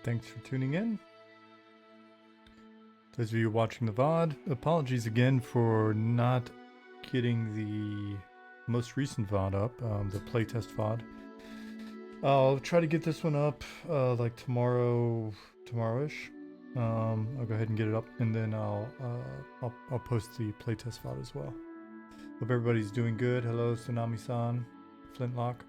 Thanks for tuning in. Those of you watching the VOD, apologies again for not getting the most recent VOD up, the playtest VOD. I'll try to get this one up like tomorrow-ish. I'll go ahead and get it up, and then I'll post the playtest VOD as well. Hope everybody's doing good. Hello, Tsunami-san, Flintlock.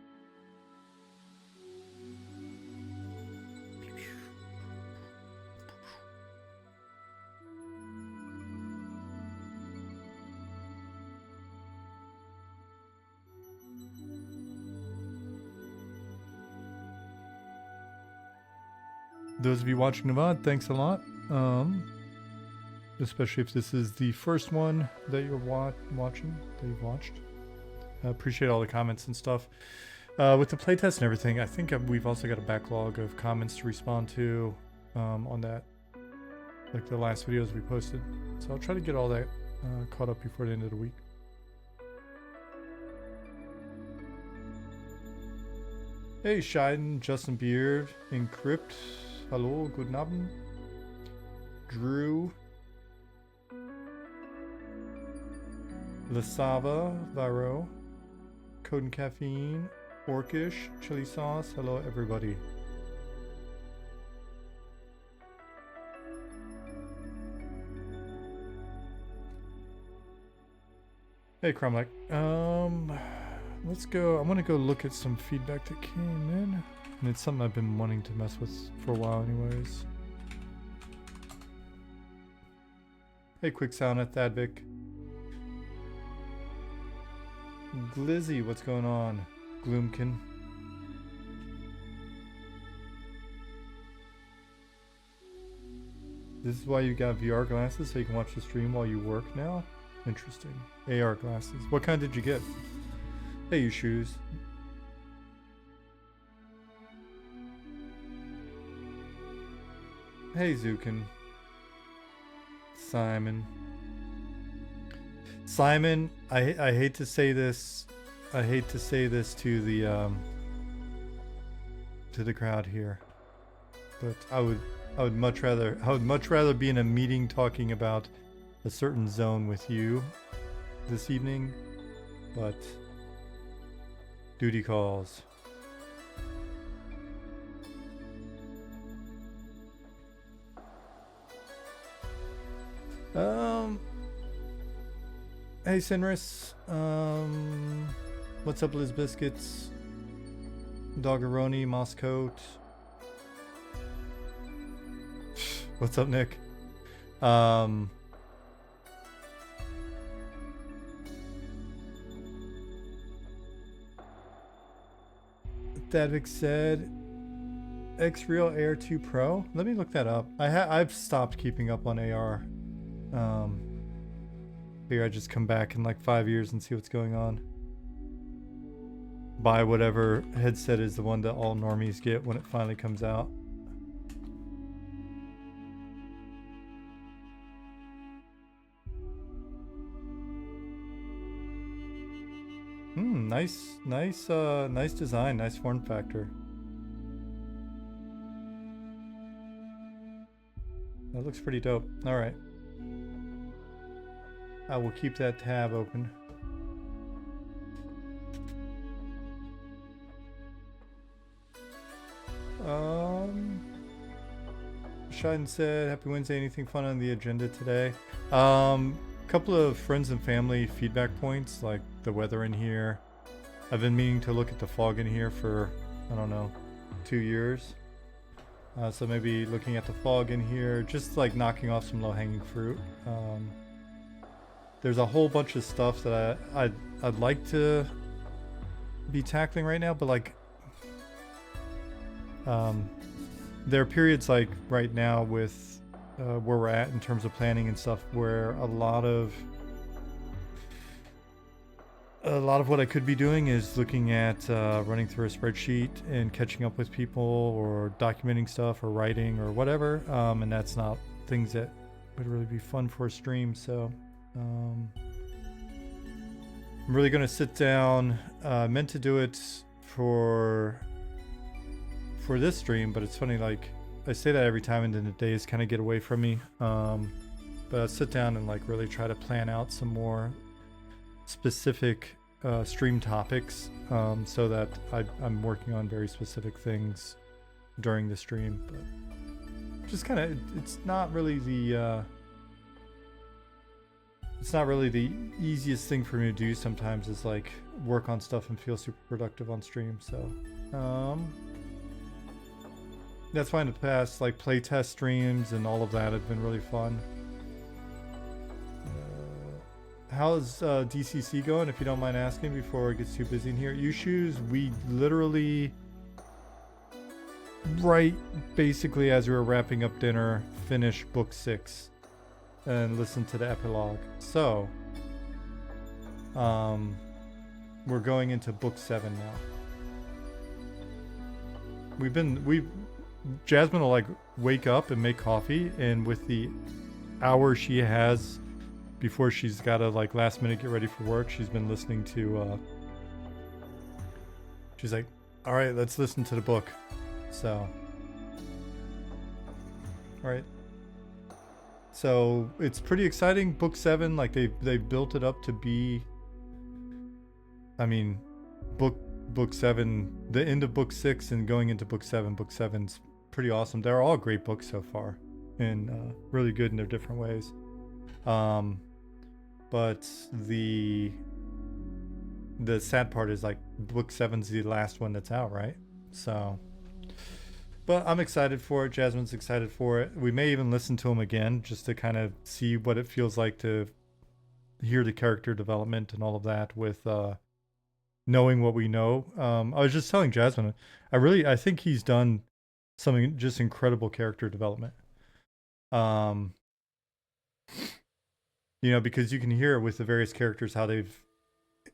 Those of you watching the VOD, thanks a lot. Especially if this is the first one that you're watching, that you've watched. I appreciate all the comments and stuff. With the playtest and everything, I think we've also got a backlog of comments to respond to on that, like the last videos we posted. So I'll try to get all that caught up before the end of the week. Hey, Scheiden, Justin Beard, Encrypt. Hallo, guten Abend. Drew. Lasava, Viro. Code and Caffeine. Orcish, Chili Sauce. Hello, everybody. Hey, Cromlech. Let's go. I want to go look at some feedback that came in. And it's something I've been wanting to mess with for a while anyways. Hey, quick sound at Thadvic. Glizzy, what's going on? Gloomkin. This is why you got VR glasses, so you can watch the stream while you work now? Interesting. AR glasses. What kind did you get? Hey, you shoes. Hey, Zukin. Simon. Simon, I hate to say this. I hate to say this to the crowd here, but I would much rather be in a meeting talking about a certain zone with you this evening, but duty calls. Hey, Sinris. What's up, Liz Biscuits? Doggeroni, Mosscoat. What's up, Nick? Thadvic said X-Real Air 2 Pro. Let me look that up. I've stopped keeping up on AR. Figure I just come back in like 5 years and see what's going on. Buy whatever headset is the one that all normies get when it finally comes out. Nice design, nice form factor. That looks pretty dope. All right. I will keep that tab open. Scheiden said, happy Wednesday, anything fun on the agenda today? Couple of friends and family feedback points, like the weather in here. I've been meaning to look at the fog in here for, I don't know, 2 years. So maybe looking at the fog in here, just like knocking off some low-hanging fruit. There's a whole bunch of stuff that I'd like to be tackling right now, but like there are periods like right now with where we're at in terms of planning and stuff, where a lot of what I could be doing is looking at running through a spreadsheet and catching up with people, or documenting stuff, or writing, or whatever, and that's not things that would really be fun for a stream. So I'm really going to sit down. Meant to do it for this stream, but it's funny, like say that every time, and then the days kind of get away from me. But I'll sit down and like really try to plan out some more specific stream topics, so that I'm working on very specific things during the stream. But just kind of, it's not really the easiest thing for me to do sometimes, is like work on stuff and feel super productive on stream. So that's why in the past, like playtest streams and all of that have been really fun. How's DCC going, if you don't mind asking, before it gets too busy in here? Shoes, we literally, right basically as we were wrapping up dinner, finished book 6 and listened to the epilogue. So we're going into book 7 now. Jasmine will like wake up and make coffee, and with the hour she has before she's got to like last minute get ready for work, she's been listening to she's like, all right, let's listen to the book. So all right, so it's pretty exciting. Book 7, like they built it up to be, I mean, book 7, the end of book 6 and going into book 7. Book 7's pretty awesome. They're all great books so far, and really good in their different ways. But the sad part is like book 7's the last one that's out, right? So, but I'm excited for it. Jasmine's excited for it. We may even listen to them again just to kind of see what it feels like to hear the character development and all of that with knowing what we know. I was just telling Jasmine, I think he's done something just incredible character development. You know, because you can hear with the various characters how they've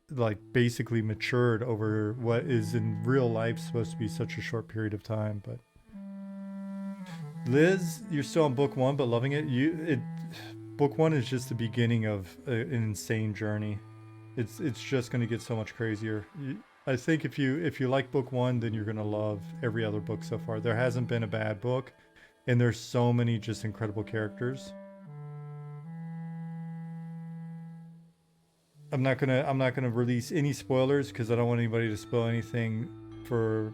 like basically matured over what is in real life supposed to be such a short period of time. But Liz, you're still on book 1 but loving it. Book 1 is just the beginning of an insane journey. It's just going to get so much crazier. I think if you like book 1, then you're going to love every other book so far. There hasn't been a bad book, and there's so many just incredible characters. I'm not gonna release any spoilers because I don't want anybody to spoil anything for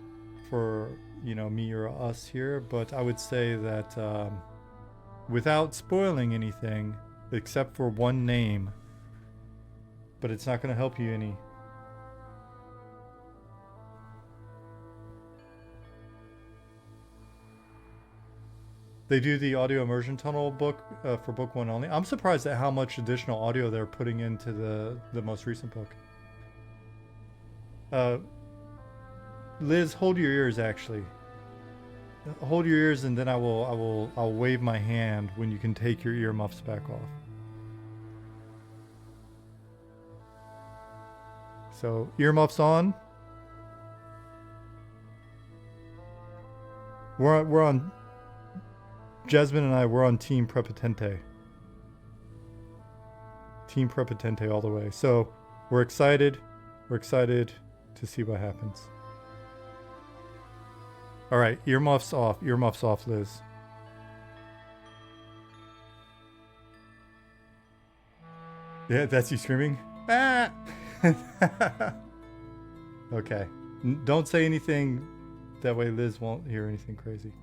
you know, me or us here. But I would say that without spoiling anything except for one name, but it's not gonna help you any. They do the audio immersion tunnel book for book 1 only. I'm surprised at how much additional audio they're putting into the most recent book. Liz, hold your ears. Actually, hold your ears, and then I'll wave my hand when you can take your earmuffs back off. So earmuffs on. We're on. Jasmine and I, we're on Team Prepotente. Team Prepotente all the way. So we're excited. We're excited to see what happens. All right, earmuffs off. Earmuffs off, Liz. Yeah, that's you screaming. Ah! Okay. Don't say anything. That way Liz won't hear anything crazy.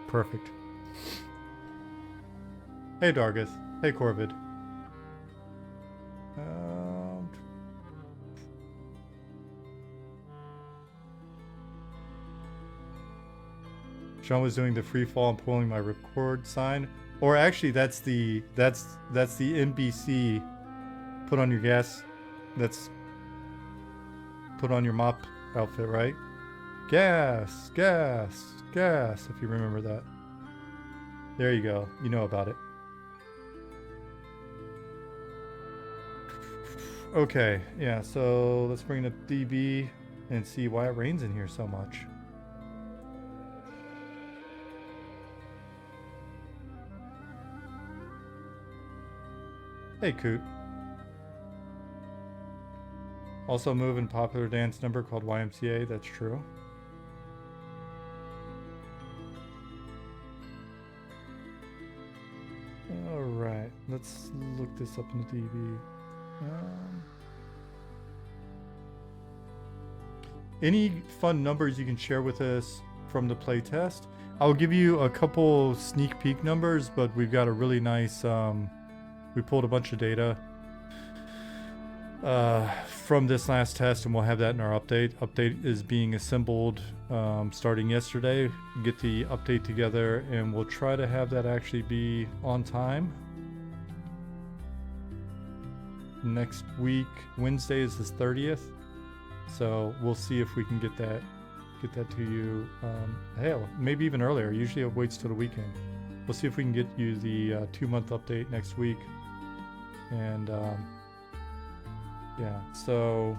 Perfect. Hey Dargith. Hey Corvid. Sean was doing the free fall and pulling my record sign. Or actually that's the NBC put on your gas. That's put on your mop outfit, right? Gas, gas, gas, if you remember that. There you go. You know about it. Okay, yeah, so let's bring up DB and see why it rains in here so much. Hey, Coot. Also move in popular dance number called YMCA, that's true. right, let's look this up in the DB. Any fun numbers you can share with us from the playtest? I'll give you a couple sneak peek numbers, but we've got a really nice, we pulled a bunch of data from this last test, and we'll have that in our update. Update is being assembled starting yesterday. Get the update together, and we'll try to have that actually be on time. Next week, Wednesday is the 30th. So we'll see if we can get that to you. Hell, maybe even earlier. Usually it waits till the weekend. We'll see if we can get you the 2-month update next week. And yeah, so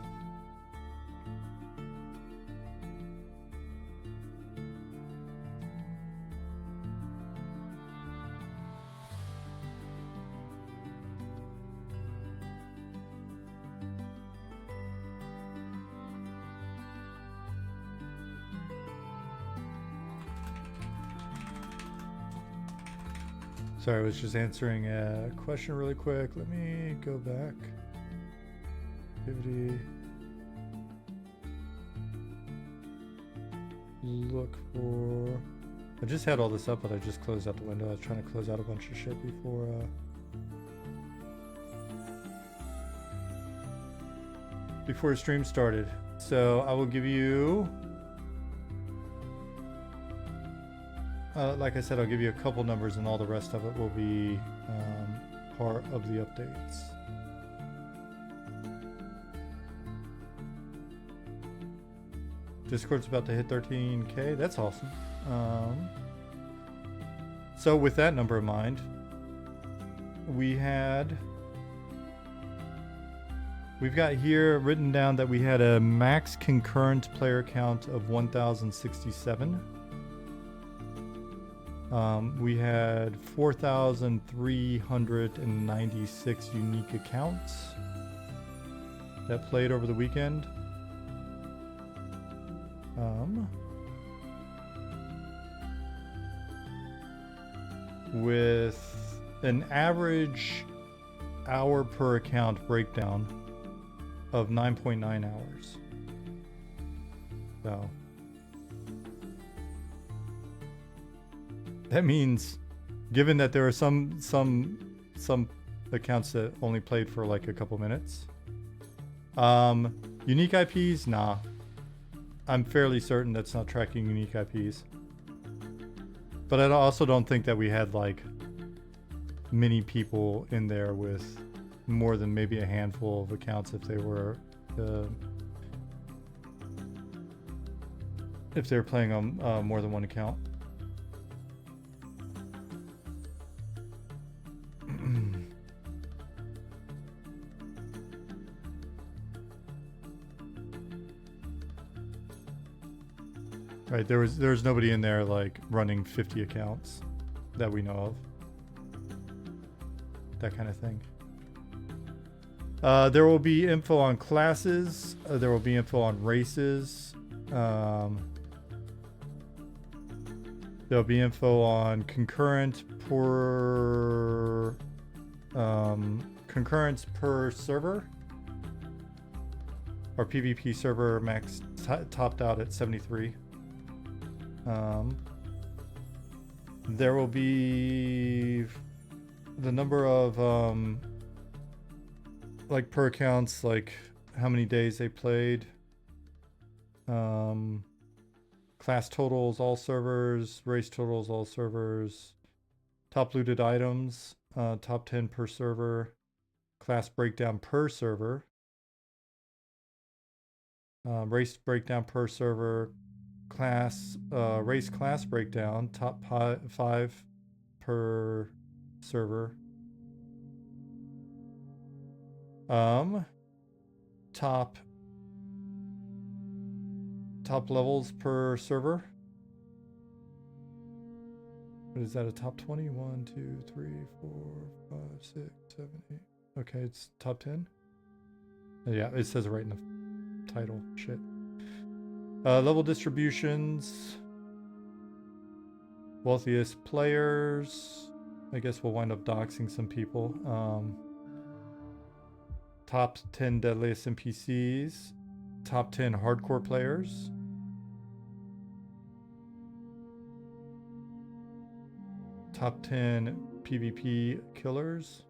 sorry, I was just answering a question really quick. Let me go back. Activity. Look for... I just had all this up, but I just closed out the window. I was trying to close out a bunch of shit before stream started. So I will give you... like I said, I'll give you a couple numbers, and all the rest of it will be part of the updates. Discord's about to hit 13K. That's awesome. So with that number in mind, we've got here written down that we had a max concurrent player count of 1,067. We had 4,396 unique accounts that played over the weekend. With an average hour per account breakdown of 9.9 hours. So that means, given that there are some accounts that only played for like a couple minutes, unique IPs, nah. I'm fairly certain that's not tracking unique IPs. But I also don't think that we had like many people in there with more than maybe a handful of accounts if they were playing on more than one account. Right, there was nobody in there like running 50 accounts that we know of. That kind of thing. There will be info on classes. There will be info on races. There'll be info on concurrent concurrence per server. Our PvP server max topped out at 73. There will be the number of like per accounts, like how many days they played, class totals, all servers, race totals, all servers, top looted items, top 10 per server, class breakdown per server, race breakdown per server, class race class breakdown, top 5 per server, top levels per server. What is that, a top 20? 1, 2, 3, 4, 5, 6, 7, 8. Okay, it's top 10. Yeah, it says it right in the title. Shit. Level distributions, wealthiest players, I guess we'll wind up doxing some people. Top 10 deadliest NPCs. Top 10 hardcore players. Top 10 PvP killers.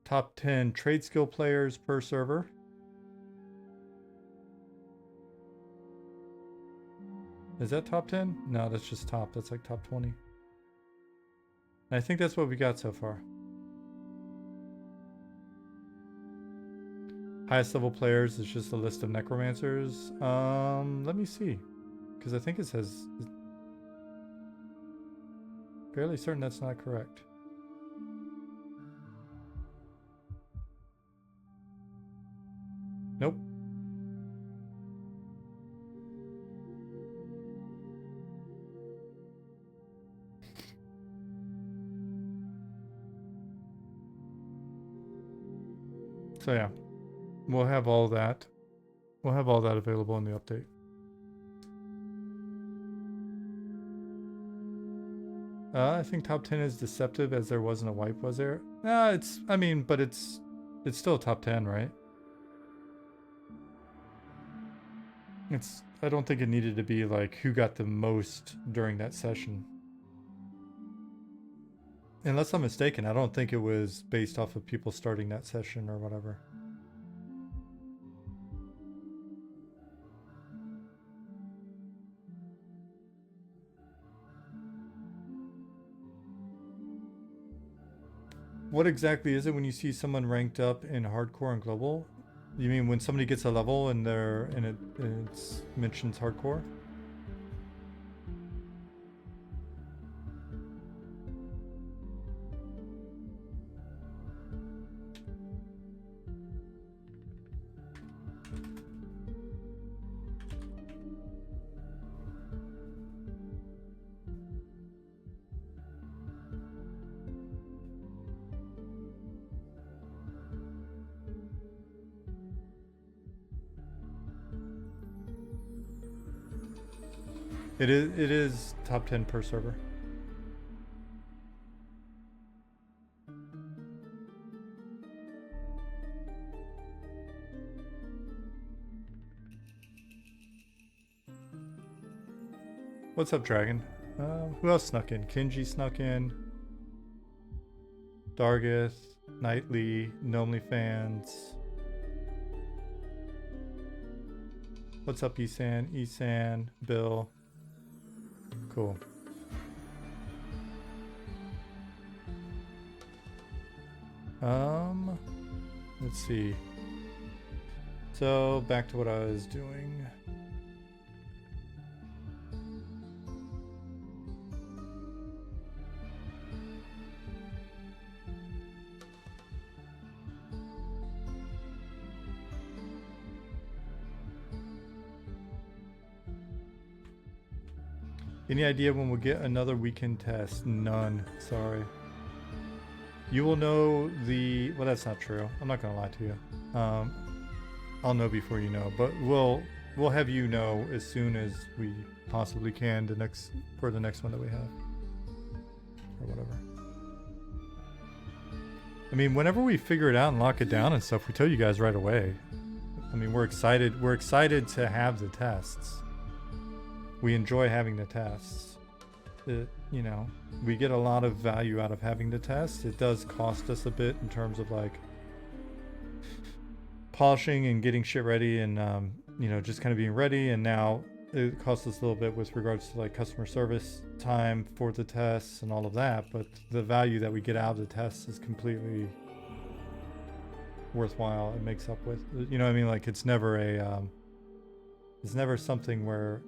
Top 10 trade skill players per server. Is that top 10? No, that's just top. That's like top 20. And I think that's what we got so far. Highest level players is just a list of necromancers. Let me see. Because I think it says... Fairly certain that's not correct. Nope. So yeah, we'll have all that. We'll have all that available in the update. I think top 10 is deceptive as there wasn't a wipe, was there? I mean, but it's still top 10, right? I don't think it needed to be like who got the most during that session. Unless I'm mistaken, I don't think it was based off of people starting that session or whatever. What exactly is it when you see someone ranked up in hardcore and global? You mean when somebody gets a level and it mentions hardcore? It is top 10 per server. What's up, Dragon? Who else snuck in? Kinji snuck in. Dargith, Nightly, Nomely What's up, Isan? Isan, Bill. Cool. Let's see. So back to what I was doing. Any idea when we'll get another weekend test? None. Sorry. You will know the... Well, that's not true. I'm not going to lie to you. I'll know before you know. But we'll have you know as soon as we possibly can for the next one that we have. Or whatever. I mean, whenever we figure it out and lock it down and stuff, we tell you guys right away. I mean, we're excited. We're excited to have the tests. We enjoy having the tests. You know, we get a lot of value out of having the tests. It does cost us a bit in terms of like polishing and getting shit ready and, you know, just kind of being ready. And now it costs us a little bit with regards to like customer service time for the tests and all of that. But the value that we get out of the tests is completely worthwhile. It makes up with, you know what I mean? Like it's never something where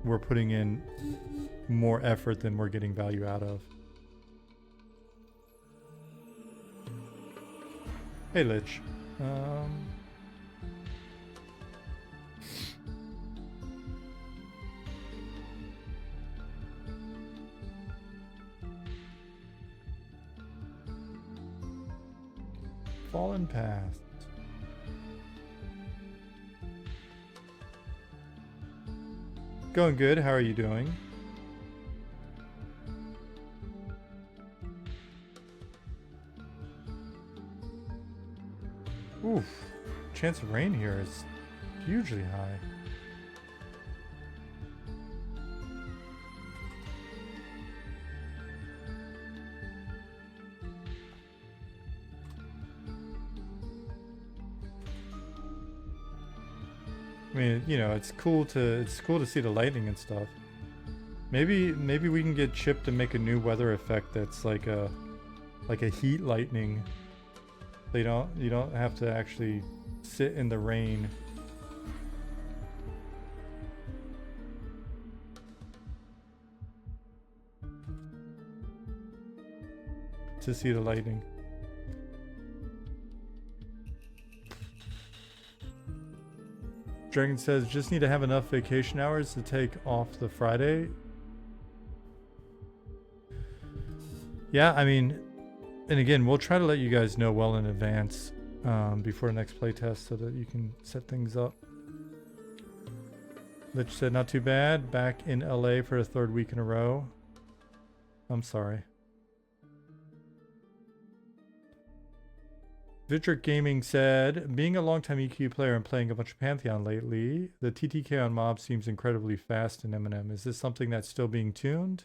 we're putting in more effort than we're getting value out of. Hey, Lich. Fallen Path. Going good. How are you doing? chance of rain here is hugely high. I mean, you know, it's cool to see the lightning and stuff. Maybe we can get Chip to make a new weather effect that's like a heat lightning. You don't have to actually sit in the rain. To see the lightning. Dragon says, just need to have enough vacation hours to take off the Friday. Yeah, I mean, and again, we'll try to let you guys know well in advance before next playtest so that you can set things up. Lich said, not too bad. Back in LA for a third week in a row. I'm sorry. Vidric Gaming said, being a longtime EQ player and playing a bunch of Pantheon lately, the TTK on mobs seems incredibly fast in M&M. Is this something that's still being tuned?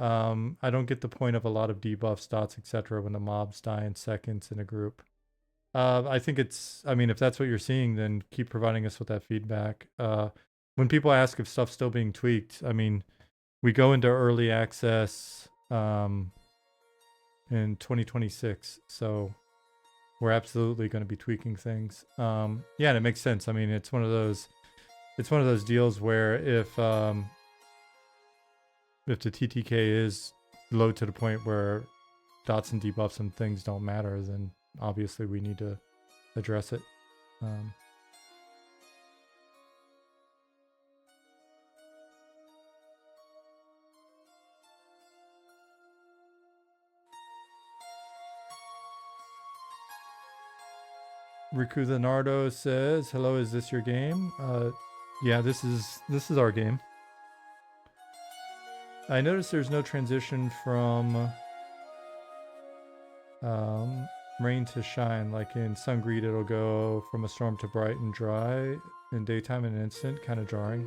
I don't get the point of a lot of debuffs, dots, etc. when the mobs die in seconds in a group. I think it's, I mean, if that's what you're seeing, then keep providing us with that feedback. When people ask if stuff's still being tweaked, I mean, we go into early access in 2026, so we're absolutely going to be tweaking things. Yeah, and it makes sense. I mean, it's one of those deals where if the TTK is low to the point where dots and debuffs and things don't matter, then obviously we need to address it. Riku the Nardo says, hello, is this your game? Yeah, this is our game. I noticed there's no transition from rain to shine. Like in Sungreed, it'll go from a storm to bright and dry in daytime in an instant, kind of jarring.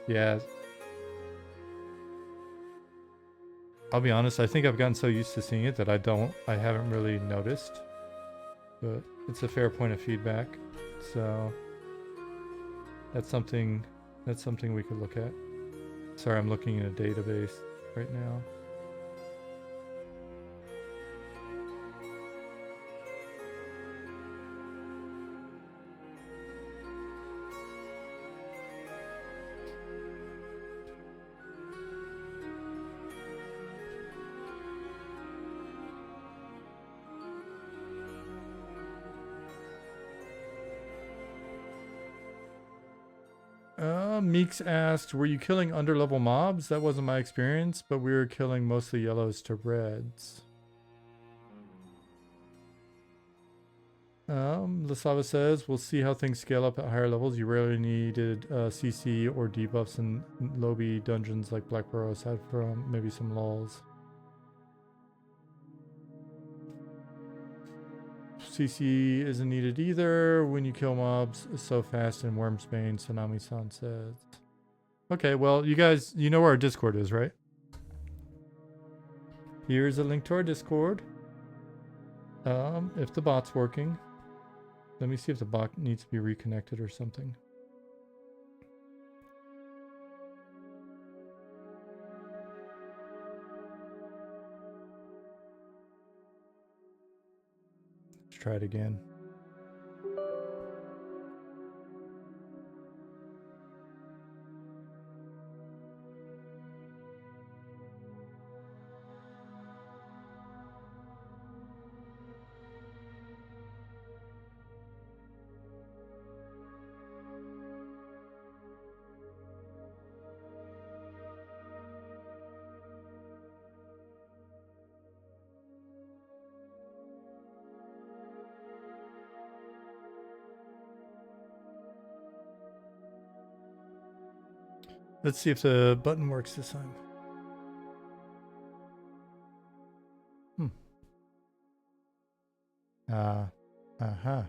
Yeah. I'll be honest, I think I've gotten so used to seeing it that I haven't really noticed. But it's a fair point of feedback. So that's something we could look at. Sorry, I'm looking in a database right now. Meeks asked, were you killing underlevel mobs? That wasn't my experience, but we were killing mostly yellows to reds. Lasava says, we'll see how things scale up at higher levels. You rarely needed CC or debuffs in lobby dungeons like Black Burrow, aside from maybe some lulls. CC isn't needed either when you kill mobs so fast in Wormsbane, Tsunami-san says. Okay, well, you guys, you know where our Discord is, right? Here's a link to our Discord. If the bot's working. Let me see if the bot needs to be reconnected or something. Let's try it again. Let's see if the button works this time. Uh-huh.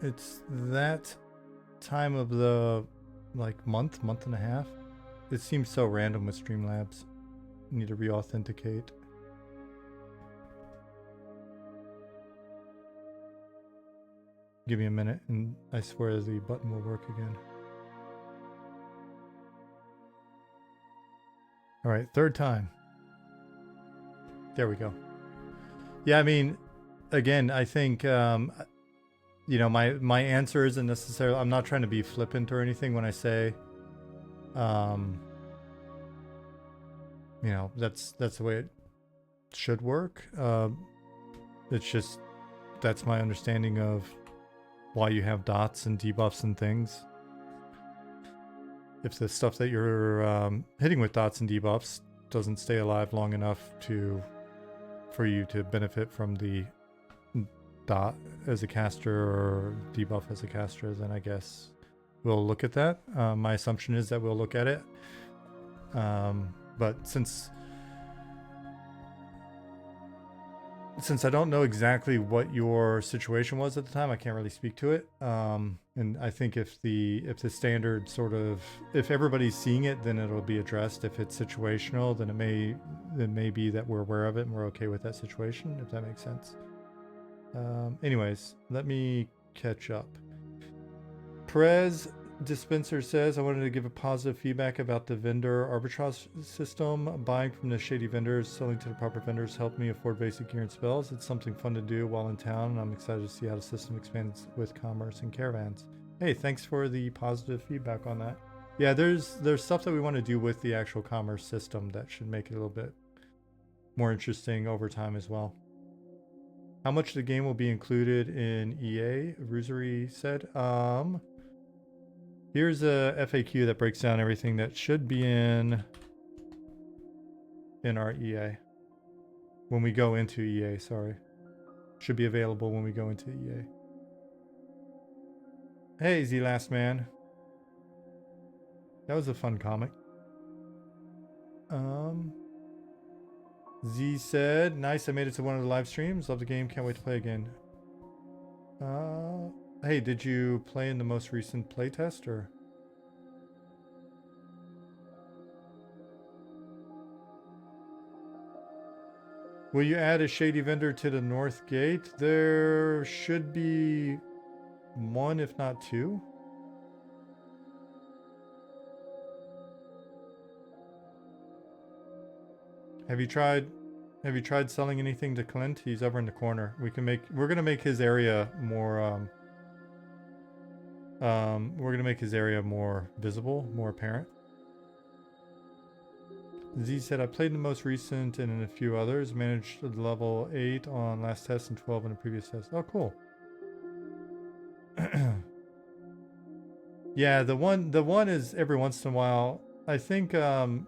It's that time of the month and a half. It seems so random with Streamlabs. Need to re-authenticate. Give me a minute and I swear the button will work again. All right, third time. There we go. Yeah, I mean, again, I think, you know, my answer isn't necessarily, I'm not trying to be flippant or anything when I say, you know, that's the way it should work. It's just, that's my understanding of why you have dots and debuffs and things. If the stuff that you're hitting with dots and debuffs doesn't stay alive long enough for you to benefit from the dot as a caster or debuff as a caster, then I guess we'll look at that. My assumption is that we'll look at it. But since I don't know exactly what your situation was at the time, I can't really speak to it. And I think if the standard sort of, if everybody's seeing it, then it'll be addressed. If it's situational, then it may be that we're aware of it and we're okay with that situation, if that makes sense. Anyways, let me catch up. Perez Dispenser says, I wanted to give a positive feedback about the vendor arbitrage system. Buying from the shady vendors, selling to the proper vendors helped me afford basic gear and spells. It's something fun to do while in town, and I'm excited to see how the system expands with commerce and caravans. Hey, thanks for the positive feedback on that. Yeah, there's stuff that we want to do with the actual commerce system that should make it a little bit more interesting over time as well. How much of the game will be included in EA? Rosary said. Here's a FAQ that breaks down everything that should be in our EA. When we go into EA, sorry. Should be available when we go into EA. Hey, Z Last Man. That was a fun comic. Z said, nice, I made it to one of the live streams. Love the game, can't wait to play again. Hey, did you play in the most recent playtest or? Will you add a shady vendor to the north gate? There should be one, if not two. Have you tried selling anything to Clint? He's over in the corner. We're gonna make his area more we're gonna make his area more visible, more apparent. Z said, I played the most recent and in a few others. Managed level 8 on last test and 12 in a previous test. Oh, cool. Yeah, the one is every once in a while. I think one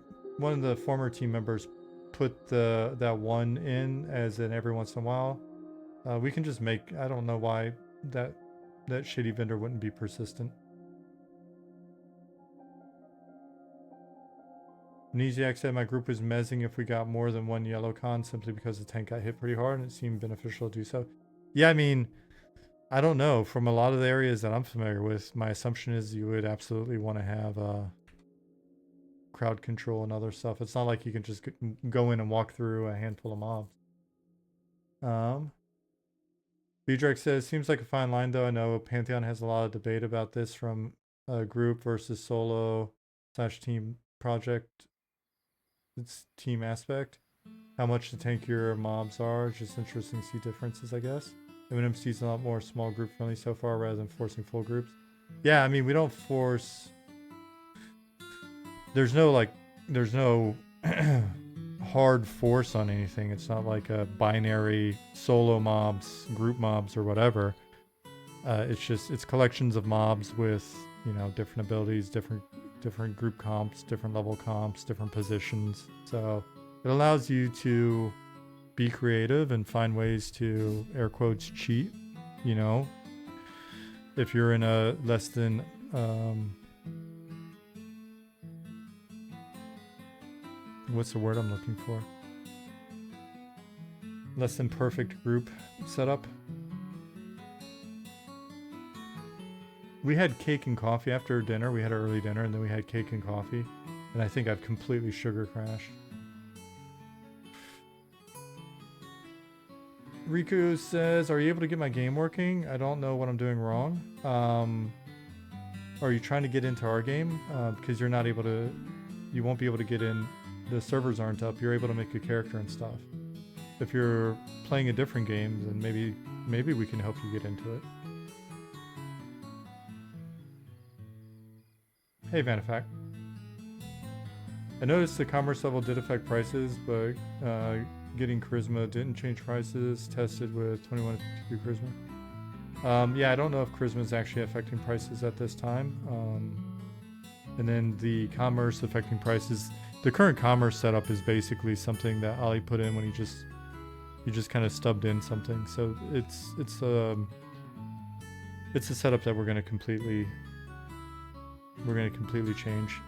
of the former team members put that one in as an every once in a while. We can just make, I don't know why that shitty vendor wouldn't be persistent. Amnesiac said my group was mezzing if we got more than one yellow con simply because the tank got hit pretty hard and it seemed beneficial to do so. Yeah, I mean, I don't know. From a lot of the areas that I'm familiar with, my assumption is you would absolutely want to have crowd control and other stuff. It's not like you can just go in and walk through a handful of mobs. Beedrex says, seems like a fine line though. I know Pantheon has a lot of debate about this from group versus solo / team project. It's team aspect. How much the tankier mobs are. It's just interesting to see differences, I guess. MMC's a lot more small group friendly so far rather than forcing full groups. Yeah, I mean, we don't force... There's no hard force on anything. It's not like a binary solo mobs, group mobs, or whatever. It's collections of mobs with, you know, different abilities, different group comps, different level comps, different positions. So it allows you to be creative and find ways to, air quotes, cheat. You know, if you're in a less than what's the word I'm looking for? Less than perfect group setup. we had cake and coffee after dinner. We had our early dinner and then we had cake and coffee. And I think I've completely sugar crashed. Riku says, are you able to get my game working? I don't know what I'm doing wrong. Are you trying to get into our game? Because you're not able to, you won't be able to get in. The servers aren't up. You're able to make a character and stuff. If you're playing a different game, then maybe we can help you get into it. Hey, Vanifac. I noticed the commerce level did affect prices, but getting charisma didn't change prices. Tested with 21 to 52 charisma. Yeah, I don't know if charisma is actually affecting prices at this time. And then the commerce affecting prices. The current commerce setup is basically something that Ali put in when he just kind of stubbed in something. So it's a setup that we're going to completely change.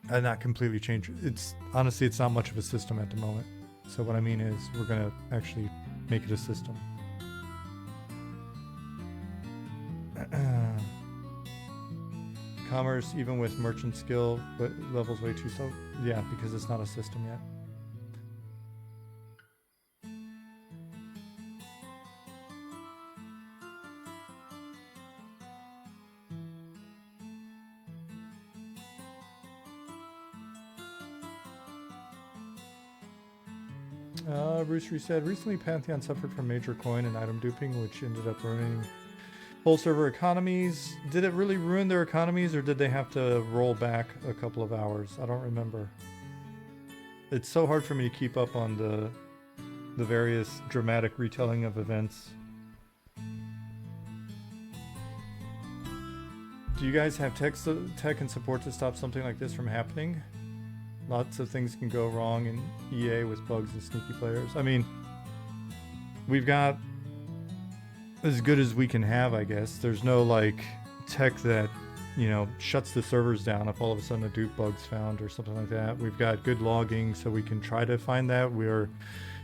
Not completely change. It's honestly, it's not much of a system at the moment. So what I mean is we're going to actually make it a system. Commerce, even with merchant skill, but levels way too slow. Yeah, because it's not a system yet. Roostery said, recently Pantheon suffered from major coin and item duping, which ended up ruining whole server economies. Did it really ruin their economies, or did they have to roll back a couple of hours? I don't remember. It's so hard for me to keep up on the various dramatic retelling of events. Do you guys have tech and support to stop something like this from happening? Lots of things can go wrong in EA with bugs and sneaky players. I mean, we've got as good as we can have, I guess. There's no like tech that, you know, shuts the servers down if all of a sudden a dupe bug's found or something like that. We've got good logging, so we can try to find that. We're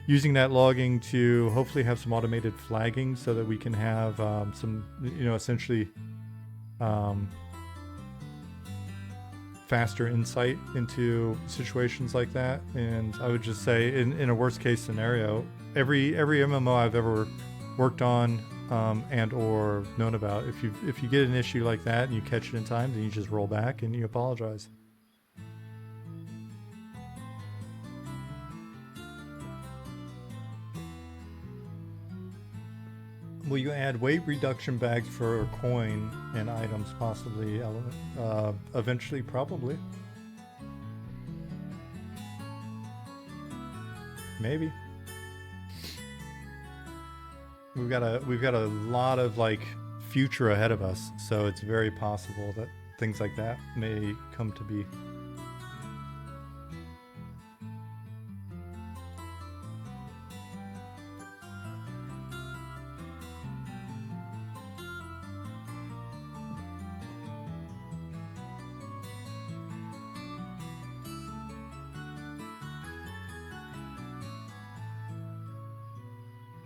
using that logging to hopefully have some automated flagging so that we can have some, you know, essentially faster insight into situations like that. And I would just say in a worst case scenario, every MMO I've ever worked on and or known about, if you get an issue like that and you catch it in time, then you just roll back and you apologize. Will you add weight reduction bags for coin and items, possibly? Eventually, probably. Maybe. We've got a lot of like future ahead of us, so it's very possible that things like that may come to be.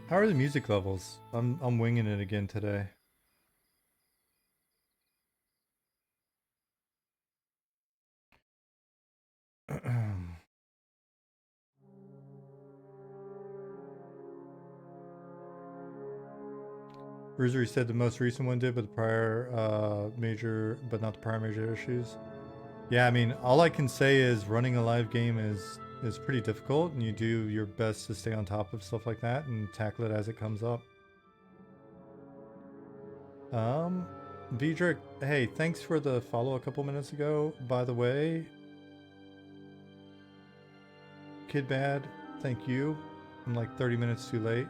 How are the music levels? I'm winging it again today. Rosary said the most recent one did, but the prior major, but not the prior major issues. Yeah, I mean, all I can say is running a live game is pretty difficult, and you do your best to stay on top of stuff like that and tackle it as it comes up. Vidric, hey, thanks for the follow a couple minutes ago, by the way. Kid Bad, thank you. I'm like 30 minutes too late.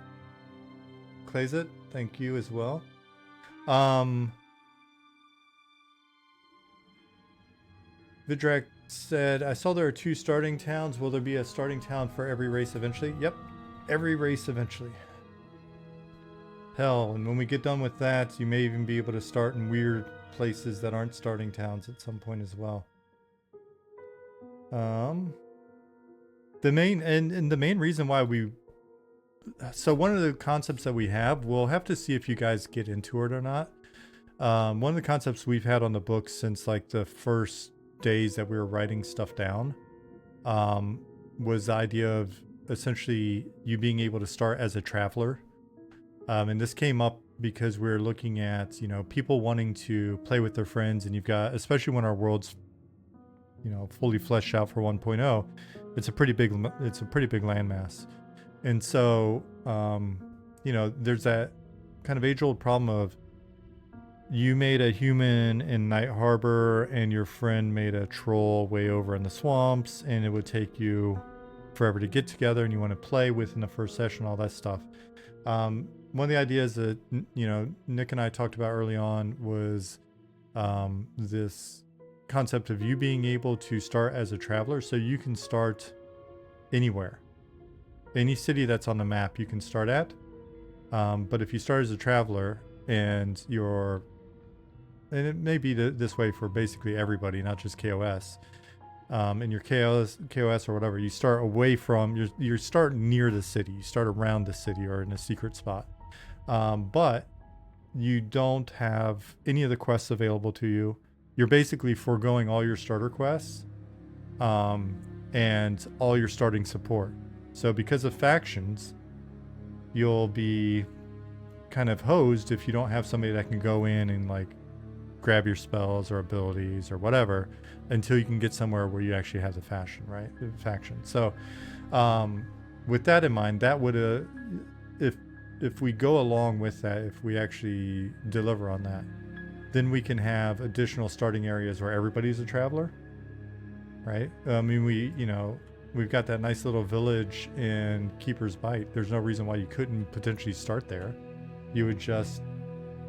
Clayzit, thank you as well. Vidrak said, I saw there are 2 starting towns. Will there be a starting town for every race eventually? Yep, every race eventually. Hell, and when we get done with that, you may even be able to start in weird places that aren't starting towns at some point as well. The main reason why so one of the concepts that we have, we'll have to see if you guys get into it or not. One of the concepts we've had on the books since like the first days that we were writing stuff down was the idea of essentially you being able to start as a traveler. And this came up because we're looking at, you know, people wanting to play with their friends, and you've got, especially when our world's, you know, fully fleshed out for 1.0, it's a pretty big landmass. And so, you know, there's that kind of age-old problem of you made a human in Night Harbor and your friend made a troll way over in the swamps, and it would take you forever to get together, and you want to play within the first session, all that stuff. One of the ideas that, you know, Nick and I talked about early on was this concept of you being able to start as a traveler. So you can start anywhere. Any city that's on the map you can start at. But if you start as a traveler and it may be this way for basically everybody, not just KOS. In your KOS or whatever, you start away from, you start near the city, you start around the city or in a secret spot. But you don't have any of the quests available to you. You're basically foregoing all your starter quests and all your starting support. So because of factions, you'll be kind of hosed if you don't have somebody that can go in and like grab your spells or abilities or whatever until you can get somewhere where you actually have the faction. So with that in mind, that would if we go along with that, if we actually deliver on that, then we can have additional starting areas where everybody's a traveler, right? I mean, we've got that nice little village in Keeper's Bite. There's no reason why you couldn't potentially start there. You would just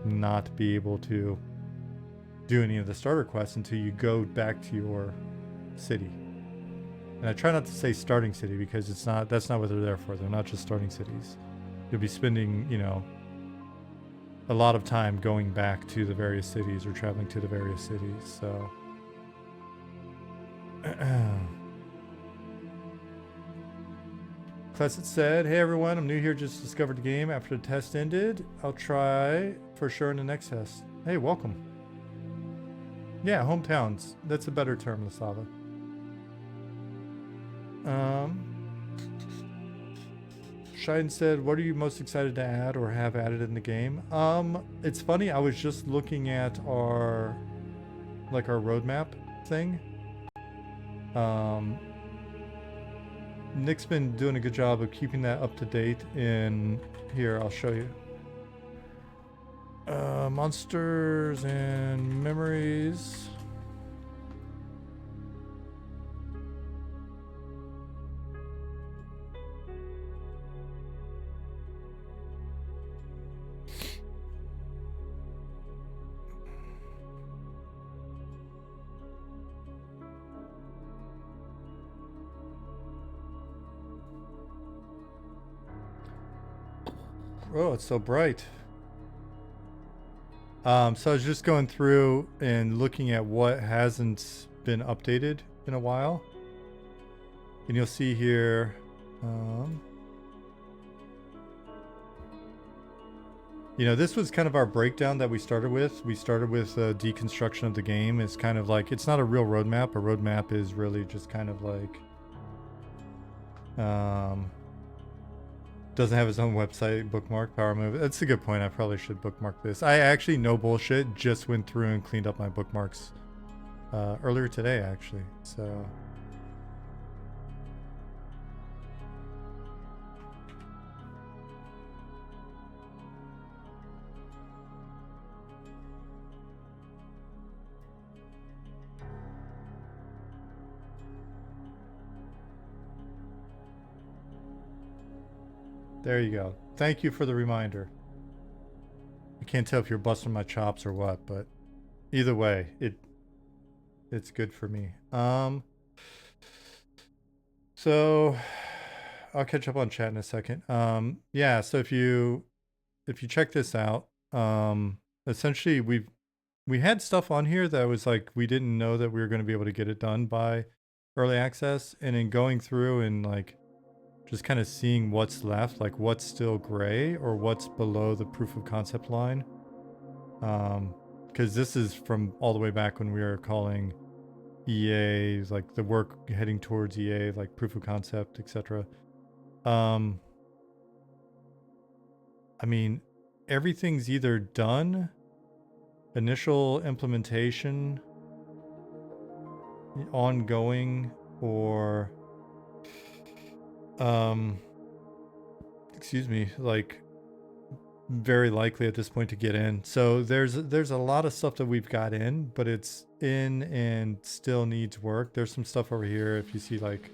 not be able to do any of the starter quests until you go back to your city. And I try not to say starting city because that's not what they're there for. They're not just starting cities. You'll be spending, you know, a lot of time going back to the various cities or traveling to the various cities. So Classic said, hey everyone, I'm new here, just discovered the game after the test ended. I'll try for sure in the next test. Hey, welcome. Yeah, hometowns. That's a better term, Lasava. Shine said, what are you most excited to add or have added in the game? It's funny, I was just looking at our roadmap thing. Nick's been doing a good job of keeping that up to date in here. I'll show you. Monsters and memories. Oh, it's so bright. So I was just going through and looking at what hasn't been updated in a while. And you'll see here, you know, this was kind of our breakdown that we started with. We started with deconstruction of the game. It's kind of like, it's not a real roadmap. A roadmap is really just kind of like, doesn't have its own website, bookmark, power move. That's a good point. I probably should bookmark this. I actually, no bullshit, just went through and cleaned up my bookmarks earlier today, actually. So there you go. Thank you for the reminder. I can't tell if you're busting my chops or what, but either way, it's good for me. So I'll catch up on chat in a second. Yeah, so if you check this out, essentially we had stuff on here that was like we didn't know that we were going to be able to get it done by early access, and in going through and like just kind of seeing what's left, like what's still gray or what's below the proof of concept line. because this is from all the way back when we were calling EA, like the work heading towards EA, like proof of concept, etc. I mean, everything's either done, initial implementation, ongoing, or excuse me, like very likely at this point to get in. So there's a lot of stuff that we've got in, but it's in and still needs work. There's some stuff over here if you see, like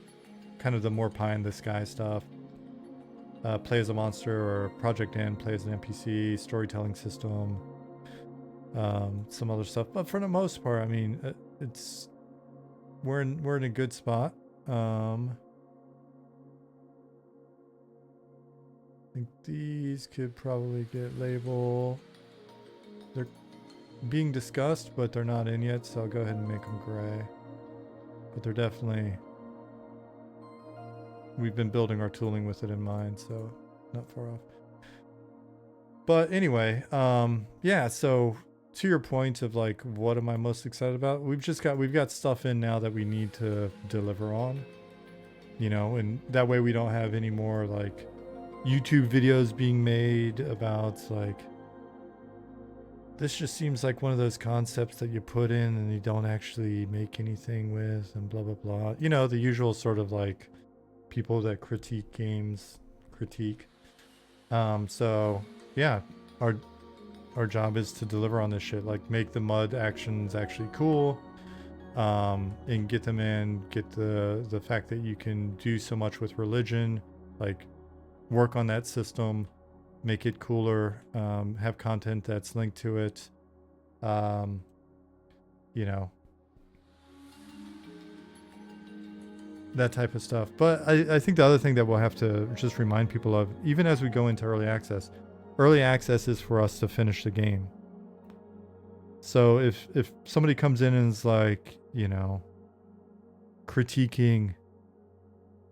kind of the more pie in the sky stuff. Play as a monster, or Project N, play as an NPC, storytelling system, some other stuff. But for the most part, I mean, we're in a good spot. I think these could probably get label. They're being discussed, but they're not in yet, so I'll go ahead and make them gray. But they're definitely, we've been building our tooling with it in mind, so not far off. But anyway, yeah, so to your point of like, what am I most excited about? We've got stuff in now that we need to deliver on, you know, and that way we don't have any more like YouTube videos being made about like, this just seems like one of those concepts that you put in and you don't actually make anything with, and blah, blah, blah. You know, the usual sort of like people that critique games critique. So yeah, our job is to deliver on this shit, like make the mud actions actually cool, and get them in, get the fact that you can do so much with religion, like work on that system, make it cooler, have content that's linked to it, you know, that type of stuff. But I think the other thing that we'll have to just remind people of, even as we go into early access is for us to finish the game. So if somebody comes in and is like, you know, critiquing,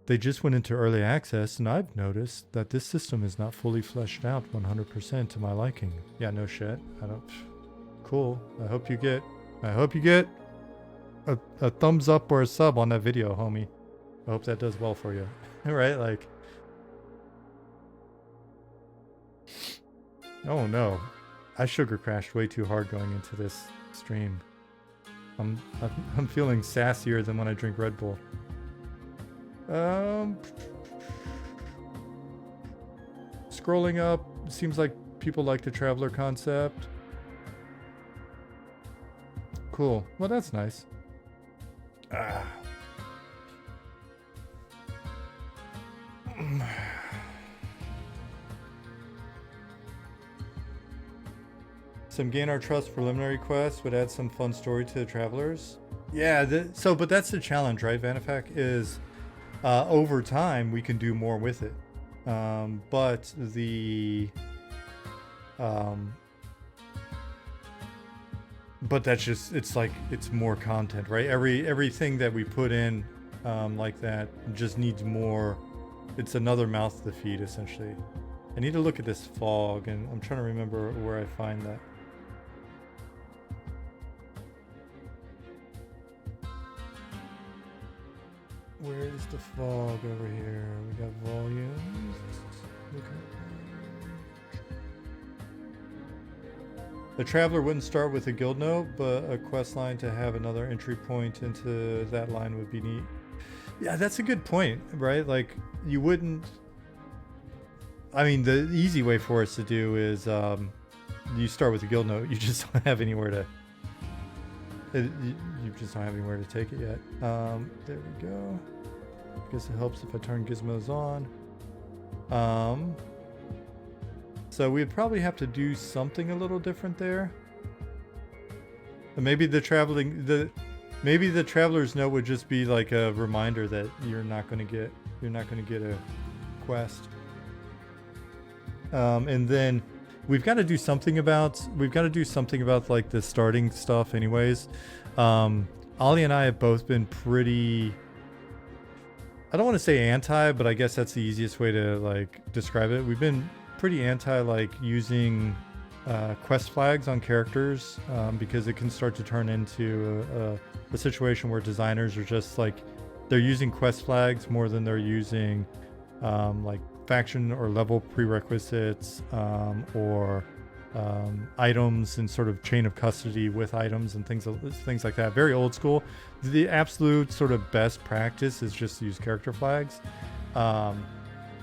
they just went into early access and I've noticed that this system is not fully fleshed out 100% to my liking. Yeah, no shit. Cool. I hope you get a thumbs up or a sub on that video, homie. I hope that does well for you. Right? Like, oh no, I sugar crashed way too hard going into this stream. I'm feeling sassier than when I drink Red Bull. Scrolling up, seems like people like the traveler concept. Cool. Well, that's nice. Some gain our trust preliminary quests would add some fun story to the travelers. Yeah, but that's the challenge, right, Vanifak, is over time we can do more with it. But that's just, it's like, it's more content, right? Everything that we put in like that just needs more. It's another mouth to feed, essentially. I need to look at this fog, and I'm trying to remember where I find that. Where is the fog over here? We got volumes. The traveler wouldn't start with a guild note, but a quest line to have another entry point into that line would be neat. Yeah, that's a good point, right? Like, you wouldn't... I mean, the easy way for us to do is you start with a guild note. You just don't have anywhere to... You just don't have anywhere to take it yet. There we go. I guess it helps if I turn gizmos on. So we'd probably have to do something a little different there. And maybe the traveler's note would just be like a reminder that you're not going to get a quest. And then we've got to do something about like the starting stuff anyways. Ollie and I have both been pretty, I don't want to say anti, but I guess that's the easiest way to like describe it. We've been pretty anti like using quest flags on characters, because it can start to turn into a situation where designers are just like, they're using quest flags more than they're using like faction or level prerequisites, or items and sort of chain of custody with items and things like that. Very old school. The absolute sort of best practice is just to use character flags.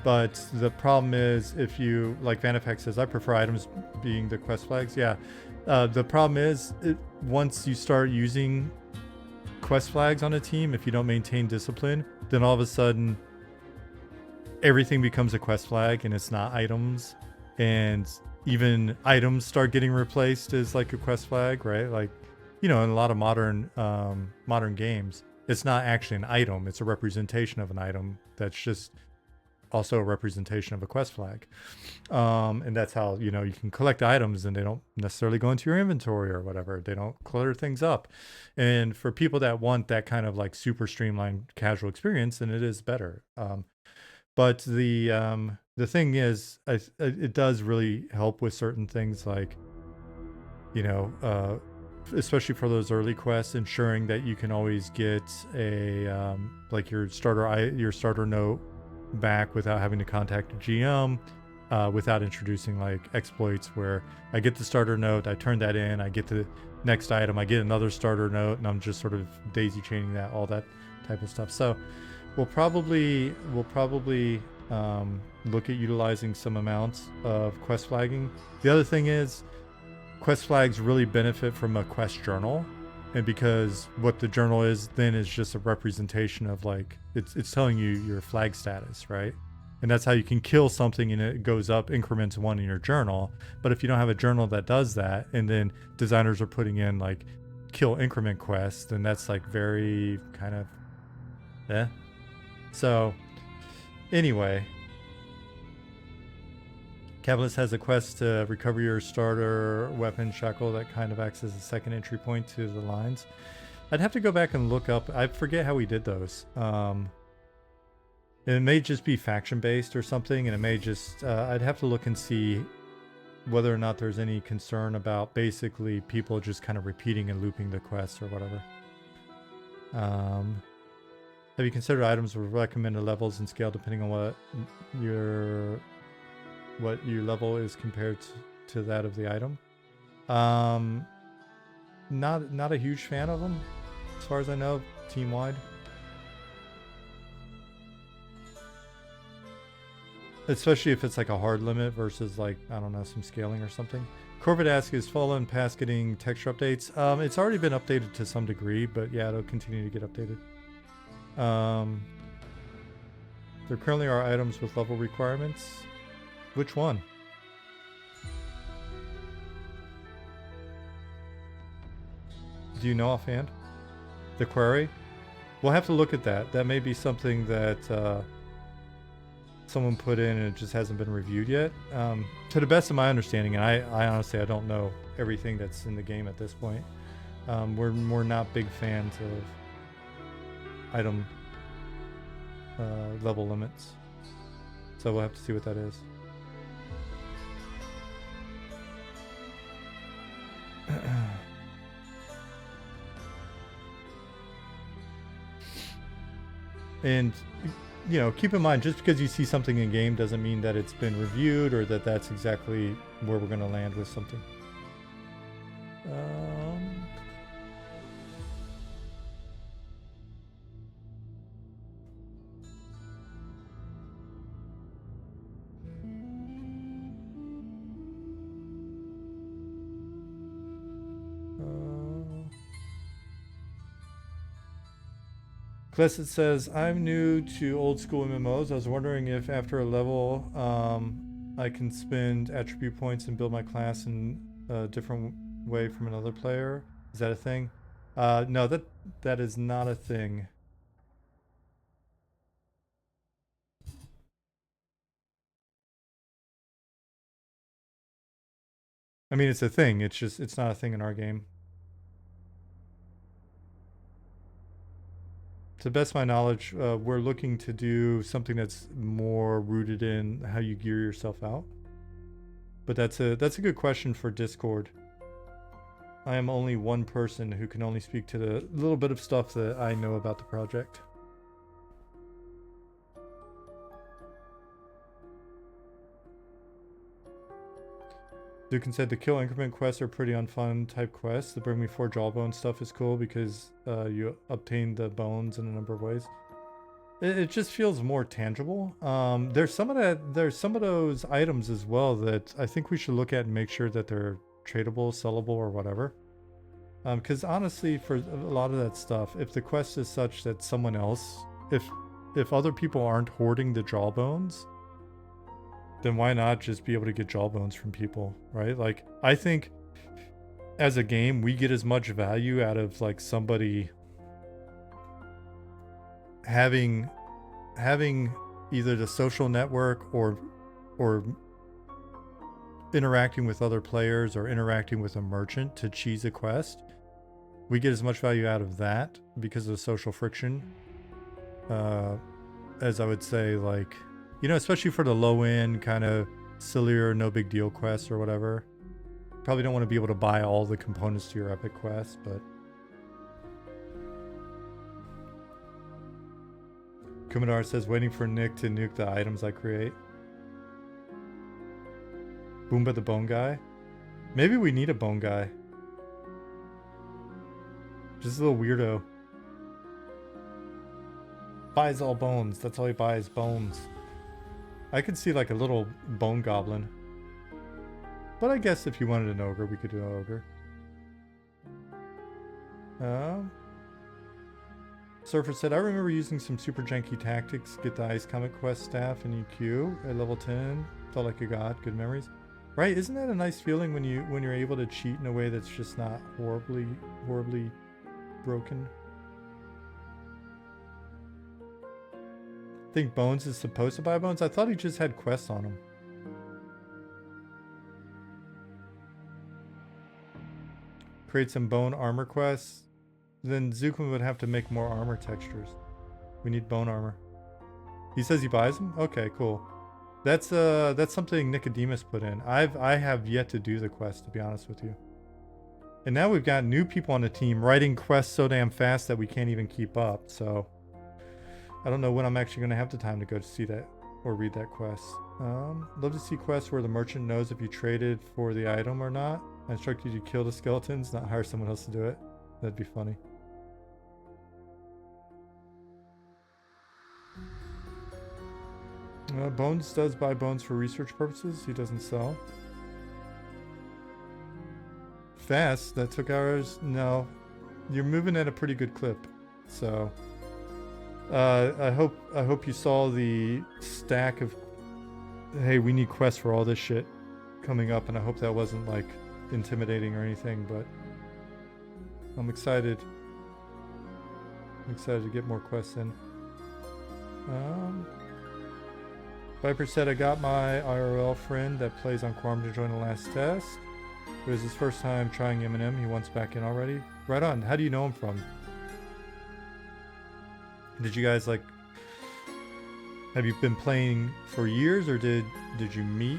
But the problem is, if you, like Vanifex says, I prefer items being the quest flags. Yeah. The problem is, once you start using quest flags on a team, if you don't maintain discipline, then all of a sudden everything becomes a quest flag and it's not items. And even items start getting replaced as like a quest flag, right? Like, you know, in a lot of modern games, it's not actually an item. It's a representation of an item that's just also a representation of a quest flag. And that's how, you know, you can collect items and they don't necessarily go into your inventory or whatever. They don't clutter things up. And for people that want that kind of like super streamlined casual experience, then it is better. But the thing is, it does really help with certain things, like, you know, especially for those early quests, ensuring that you can always get a like your starter note back without having to contact a GM, without introducing like exploits where I get the starter note, I turn that in, I get the next item, I get another starter note, and I'm just sort of daisy chaining that, all that type of stuff. So we'll probably look at utilizing some amounts of quest flagging. The other thing is, quest flags really benefit from a quest journal, and because what the journal is then is just a representation of, like, it's telling you your flag status, right? And that's how you can kill something, and it goes up increments 1 in your journal. But if you don't have a journal that does that, and then designers are putting in like kill increment quests, then that's like very kind of So anyway, Cabalist has a quest to recover your starter weapon shackle that kind of acts as a second entry point to the lines. I'd have to go back and look up. I forget how we did those. It may just be faction based or something, and it may just I'd have to look and see whether or not there's any concern about basically people just kind of repeating and looping the quests or whatever. Have you considered items with recommended levels and scale depending on what your level is compared to that of the item? Not a huge fan of them, as far as I know, team wide. Especially if it's like a hard limit versus, like, I don't know, some scaling or something. Corvid asks, is Fallen Pass getting texture updates? It's already been updated to some degree, but yeah, it'll continue to get updated. There currently are items with level requirements. Which one? Do you know offhand? The query? We'll have to look at that. That may be something that someone put in and it just hasn't been reviewed yet. To the best of my understanding, and I honestly, I don't know everything that's in the game at this point. We're not big fans of item level limits. So we'll have to see what that is. And, you know, keep in mind, just because you see something in game doesn't mean that it's been reviewed or that that's exactly where we're going to land with something. Classic says, I'm new to old school MMOs. I was wondering if after a level I can spend attribute points and build my class in a different way from another player. Is that a thing? No, that is not a thing. I mean, it's a thing. It's just, it's not a thing in our game. To the best of my knowledge, we're looking to do something that's more rooted in how you gear yourself out. But that's a good question for Discord. I am only one person who can only speak to the little bit of stuff that I know about the project. Dukin said the kill increment quests are pretty unfun type quests. The bring me 4 jawbone stuff is cool because you obtain the bones in a number of ways. It just feels more tangible. There's some of those items as well that I think we should look at and make sure that they're tradable, sellable, or whatever. Because honestly, for a lot of that stuff, if the quest is such that someone else, if other people aren't hoarding the jawbones, then why not just be able to get jawbones from people, right? Like, I think as a game, we get as much value out of like somebody having either the social network or interacting with other players or interacting with a merchant to cheese a quest. We get as much value out of that because of the social friction as I would say, like, you know, especially for the low end kind of sillier, no big deal quests or whatever. Probably don't want to be able to buy all the components to your epic quest, but Kumidar says waiting for Nick to nuke the items I create. Boomba the bone guy. Maybe we need a bone guy. Just a little weirdo. Buys all bones. That's all he buys, bones. I could see like a little bone goblin. But I guess if you wanted an ogre, we could do an ogre. Surfer said, I remember using some super janky tactics, get the Ice Comic Quest staff in EQ at level 10. Felt like a god, good memories. Right, isn't that a nice feeling when you're able to cheat in a way that's just not horribly broken? Think Bones is supposed to buy bones? I thought he just had quests on him. Create some bone armor quests. Then Zukum would have to make more armor textures. We need bone armor. He says he buys them? Okay, cool. That's something Nicodemus put in. I have yet to do the quest, to be honest with you. And now we've got new people on the team writing quests so damn fast that we can't even keep up, so I don't know when I'm actually going to have the time to go to see that or read that quest. Love to see quests where the merchant knows if you traded for the item or not. I instruct you to kill the skeletons, not hire someone else to do it. That'd be funny. Bones does buy bones for research purposes. He doesn't sell. Fast? That took hours? No. You're moving at a pretty good clip. So I hope you saw the stack of, hey, we need quests for all this shit coming up, and I hope that wasn't like intimidating or anything, but I'm excited. I'm excited to get more quests in. Viper said, I got my IRL friend that plays on Quorum to join the last test. It was his first time trying M&M. He wants back in already. Right on. How do you know him from? Did you guys like... Have you been playing for years, or did you meet?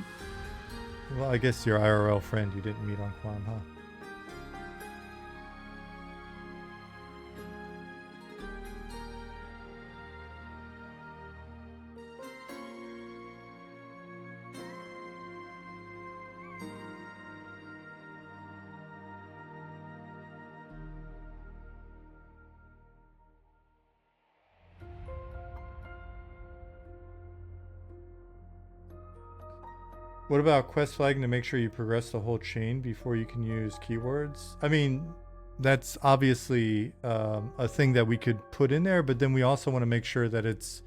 Well, I guess your IRL friend you didn't meet on Quorum, huh? What about quest flagging to make sure you progress the whole chain before you can use keywords? I mean, that's obviously a thing that we could put in there, but then we also want to make sure that it's...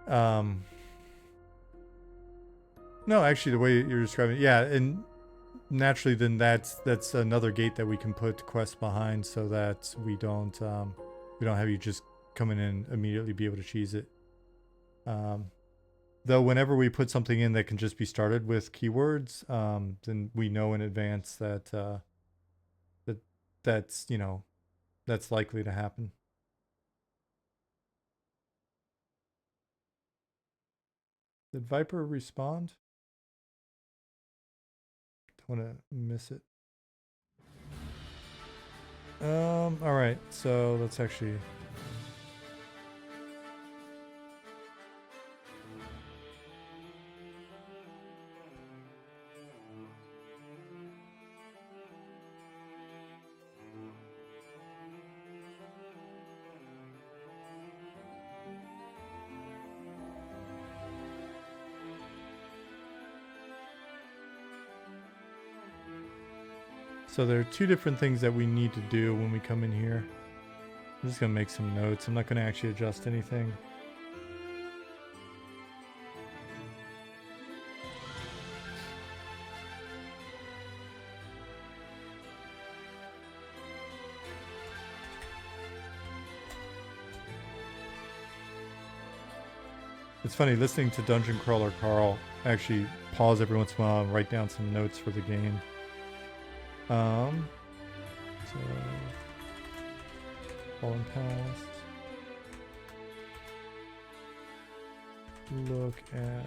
No, actually, the way you're describing it, yeah, and naturally then that's another gate that we can put quests behind so that we don't have you just come in and immediately be able to cheese it. Though whenever we put something in that can just be started with keywords, then we know in advance that that's, you know, that's likely to happen. Did Viper respond? Don't want to miss it. All right, so let's actually. So there are two different things that we need to do when we come in here. I'm just gonna make some notes. I'm not gonna actually adjust anything. It's funny listening to Dungeon Crawler Carl actually pause every once in a while and write down some notes for the game. So Fallen Past. Look at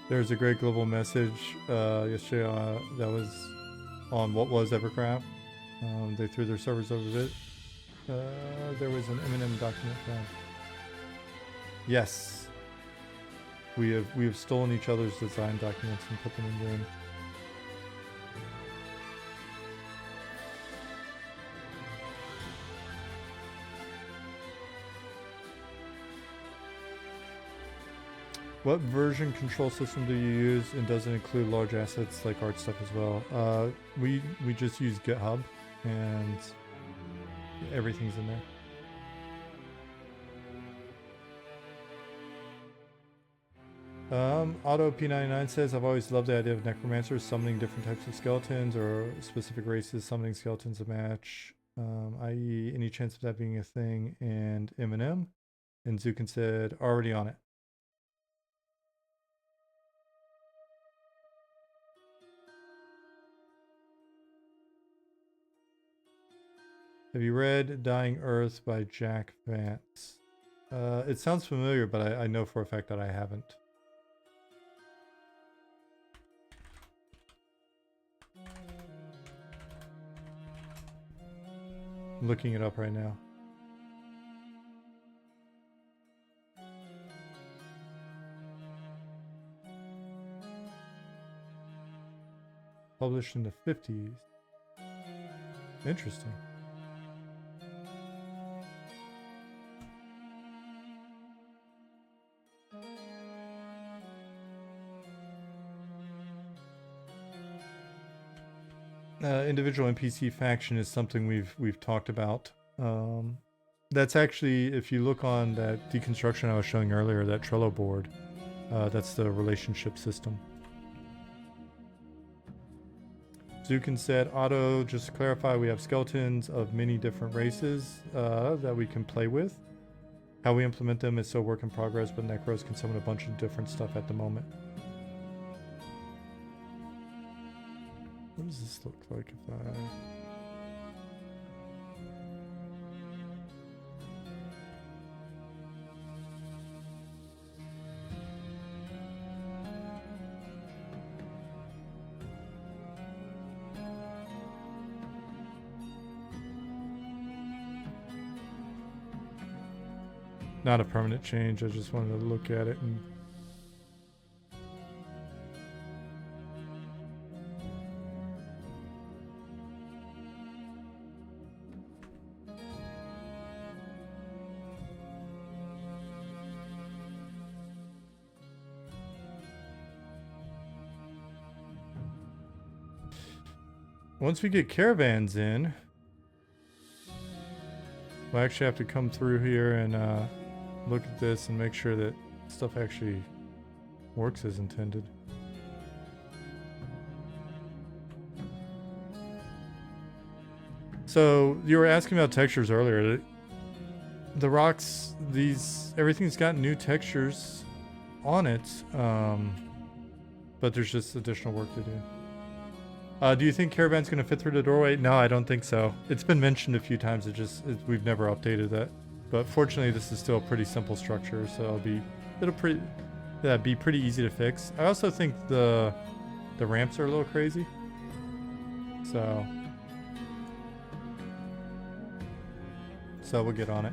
There's a great global message yesterday that was on what was EverQuest. They threw their servers over a bit. There was an M&M document found. Yes, we have stolen each other's design documents and put them in game. What version control system do you use, and does it include large assets like art stuff as well? We just use GitHub, and everything's in there. Auto P99 says, I've always loved the idea of necromancers summoning different types of skeletons or specific races summoning skeletons to match, i.e. any chance of that being a thing, and Eminem. And Zukin said, already on it. Have you read Dying Earth by Jack Vance? It sounds familiar, but I know for a fact that I haven't. I'm looking it up right now. Published in the 50s. Interesting. Individual NPC faction is something we've talked about. That's actually, if you look on that deconstruction I was showing earlier, that Trello board, that's the relationship system. Zukin said, Otto, just to clarify, we have skeletons of many different races that we can play with. How we implement them is still work in progress, but Necros can summon a bunch of different stuff at the moment. What does this look like if I... Not a permanent change, I just wanted to look at it and... Once we get caravans in, we'll actually have to come through here and look at this and make sure that stuff actually works as intended. So you were asking about textures earlier. the rocks, everything's got new textures on it, but there's just additional work to do. Do you think Caravan's going to fit through the doorway? No, I don't think so. It's been mentioned a few times. We've never updated that. But fortunately, this is still a pretty simple structure, so it'll be pretty easy to fix. I also think the ramps are a little crazy. So we'll get on it.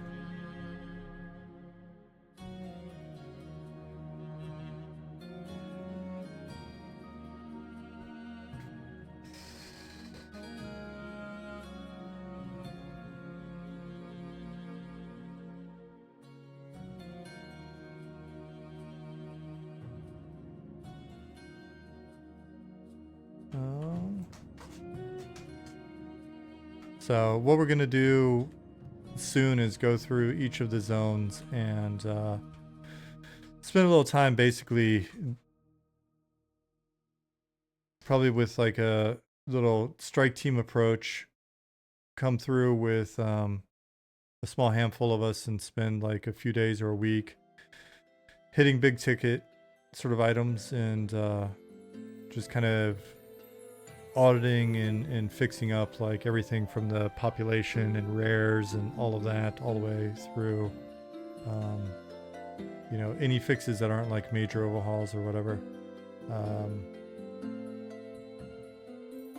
So what we're going to do soon is go through each of the zones and spend a little time basically probably with like a little strike team approach, come through with a small handful of us and spend like a few days or a week hitting big ticket sort of items and just kind of auditing and fixing up like everything from the population and rares and all of that all the way through you know, any fixes that aren't like major overhauls or whatever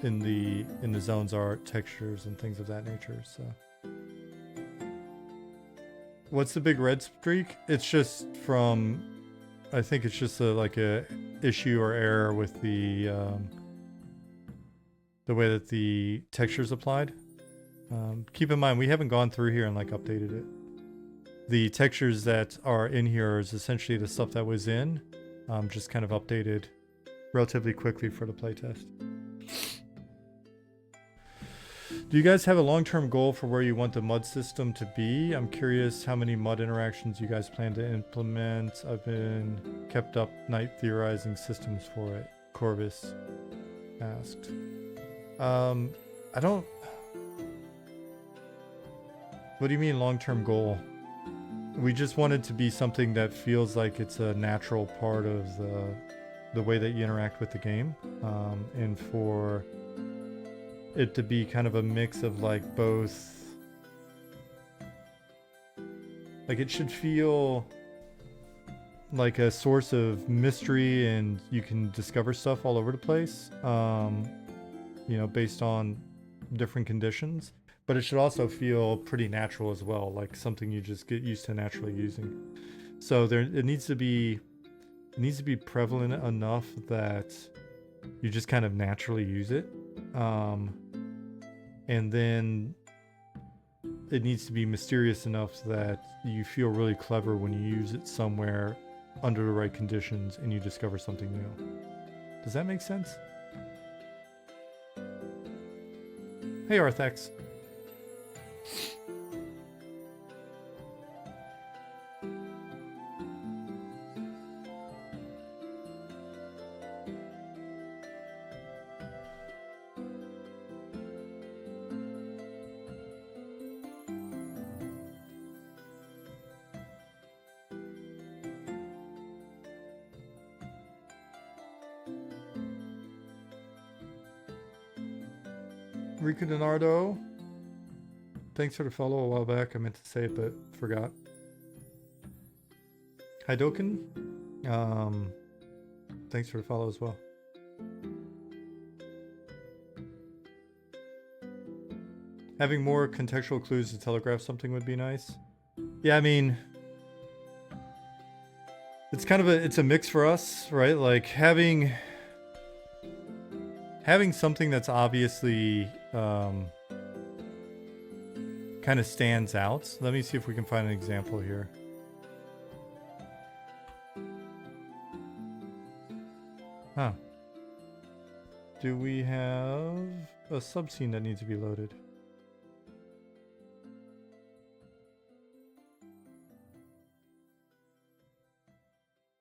in the zones art, textures and things of that nature. So what's the big red streak? It's just from, I think it's just like a issue or error with the way that the texture's applied. Keep in mind, we haven't gone through here and like updated it. The textures that are in here is essentially the stuff that was in, just kind of updated relatively quickly for the playtest. Do you guys have a long-term goal for where you want the mud system to be? I'm curious how many mud interactions you guys plan to implement. I've been kept up night theorizing systems for it. Corvus asked. I don't... What do you mean long-term goal? We just want it to be something that feels like it's a natural part of the way that you interact with the game. And for it to be kind of a mix of like both... Like it should feel like a source of mystery and you can discover stuff all over the place. You know, based on different conditions, but it should also feel pretty natural as well, like something you just get used to naturally using. So it needs to be prevalent enough that you just kind of naturally use it, and then it needs to be mysterious enough that you feel really clever when you use it somewhere under the right conditions and you discover something new. Does that make sense? Hey, Arthex. Rico Donardo, thanks for the follow a while back. I meant to say it, but forgot. Hidoken, thanks for the follow as well. Having more contextual clues to telegraph something would be nice. Yeah, I mean, it's kind of it's a mix for us, right? Like having something that's obviously kind of stands out. Let me see if we can find an example here. Huh. Do we have a subscene that needs to be loaded?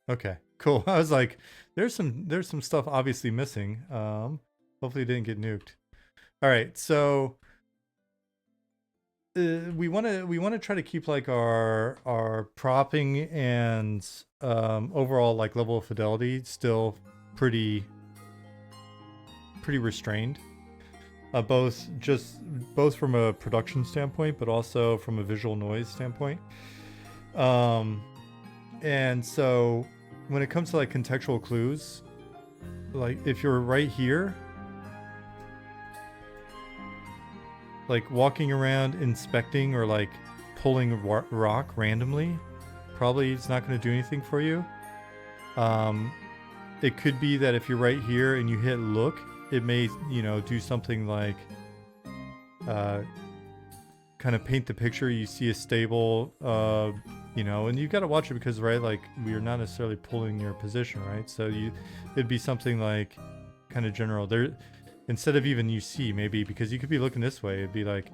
Okay, cool. I was like, there's some stuff obviously missing. Hopefully it didn't get nuked. All right, so we want to try to keep like our propping and overall like level of fidelity still pretty restrained. Both from a production standpoint, but also from a visual noise standpoint. And so when it comes to like contextual clues, like if you're right here, like walking around inspecting or like pulling rock randomly, probably it's not going to do anything for you. It could be that if you're right here and you hit look, it may, you know, do something like kind of paint the picture. You see a stable, you know, and you got to watch it because, right, like we're not necessarily pulling your position, right? So it'd be something like kind of general there. Instead of even you see, maybe because you could be looking this way, it'd be like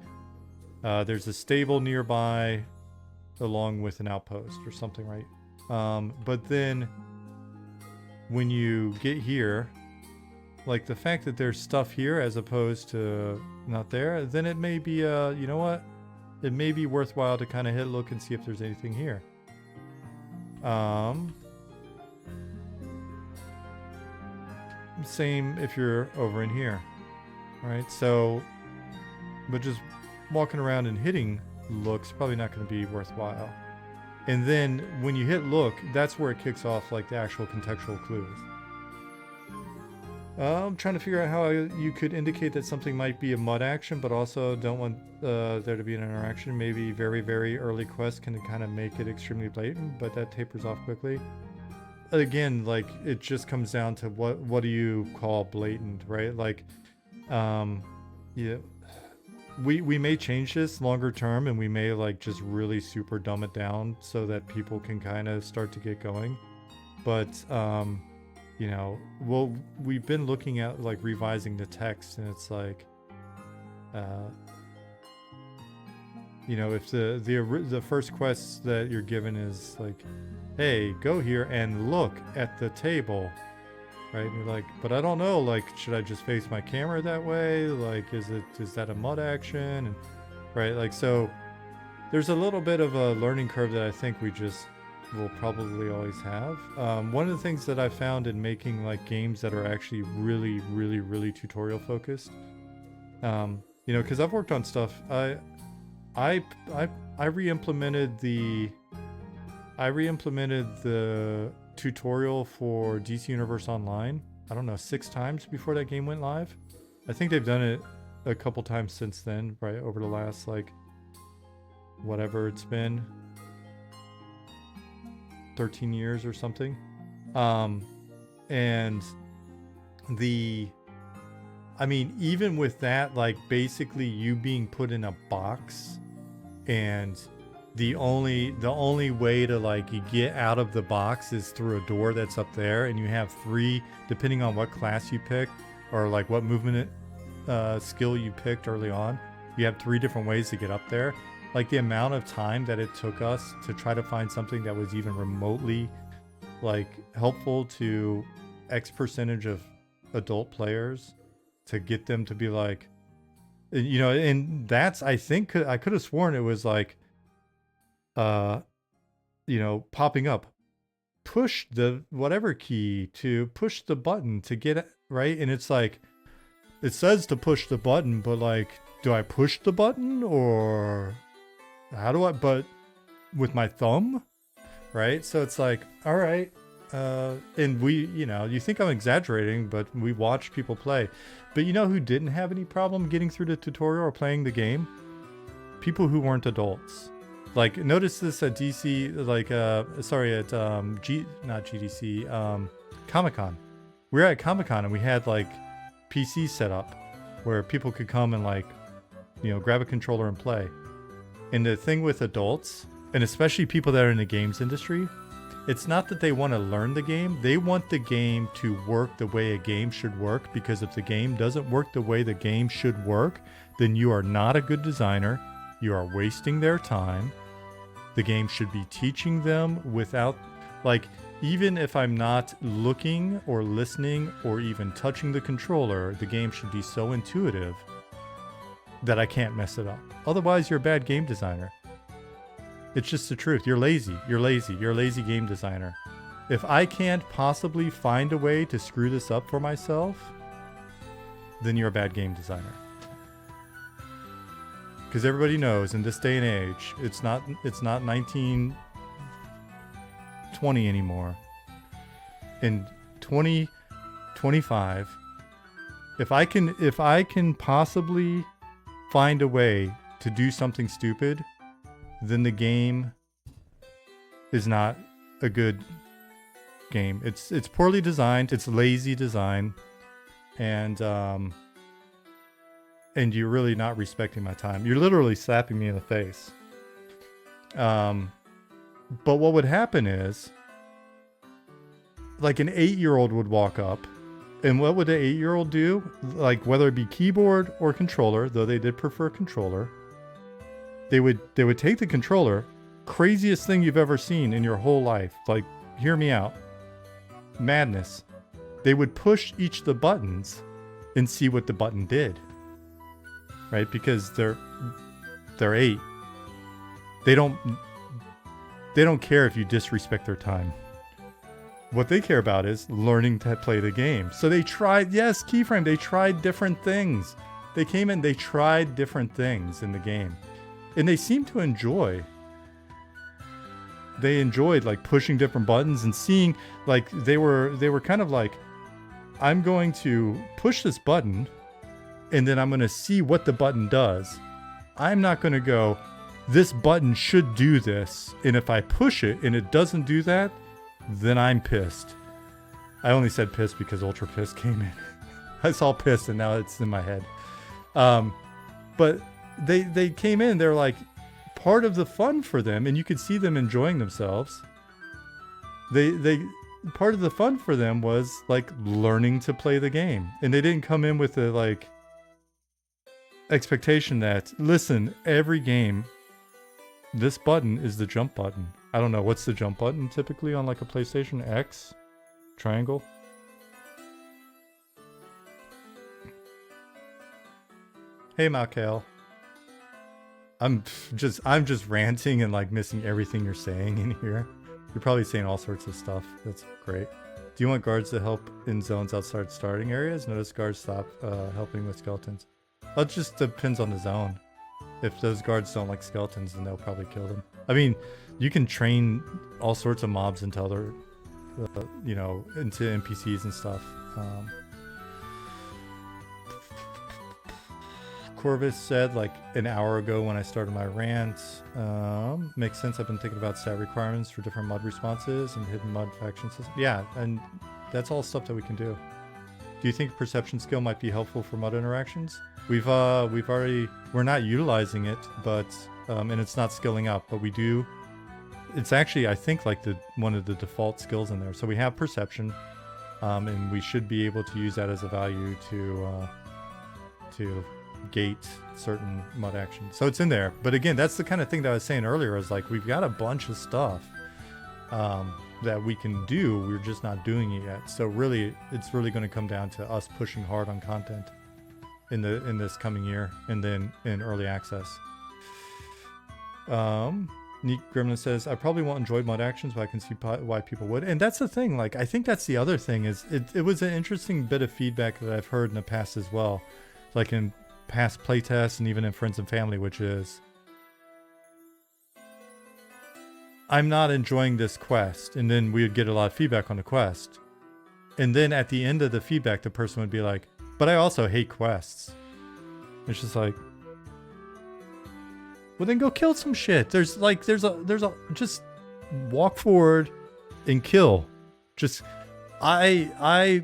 there's a stable nearby along with an outpost or something, right? But then when you get here, like the fact that there's stuff here as opposed to not there, then it may be, you know what? It may be worthwhile to kind of hit look and see if there's anything here. Same if you're over in here. All right, so, but just walking around and hitting look's probably not going to be worthwhile. And then when you hit look, that's where it kicks off like the actual contextual clues. I'm trying to figure out how you could indicate that something might be a mud action, but also don't want there to be an interaction. Maybe very, very early quests can kind of make it extremely blatant, but that tapers off quickly. Again, like it just comes down to what do you call blatant, right? Like, yeah, we may change this longer term, and we may like just really super dumb it down so that people can kind of start to get going. But you know, well, we've been looking at like revising the text, and it's like, you know, if the first quest that you're given is like, hey, go here and look at the table, right? And you're like, but I don't know, like, should I just face my camera that way? Like, is that a mud action? And right, like, so there's a little bit of a learning curve that I think we just will probably always have. One of the things that I found in making like games that are actually really, really, really tutorial focused, you know, because I've worked on stuff. I re-implemented the tutorial for DC Universe Online, I don't know, 6 times before that game went live. I think they've done it a couple times since then, right, over the last like whatever it's been, 13 years or something. And I mean, even with that, like basically you being put in a box, and the only way to like get out of the box is through a door that's up there, and you have 3, depending on what class you pick or like what movement skill you picked early on, you have 3 different ways to get up there. Like the amount of time that it took us to try to find something that was even remotely like helpful to X percentage of adult players to get them to be like, you know, and that's, I think I could have sworn it was like, you know, popping up, push the whatever key to push the button to get it right. And it's like, it says to push the button, but like, do I push the button or how do I, but with my thumb, right? So it's like, all right. And we, you know, you think I'm exaggerating, but we watched people play. But you know who didn't have any problem getting through the tutorial or playing the game? People who weren't adults. Like, notice this at DC, like, sorry, at not GDC, Comic-Con. We were at Comic-Con and we had like PC set up where people could come and like, you know, grab a controller and play. And the thing with adults, and especially people that are in the games industry, it's not that they want to learn the game. They want the game to work the way a game should work, because if the game doesn't work the way the game should work, then you are not a good designer. You are wasting their time. The game should be teaching them without, like, even if I'm not looking or listening or even touching the controller, the game should be so intuitive that I can't mess it up. Otherwise, you're a bad game designer. It's just the truth. You're lazy. You're lazy. You're a lazy game designer. If I can't possibly find a way to screw this up for myself, then you're a bad game designer. Because everybody knows in this day and age, it's not 1920 anymore. In 2025, if I can possibly find a way to do something stupid, then the game is not a good game. It's poorly designed. It's lazy design, and you're really not respecting my time. You're literally slapping me in the face. But what would happen is, like, an 8-year-old would walk up, and what would the 8-year-old do? Like, whether it be keyboard or controller, though they did prefer controller, they would take the controller, craziest thing you've ever seen in your whole life. Like, hear me out. Madness. They would push each of the buttons and see what the button did. Right? Because they're 8. They don't care if you disrespect their time. What they care about is learning to play the game. So they tried, yes, keyframe, they tried different things. They came in, they tried different things in the game. And they seemed to enjoy. They enjoyed, like, pushing different buttons and seeing, like, they were kind of like, I'm going to push this button and then I'm going to see what the button does. I'm not going to go, this button should do this, and if I push it and it doesn't do that, then I'm pissed. I only said pissed because Ultra Pissed came in. I saw pissed and now it's in my head. But they came in, they're like, part of the fun for them, and you could see them enjoying themselves. Part of the fun for them was, like, learning to play the game. And they didn't come in with the, like, expectation that, listen, every game, this button is the jump button. I don't know, what's the jump button typically on, like, a PlayStation? X? Triangle? Hey, Malkale. I'm just ranting and, like, missing everything you're saying in here. You're probably saying all sorts of stuff. That's great. Do you want guards to help in zones outside starting areas? Notice guards stop helping with skeletons. Well, it just depends on the zone. If those guards don't like skeletons, then they'll probably kill them. I mean, you can train all sorts of mobs until they're, into NPCs and stuff. Corvus said, like, an hour ago when I started my rant, makes sense. I've been thinking about stat requirements for different mud responses and hidden mud faction systems. Yeah, and that's all stuff that we can do. Do you think perception skill might be helpful for mud interactions? We're not utilizing it, but and it's not skilling up, but we do. It's actually, I think, like, one of the default skills in there. So we have perception, and we should be able to use that as a value to gate certain mud actions. So it's in there. But again, that's the kind of thing that I was saying earlier, is like, we've got a bunch of stuff that we can do. We're just not doing it yet. So really, it's really going to come down to us pushing hard on content in this coming year, and then in early access. Neat Gremlin says, I probably won't enjoy mud actions, but I can see why people would. And that's the thing. Like, I think that's the other thing, is it was an interesting bit of feedback that I've heard in the past as well, like in past playtests and even in friends and family, which is, I'm not enjoying this quest. And then we would get a lot of feedback on the quest. And then at the end of the feedback, the person would be like, but I also hate quests. It's just like, well, then go kill some shit. There's a just walk forward and kill. Just, I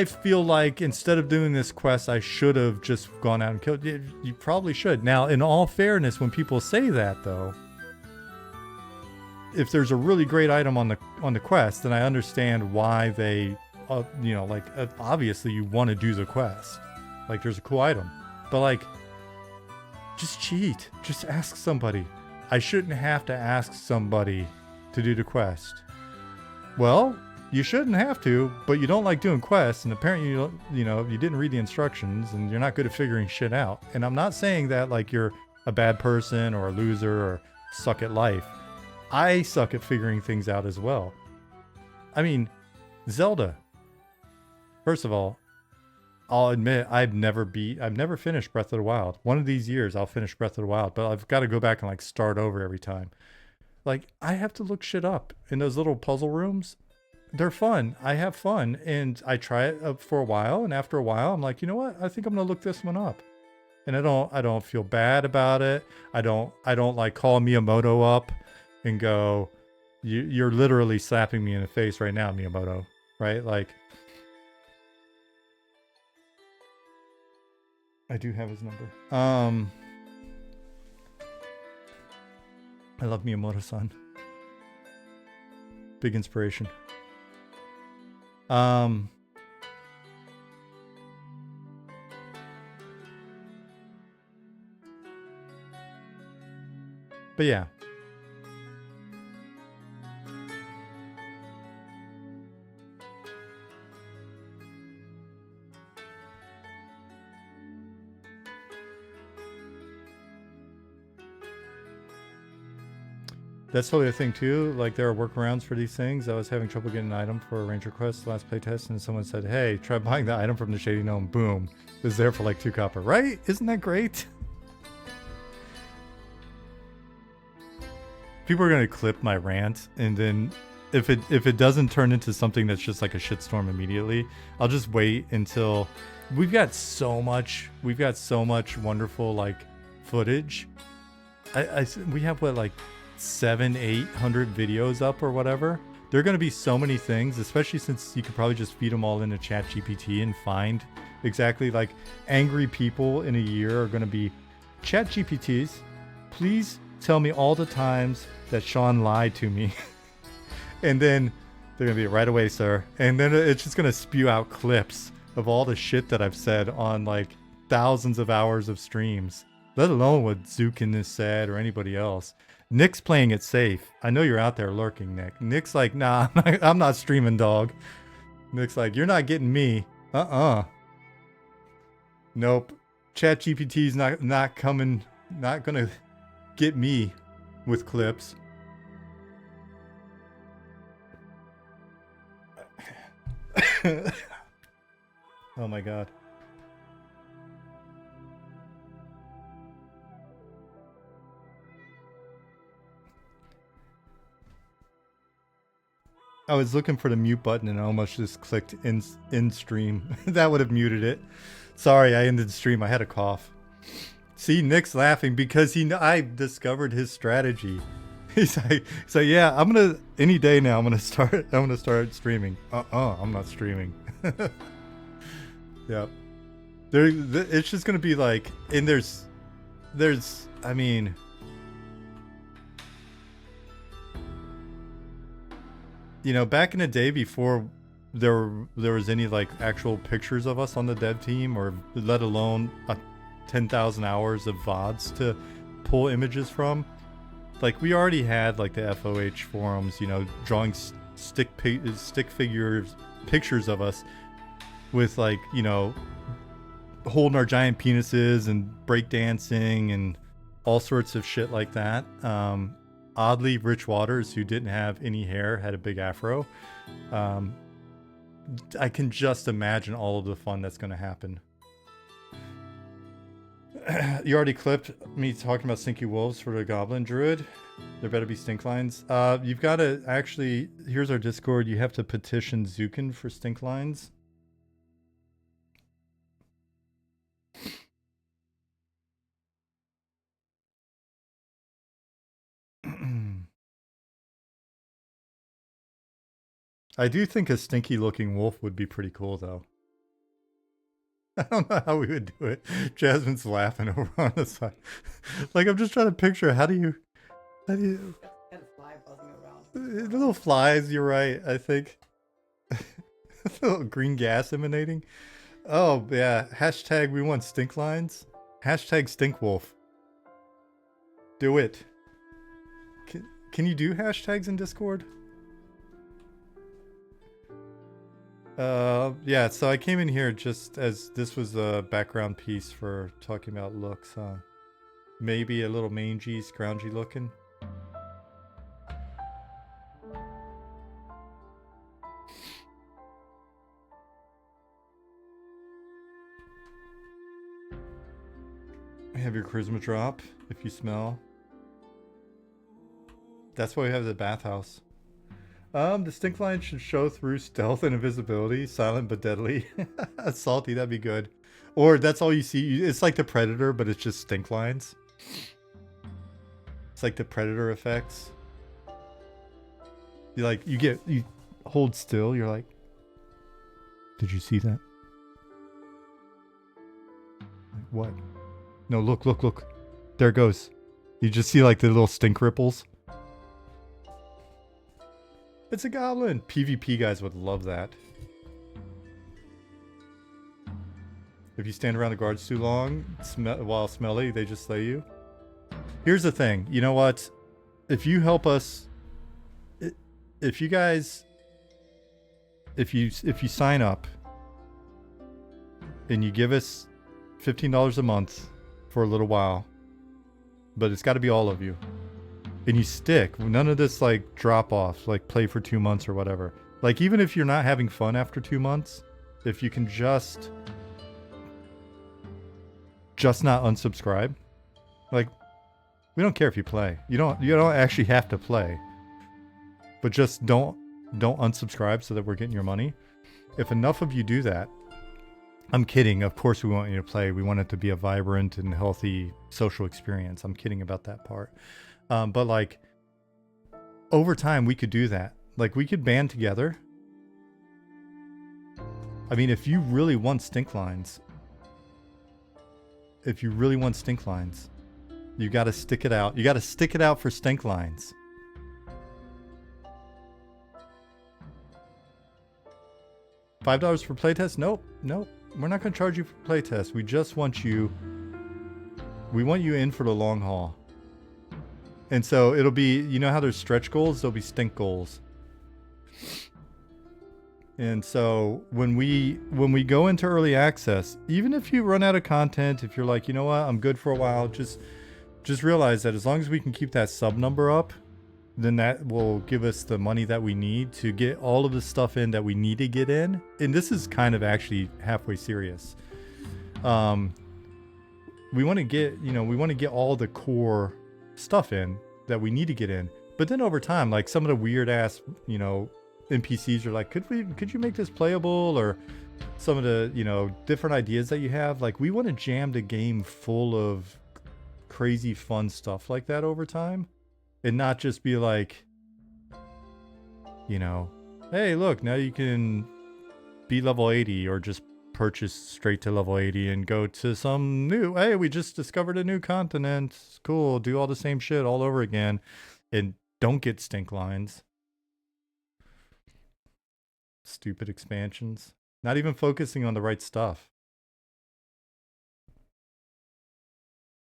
feel like instead of doing this quest, I should have just gone out and killed. You probably should. Now, in all fairness, when people say that, though, if there's a really great item on the quest, then I understand why they, obviously you want to do the quest. Like, there's a cool item, but, like, just cheat. Just ask somebody. I shouldn't have to ask somebody to do the quest. Well, you shouldn't have to, but you don't like doing quests, and apparently you know, you didn't read the instructions, and you're not good at figuring shit out. And I'm not saying that like you're a bad person or a loser or suck at life. I suck at figuring things out as well. I mean, Zelda. First of all, I'll admit I've never finished Breath of the Wild. One of these years I'll finish Breath of the Wild, but I've got to go back and like start over every time. Like I have to look shit up in those little puzzle rooms. They're fun. I have fun, and I try it for a while, and after a while I'm like, you know what? I think I'm gonna look this one up. And I don't feel bad about it. I don't like call Miyamoto up and go, you're literally slapping me in the face right now, Miyamoto. Right? Like, I do have his number. I love Miyamoto-san. Big inspiration. But yeah. That's totally a thing too. Like there are workarounds for these things. I was having trouble getting an item for a ranger quest last playtest, and someone said, "Hey, try buying the item from the Shady Gnome." Boom, it was there for like 2 copper. Right? Isn't that great? People are gonna clip my rant, and then if it doesn't turn into something that's just like a shitstorm immediately, I'll just wait until we've got so much wonderful like footage. We have what, like 700-800 videos up or whatever. There are going to be so many things, especially since you could probably just feed them all into ChatGPT and find exactly, like, angry people in a year are going to be ChatGPTs. Please tell me all the times that Sean lied to me. And then they're going to be right away, sir. And then it's just going to spew out clips of all the shit that I've said on like thousands of hours of streams, let alone what Zukin has said or anybody else. Nick's playing it safe. I know you're out there lurking, Nick. Nick's like, nah, I'm not streaming, dog. Nick's like, you're not getting me. Nope. ChatGPT's not coming, not gonna get me with clips. Oh my god. I was looking for the mute button and I almost just clicked in stream. That would have muted it. Sorry, I ended the stream. I had a cough. See, Nick's laughing because I discovered his strategy. He's like, yeah, I'm gonna any day now. I'm gonna start streaming. I'm not streaming. Yeah, it's just gonna be like, and there's, I mean. You know, back in the day before there was any like actual pictures of us on the dev team, or let alone 10,000 hours of VODs to pull images from, like we already had like the FOH forums, you know, drawing stick figures, pictures of us with like, you know, holding our giant penises and breakdancing and all sorts of shit like that. Oddly, Rich Waters, who didn't have any hair, had a big afro. I can just imagine all of the fun that's going to happen. You already clipped me talking about stinky wolves for the goblin druid. There better be stink lines. You've got to actually, here's our Discord. You have to petition Zukin for stink lines. I do think a stinky looking wolf would be pretty cool though. I don't know how we would do it. Jasmine's laughing over on the side. Like, I'm just trying to picture, how do you got a fly buzzing around. Little flies, you're right, I think. Little green gas emanating. Oh yeah, hashtag we want stink lines. Hashtag stink wolf. Do it. Can you do hashtags in Discord? Yeah, so I came in here just as this was a background piece for talking about looks, huh? Maybe a little mangy, scroungy looking. Have your charisma drop if you smell. That's why we have the bathhouse. The stink line should show through stealth and invisibility, silent but deadly. Salty, that'd be good. Or that's all you see. It's like the Predator, but it's just stink lines. It's like the Predator effects. You hold still, you're like, did you see that? Like, what? No, look. There it goes. You just see like the little stink ripples. It's a goblin. PvP guys would love that. If you stand around the guards too long, while smelly, they just slay you. Here's the thing. You know what? If you help us, if you guys, if you sign up and you give us $15 a month for a little while, but it's got to be all of you. And you stick. None of this like drop off, like play for 2 months or whatever. Like even if you're not having fun after 2 months, if you can just not unsubscribe. Like we don't care if you play. You don't actually have to play. But just don't unsubscribe so that we're getting your money. If enough of you do that, I'm kidding. Of course we want you to play. We want it to be a vibrant and healthy social experience. I'm kidding about that part. But like over time we could do that. Like we could band together. I mean, if you really want stink lines, you got to stick it out. You got to stick it out for stink lines. $5 for playtest? Nope. We're not going to charge you for playtest. We just want you. We want you in for the long haul. And so it'll be, you know how there's stretch goals? There'll be stink goals. And so when we go into early access, even if you run out of content, if you're like, you know what, I'm good for a while, just realize that as long as we can keep that sub number up, then that will give us the money that we need to get all of the stuff in that we need to get in. And this is kind of actually halfway serious. We want to get all the core stuff in that we need to get in. But then over time, like some of the weird ass, NPCs are like, could you make this playable? Or some of the, different ideas that you have. Like we want to jam the game full of crazy fun stuff like that over time. And not just be like, hey, look, now you can be level 80 or just purchase straight to level 80 and go to some new, hey, we just discovered a new continent. Cool. Do all the same shit all over again. And don't get stink lines. Stupid expansions. Not even focusing on the right stuff.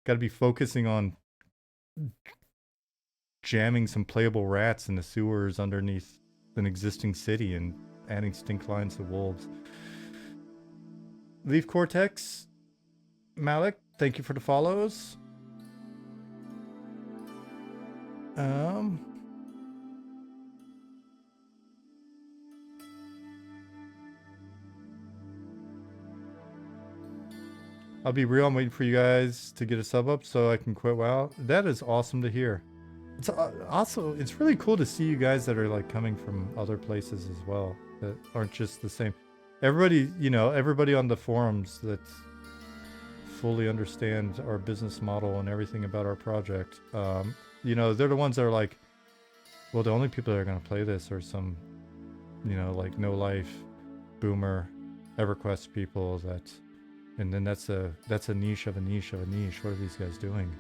Got to be focusing on jamming some playable rats in the sewers underneath an existing city and adding stink lines to wolves. Leaf Cortex, Malik, thank you for the follows. I'll be real, I'm waiting for you guys to get a sub up so I can quit WoW. That is awesome to hear. It's also, it's really cool to see you guys that are like coming from other places as well, that aren't just the same. Everybody, everybody on the forums that fully understand our business model and everything about our project, they're the ones that are like, well, the only people that are going to play this are some, like no life, boomer, EverQuest people that, and then that's a niche of a niche of a niche. What are these guys doing?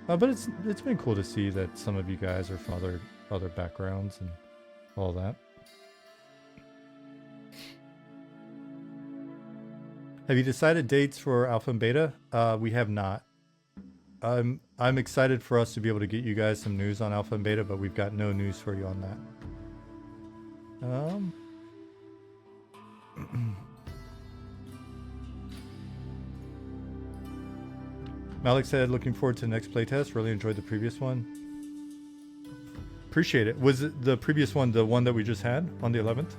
But it's been cool to see that some of you guys are from other backgrounds and all that. Have you decided dates for alpha and beta? We have not. I'm excited for us to be able to get you guys some news on alpha and beta, but we've got no news for you on that. Malik said, looking forward to the next playtest. Really enjoyed the previous one. Appreciate it. Was it the previous one the one that we just had on the 11th?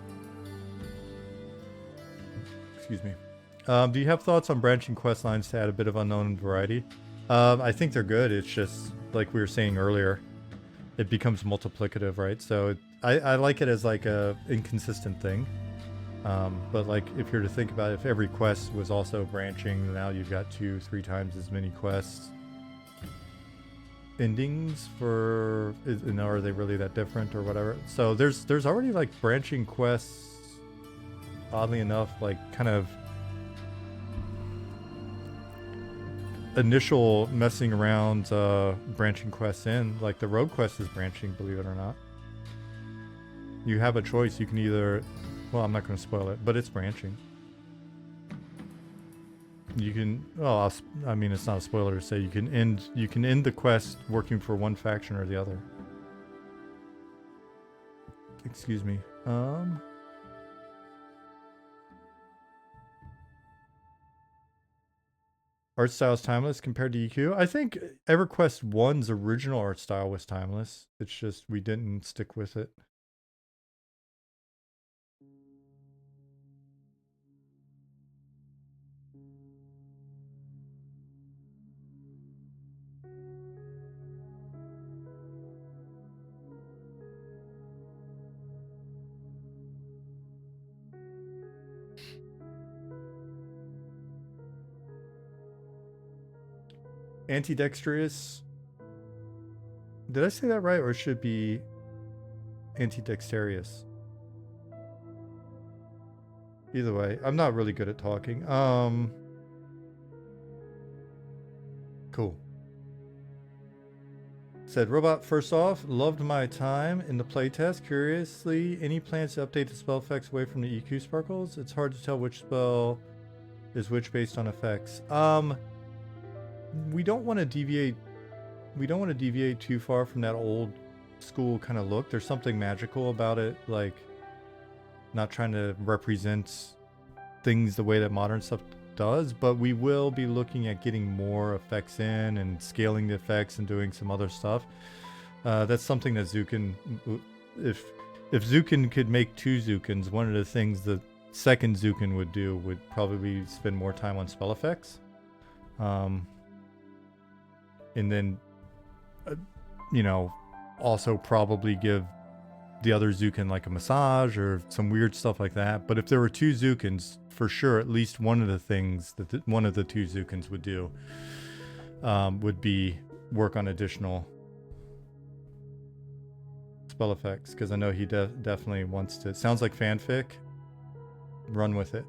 Excuse me. Do you have thoughts on branching quest lines to add a bit of unknown variety? I think they're good. It's just, like we were saying earlier, it becomes multiplicative, right? So I like it as like a inconsistent thing. But like if you're to think about it, if every quest was also branching, now you've got 2-3 times as many quests. Endings for, you know, are they really that different or whatever? So there's already like branching quests, oddly enough, like kind of initial messing around branching quests in, like the rogue quest is branching, believe it or not. You have a choice. You can either, well, I'm not going to spoil it, but it's branching. You can, well, I mean, it's not a spoiler to say you can end the quest working for one faction or the other. Excuse me. Art style is timeless compared to EQ. I think EverQuest 1's original art style was timeless. It's just we didn't stick with it. Antidexterous. Did I say that right, or it should be antidexterous? Either way, I'm not really good at talking. Cool. Said Robot, first off, loved my time in the playtest. Curiously, any plans to update the spell effects away from the EQ sparkles? It's hard to tell which spell is which based on effects. We don't want to deviate. We don't want to deviate too far from that old school kind of look. There's something magical about it, like not trying to represent things the way that modern stuff does, but we will be looking at getting more effects in and scaling the effects and doing some other stuff. That's something that Zukin, if Zukin could make 2 Zukins, one of the things the second Zukin would do would probably spend more time on spell effects. And then, you know, also probably give the other Zukin like a massage or some weird stuff like that. But if there were 2 Zukins, for sure, at least one of the things that one of the 2 Zukins would do would be work on additional spell effects. Because I know he definitely wants to. It sounds like fanfic. Run with it.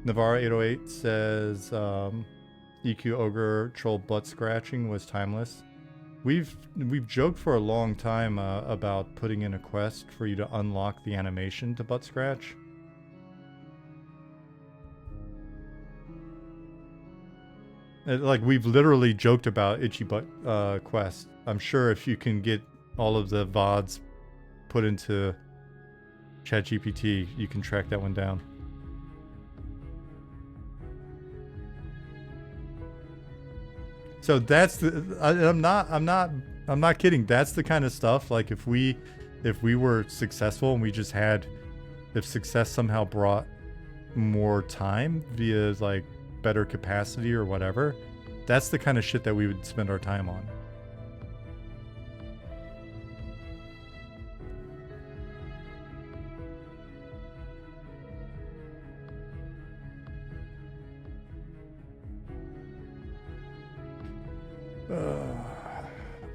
Navarra 808 says EQ Ogre Troll butt scratching was timeless. We've joked for a long time about putting in a quest for you to unlock the animation to butt scratch. Like we've literally joked about itchy butt quest. I'm sure if you can get all of the VODs put into ChatGPT, you can track that one down. So that's the I'm not kidding. That's the kind of stuff, like if we were successful and we just had, if success somehow brought more time via like better capacity or whatever, that's the kind of shit that we would spend our time on.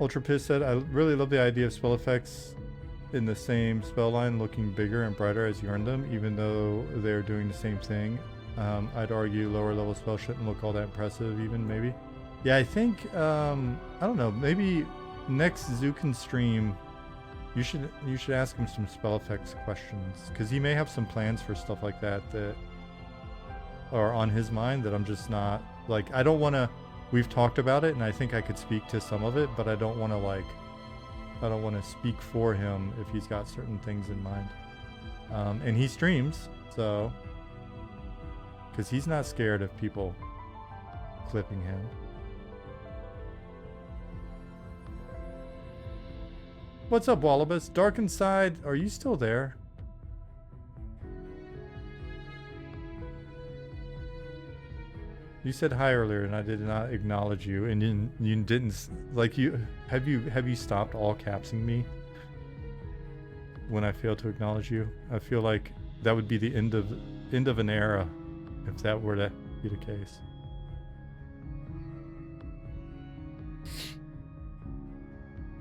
Ultra Piss said, I really love the idea of spell effects in the same spell line looking bigger and brighter as you earn them, even though they're doing the same thing. I'd argue lower level spells shouldn't look all that impressive even, maybe. Yeah, I think, I don't know, maybe next Zukin stream, you should ask him some spell effects questions, because he may have some plans for stuff like that that are on his mind that I'm just not, like, I don't want to. We've talked about it, and I think I could speak to some of it, but I don't want to, like, I don't want to speak for him if he's got certain things in mind. And he streams, so because he's not scared of people clipping him. What's up, Wallabus? Dark Inside, are you still there? You said hi earlier, and I did not acknowledge you, and you didn't like you. Have you stopped all capsing me when I fail to acknowledge you? I feel like that would be the end of an era if that were to be the case.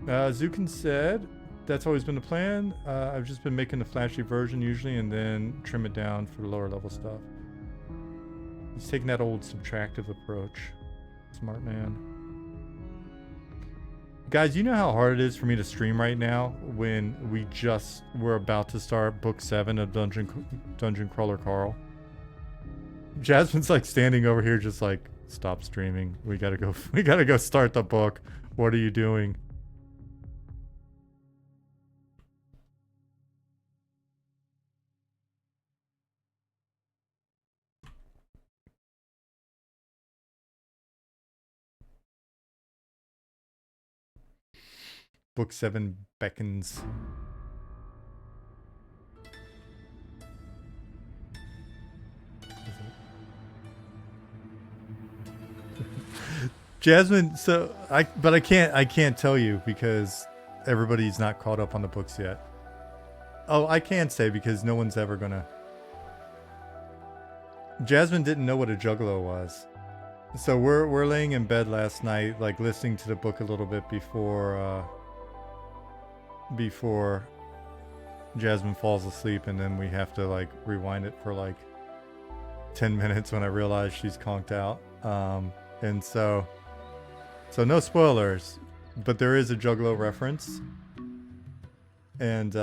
Zukin said, that's always been the plan. I've just been making the flashy version usually and then trim it down for the lower level stuff. He's taking that old subtractive approach. Smart man. Guys, you know how hard it is for me to stream right now when we're about to start book 7 of Dungeon Crawler Carl. Jasmine's like standing over here just like, stop streaming. We gotta go start the book. What are you doing? Book 7 beckons. Jasmine, so I can't tell you because everybody's not caught up on the books yet. Oh, I can say because no one's ever gonna. Jasmine didn't know what a juggalo was. So we're laying in bed last night, like listening to the book a little bit before Jasmine falls asleep, and then we have to like rewind it for like 10 minutes when I realize she's conked out. And so no spoilers, but there is a juggalo reference. And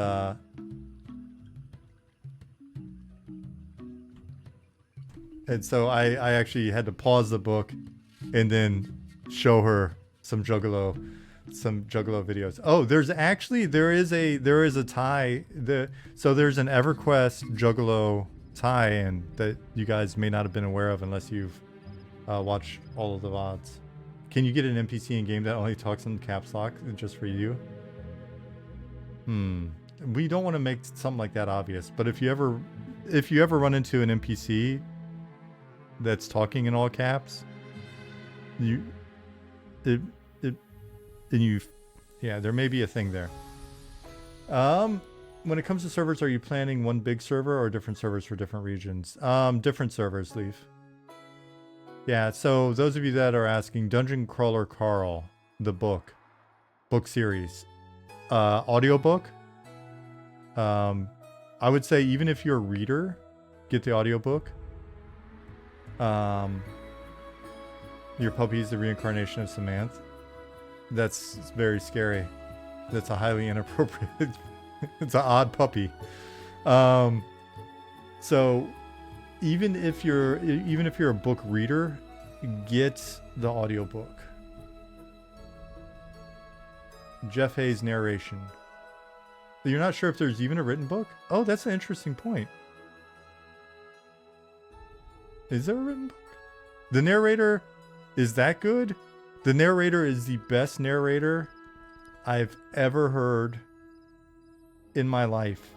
so I actually had to pause the book and then show her some juggalo videos. Oh, there is a tie. So there's an EverQuest juggalo tie-in that you guys may not have been aware of unless you've watched all of the VODs. Can you get an NPC in game that only talks in caps lock just for you? We don't want to make something like that obvious, but if you ever run into an NPC that's talking in all caps, there may be a thing there. When it comes to servers, are you planning one big server or different servers for different regions? Different servers, Leaf. Yeah, so those of you that are asking, Dungeon Crawler Carl, the book series, audiobook. I would say even if you're a reader, get the audiobook. Your puppy is the reincarnation of Samantha. That's very scary. That's a highly inappropriate. It's an odd puppy. So even if you're a book reader, get the audiobook. Jeff Hayes narration. You're not sure if there's even a written book? Oh, that's an interesting point. Is there a written book? The narrator is that good? The narrator is the best narrator I've ever heard in my life.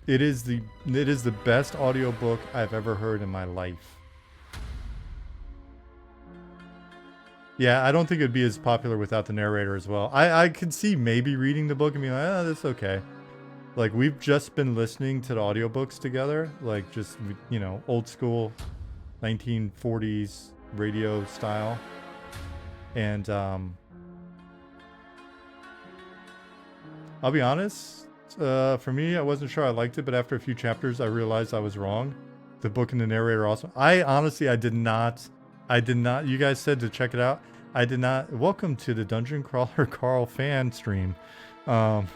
It is the best audiobook I've ever heard in my life. Yeah, I don't think it'd be as popular without the narrator as well. I could see maybe reading the book and being like, oh, that's okay. Like, we've just been listening to the audiobooks together, like just, you know, old school 1940s radio style. And I'll be honest, for me, I wasn't sure I liked it, but after a few chapters, I realized I was wrong. The book and the narrator are awesome. I did not. You guys said to check it out. I did not. Welcome to the Dungeon Crawler Carl fan stream. That'll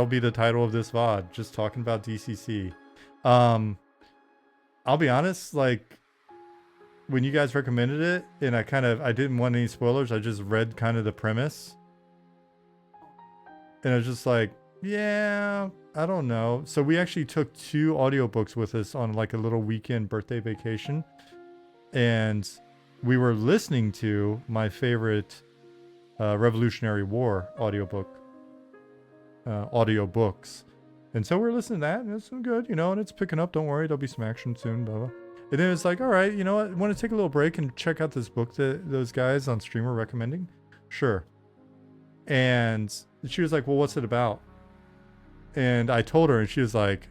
be the title of this VOD. Just talking about DCC. I'll be honest, like when you guys recommended it, and I didn't want any spoilers. I just read kind of the premise, and I was just like, yeah, I don't know. So we actually took 2 audiobooks with us on like a little weekend birthday vacation, and we were listening to my favorite Revolutionary War audiobooks. And so we're listening to that, and it's good, and it's picking up. Don't worry, there'll be some action soon, blah, blah. And then it's like, all right, you know what? Want to take a little break and check out this book that those guys on stream are recommending? Sure. And she was like, well, what's it about? And I told her, and she was like,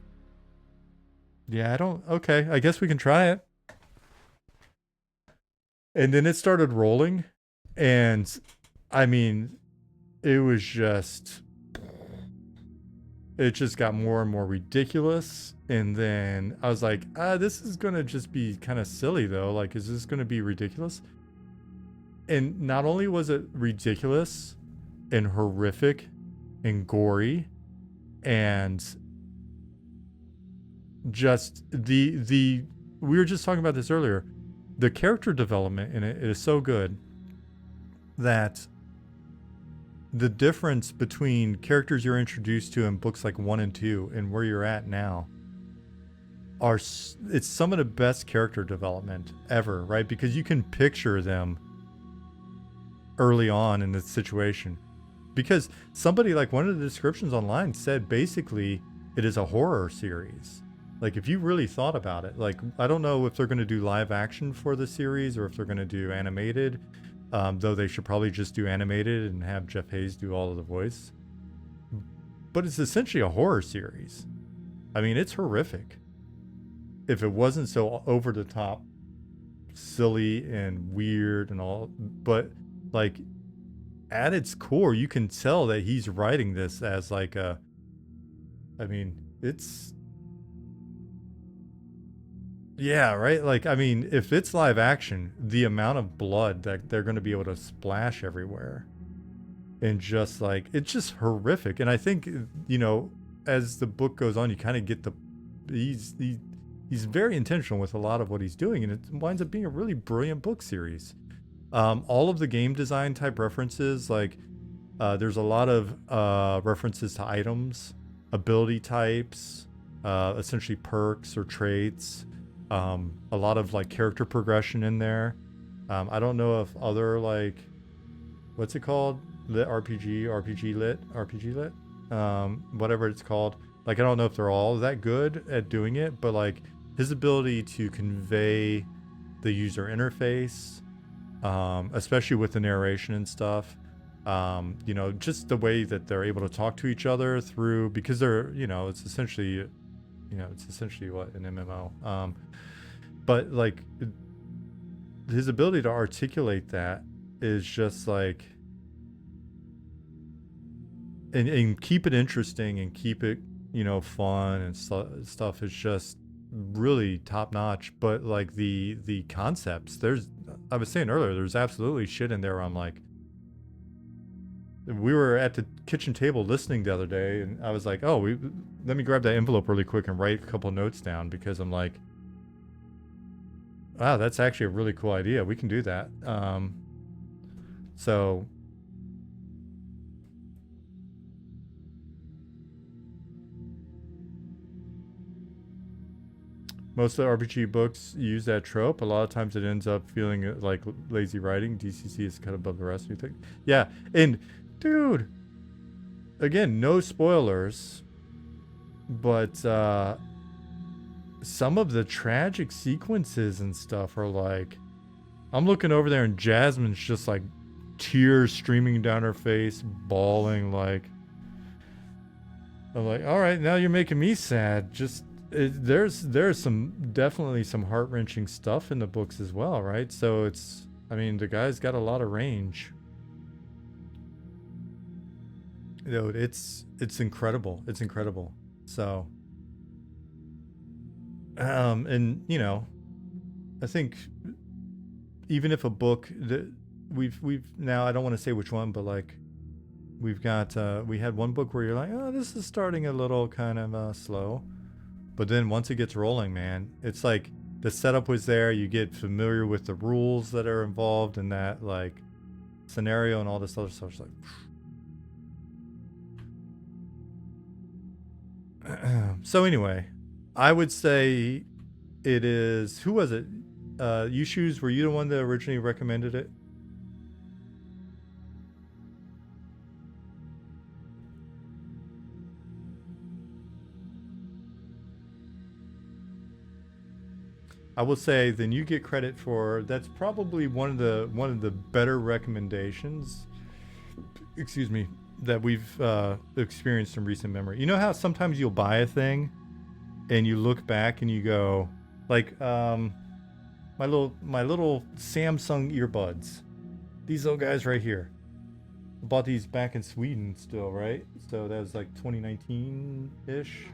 yeah, okay, I guess we can try it. And then it started rolling, and I mean, it just got more and more ridiculous. And then I was like, this is going to just be kind of silly though. Like, is this going to be ridiculous? And not only was it ridiculous and horrific and gory, and just we were just talking about this earlier, the character development in it is so good that the difference between characters you're introduced to in books like 1 and 2 and where you're at now it's some of the best character development ever, right? Because you can picture them early on in the situation. Because somebody, like, one of the descriptions online said basically it is a horror series. Like, if you really thought about it, like, I don't know if they're going to do live action for the series or if they're going to do animated. Though they should probably just do animated and have Jeff Hayes do all of the voice. But it's essentially a horror series. I mean, it's horrific. If it wasn't so over the top, silly and weird and all, but like at its core, you can tell that he's writing this as like yeah, right? Like, I mean, if it's live action, the amount of blood that they're going to be able to splash everywhere and just like, it's just horrific. And I think, as the book goes on, you kind of get he's very intentional with a lot of what he's doing, and it winds up being a really brilliant book series. All of the game design type references, like there's a lot of references to items, ability types, essentially perks or traits. A lot of like character progression in there. I don't know if other, like, what's it called? Lit RPG lit, whatever it's called. Like, I don't know if they're all that good at doing it, but like his ability to convey the user interface, especially with the narration and stuff, just the way that they're able to talk to each other through, because they're, it's essentially what, an MMO. But like his ability to articulate that is just like, and keep it interesting and keep it, fun and stuff is just really top notch. But like the concepts, I was saying earlier, there's absolutely shit in there. I'm like, we were at the kitchen table listening the other day, and I was like, let me grab that envelope really quick and write a couple notes down, because I'm like, wow, that's actually a really cool idea. We can do that. So most of the RPG books use that trope. A lot of times it ends up feeling like lazy writing. DCC is cut above the rest. You think? Yeah. And dude, again, no spoilers, but some of the tragic sequences and stuff are like, I'm looking over there and Jasmine's just like tears streaming down her face, bawling. Like, I'm like, all right, now you're making me sad. There's definitely some heart-wrenching stuff in the books as well, right? So the guy's got a lot of range. It's incredible. It's incredible. So and I think even if a book that we've now, I don't want to say which one, but like we've got we had one book where you're like, oh, this is starting a little kind of slow, But then once it gets rolling, man, it's like the setup was there. You get familiar with the rules that are involved in that like scenario and all this other stuff. It's like, so anyway, I would say it is. Who was it? You Shoes. Were you the one that originally recommended it? I will say then you get credit for that's probably one of the better recommendations. Excuse me, that we've experienced in recent memory. You know how sometimes you'll buy a thing and you look back and you go like my little Samsung earbuds. These little guys right here. I bought these back in Sweden still, right? So that was like 2019-ish.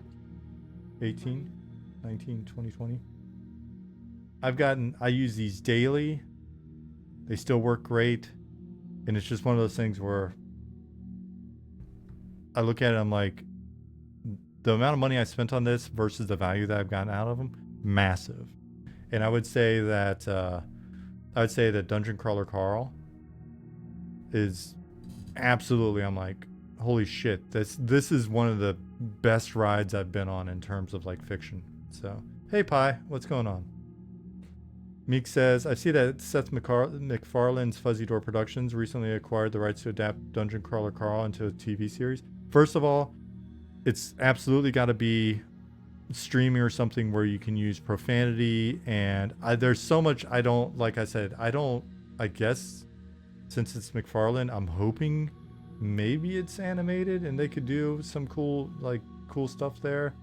18, 19, 2020. I use these daily. They still work great. And it's just one of those things where I look at it, I'm like, the amount of money I spent on this versus the value that I've gotten out of them, massive. And I would say that Dungeon Crawler Carl is absolutely, I'm like, holy shit, this is one of the best rides I've been on in terms of like fiction. So, hey Pi, what's going on? Meek says, I see that Seth MacFarlane's Fuzzy Door Productions recently acquired the rights to adapt Dungeon Crawler Carl into a TV series. First of all, it's absolutely got to be streaming or something where you can use profanity. And there's so much I don't, like I said, I guess since it's MacFarlane, I'm hoping maybe it's animated and they could do some cool stuff there.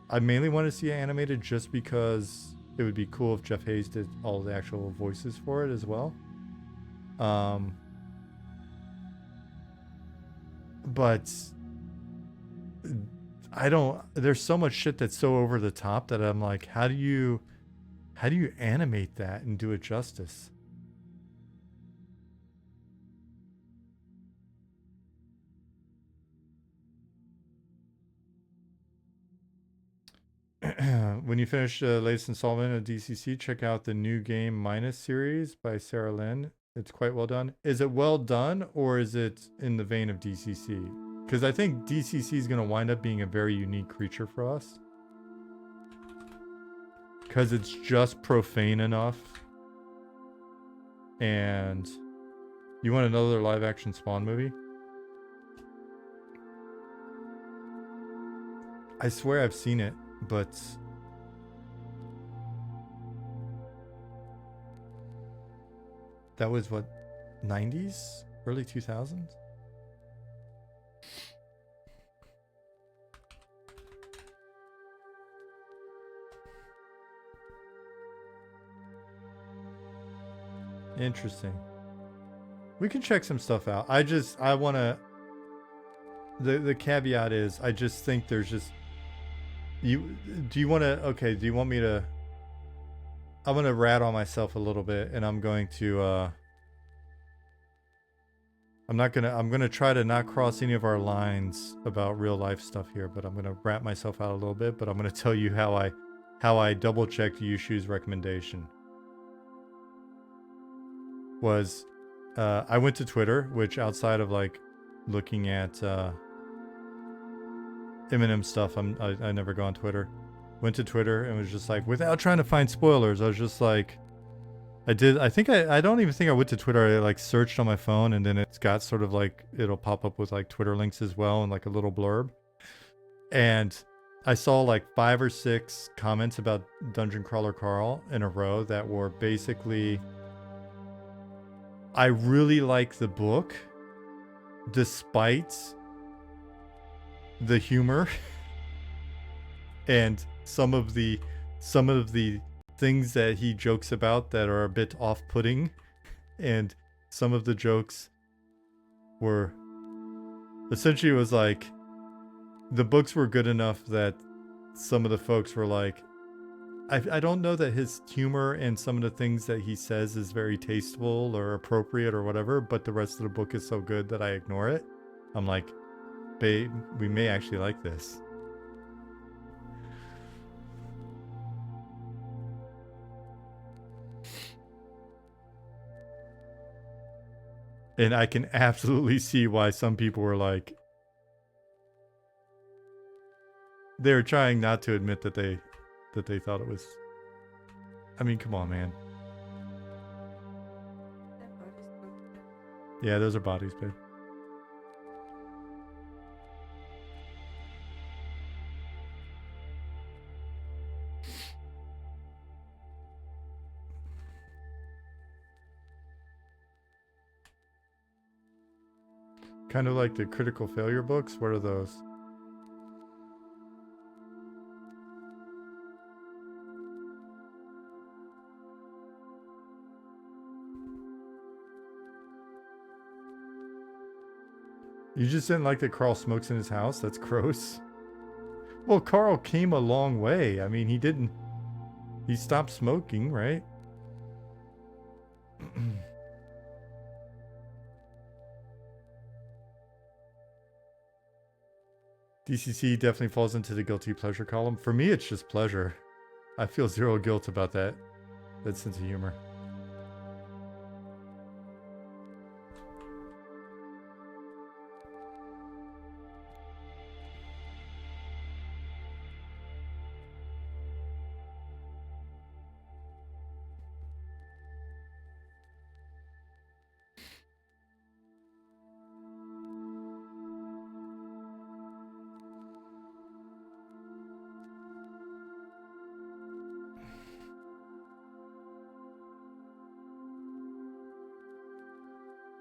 I mainly want to see it animated just because it would be cool if Jeff Hayes did all the actual voices for it as well. But there's so much shit that's so over the top that I'm like, how do you animate that and do it justice? When you finish the latest installment of DCC, check out the new game Minus series by Sarah Lynn. It's quite well done. Is it well done or is it in the vein of DCC? Because I think DCC is going to wind up being a very unique creature for us. Because it's just profane enough. And you want another live action Spawn movie? I swear I've seen it, but that was what, 90s? Early 2000s? Interesting. We can check some stuff out. I want to... The caveat is, I just think there's just... do you want me to... I'm going to rat on myself a little bit, and I'm going to... I'm going to try to not cross any of our lines about real life stuff here, but I'm going to rat myself out a little bit, but I'm going to tell you how I double checked Yushu's recommendation. Was I went to Twitter, which outside of like looking at Eminem stuff, I never go on Twitter. Went to Twitter and was just like, without trying to find spoilers, I was just like, I don't even think I went to Twitter. I like searched on my phone and then it's got sort of like, it'll pop up with like Twitter links as well and like a little blurb. And I saw like 5 or 6 comments about Dungeon Crawler Carl in a row that were basically, I really like the book despite the humor and some of the things that he jokes about that are a bit off-putting, and some of the jokes were essentially, it was like the books were good enough that some of the folks were like, I don't know that his humor and some of the things that he says is very tasteful or appropriate or whatever, but the rest of the book is so good that I ignore it. I'm like, babe, we may actually like this. And I can absolutely see why some people were like, they were trying not to admit that they thought it was. I mean, come on, man. Yeah, those are bodies, babe. Kind of like the critical failure books. What are those? You just didn't like that Carl smokes in his house? That's gross. Well, Carl came a long way. I mean, he stopped smoking, right? DCC definitely falls into the guilty pleasure column. For me, it's just pleasure. I feel zero guilt about that sense of humor.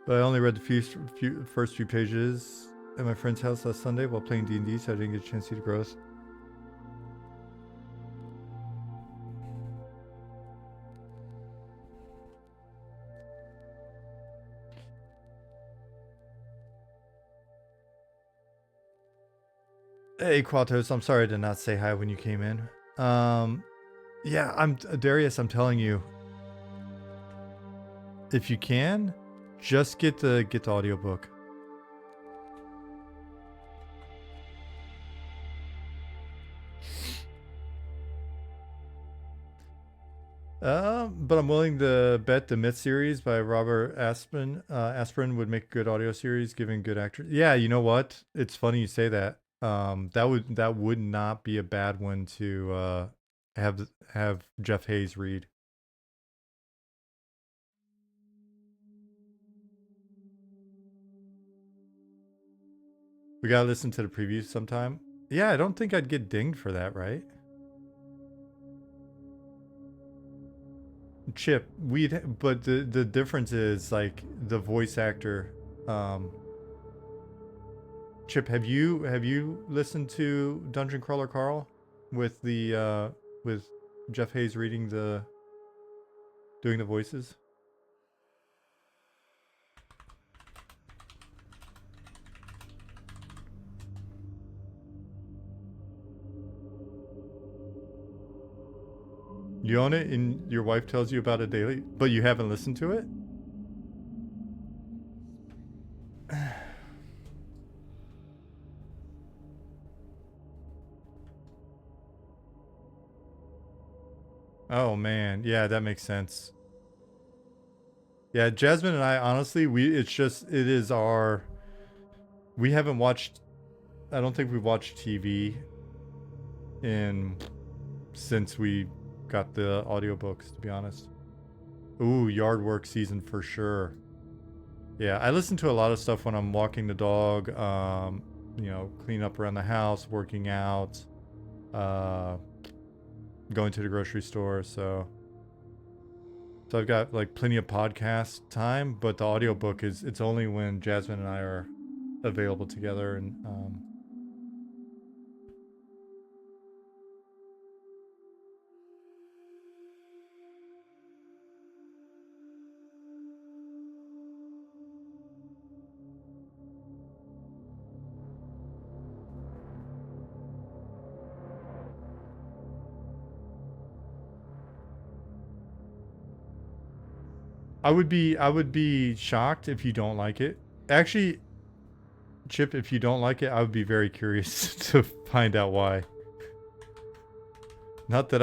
But I only read the first few pages at my friend's house last Sunday while playing D&D, so I didn't get a chance to see the growth. Hey, Quatos, I'm sorry to not say hi when you came in. Yeah, I'm Darius. I'm telling you, if you can, just get the audiobook. But I'm willing to bet the Myth series by Robert Asprin would make a good audio series, given good actors. Yeah, you know what? It's funny you say that. That would not be a bad one to have Jeff Hayes read. We gotta listen to the previews sometime. Yeah, I don't think I'd get dinged for that, right? Chip, but the difference is like the voice actor. Chip, have you listened to Dungeon Crawler Carl with the with Jeff Hayes doing the voices? You own it and your wife tells you about it daily, but you haven't listened to it? Oh man, yeah, that makes sense. Yeah, Jasmine and I, honestly, we haven't watched, I don't think we've watched TV since we got the audiobooks, to be honest. Ooh, yard work season for sure. Yeah, I listen to a lot of stuff when I'm walking the dog, you know, cleaning up around the house, working out, going to the grocery store, so I've got like plenty of podcast time, but the audiobook it's only when Jasmine and I are available together, and I would be shocked if you don't like it. Actually, Chip, if you don't like it, I would be very curious to find out why. Not that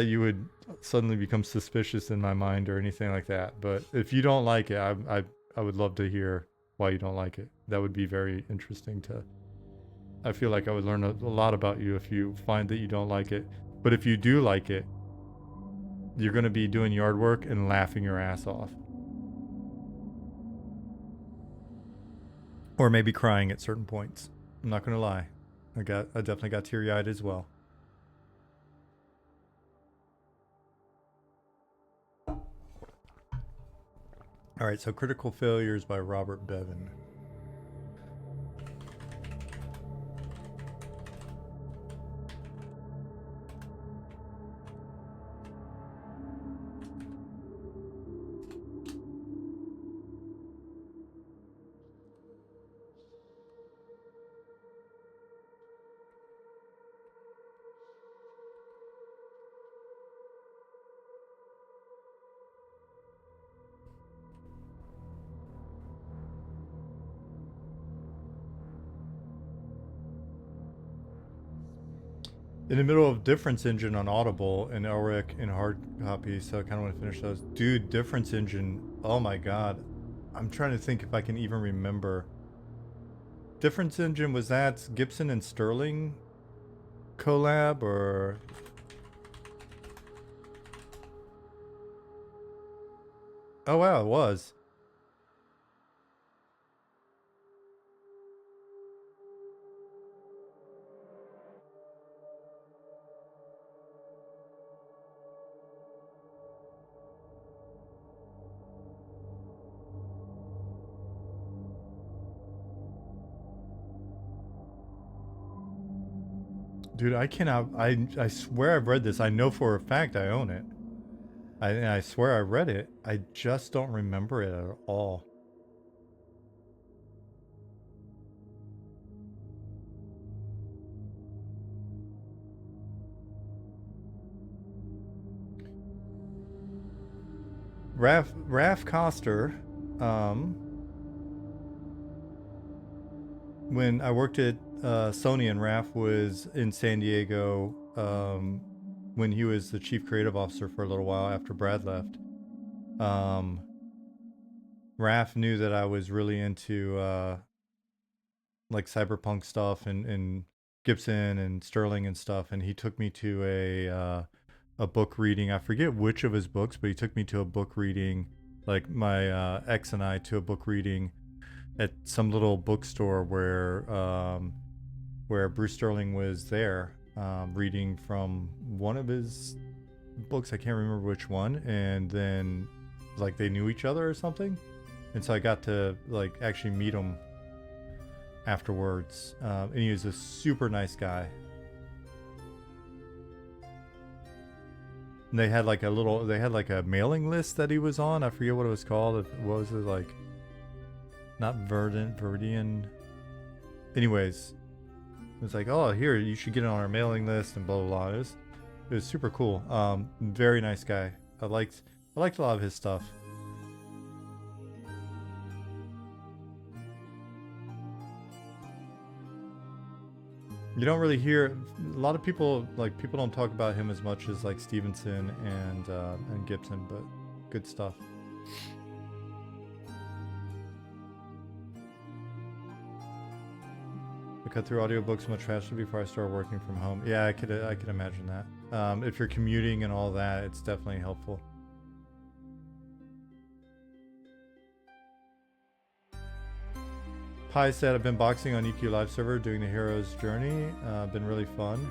you would suddenly become suspicious in my mind or anything like that. But if you don't like it, I would love to hear why you don't like it. That would be very interesting to. I feel like I would learn a lot about you if you find that you don't like it. But if you do like it, you're going to be doing yard work and laughing your ass off. Or maybe crying at certain points. I'm not going to lie. I definitely got teary-eyed as well. All right, so Critical Failures by Robert Bevan. In the middle of Difference Engine on Audible and Elric in hard copy, so I kind of want to finish those. Dude, Difference Engine, oh my god. I'm trying to think if I can even remember. Difference Engine, was that Gibson and Sterling collab, or... Oh wow, it was. Dude, I cannot. I swear I've read this. I know for a fact I own it. I swear I read it. I just don't remember it at all. Raph Koster, when I worked at Sony and Raph was in San Diego when he was the chief creative officer for a little while after Brad left. Raph knew that I was really into like cyberpunk stuff and Gibson and Sterling and stuff, and he took me to a book reading. I forget which of his books, but he took me to a book reading, like my ex and I to a book reading at some little bookstore where Bruce Sterling was there reading from one of his books. I can't remember which one, and then like they knew each other or something, and so I got to like actually meet him afterwards, and he was a super nice guy. And they had like a mailing list that he was on. I forget what it was called. What was it, like? Not Verdian. Anyways, it was like, oh, here, you should get on our mailing list and blah blah blah. It was super cool. Very nice guy. I liked a lot of his stuff. You don't really hear a lot of people, like people don't talk about him as much as like Stevenson and Gibson, but good stuff. I cut through audiobooks much faster before I started working from home. Yeah, I could imagine that. If you're commuting and all that, it's definitely helpful. Pi said, I've been boxing on EQ Live server doing the hero's journey. Been really fun.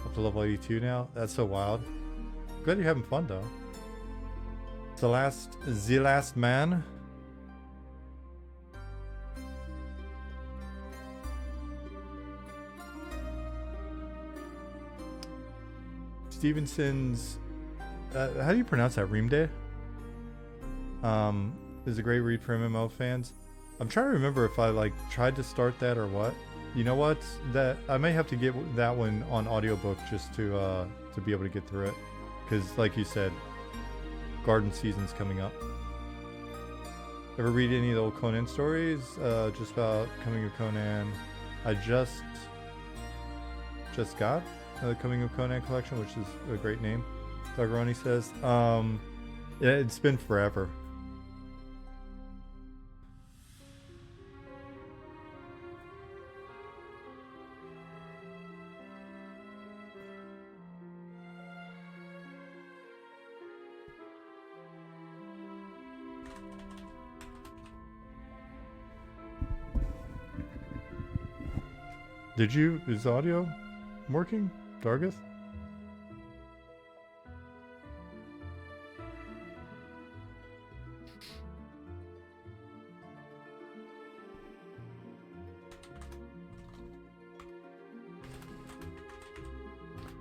Up to level 82 now. That's so wild. Glad you're having fun though. The last man. Stevenson's how do you pronounce that? Reamde? Is a great read for MMO fans. I'm trying to remember if I like tried to start that or what. You know what? That I may have to get that one on audiobook just to be able to get through it, because like you said, garden season's coming up. Ever read any of the old Conan stories? Just about Coming of Conan. I just got the Coming of Conan collection, which is a great name. Doggeroni says. Yeah, it's been forever. Is audio working, Dargith?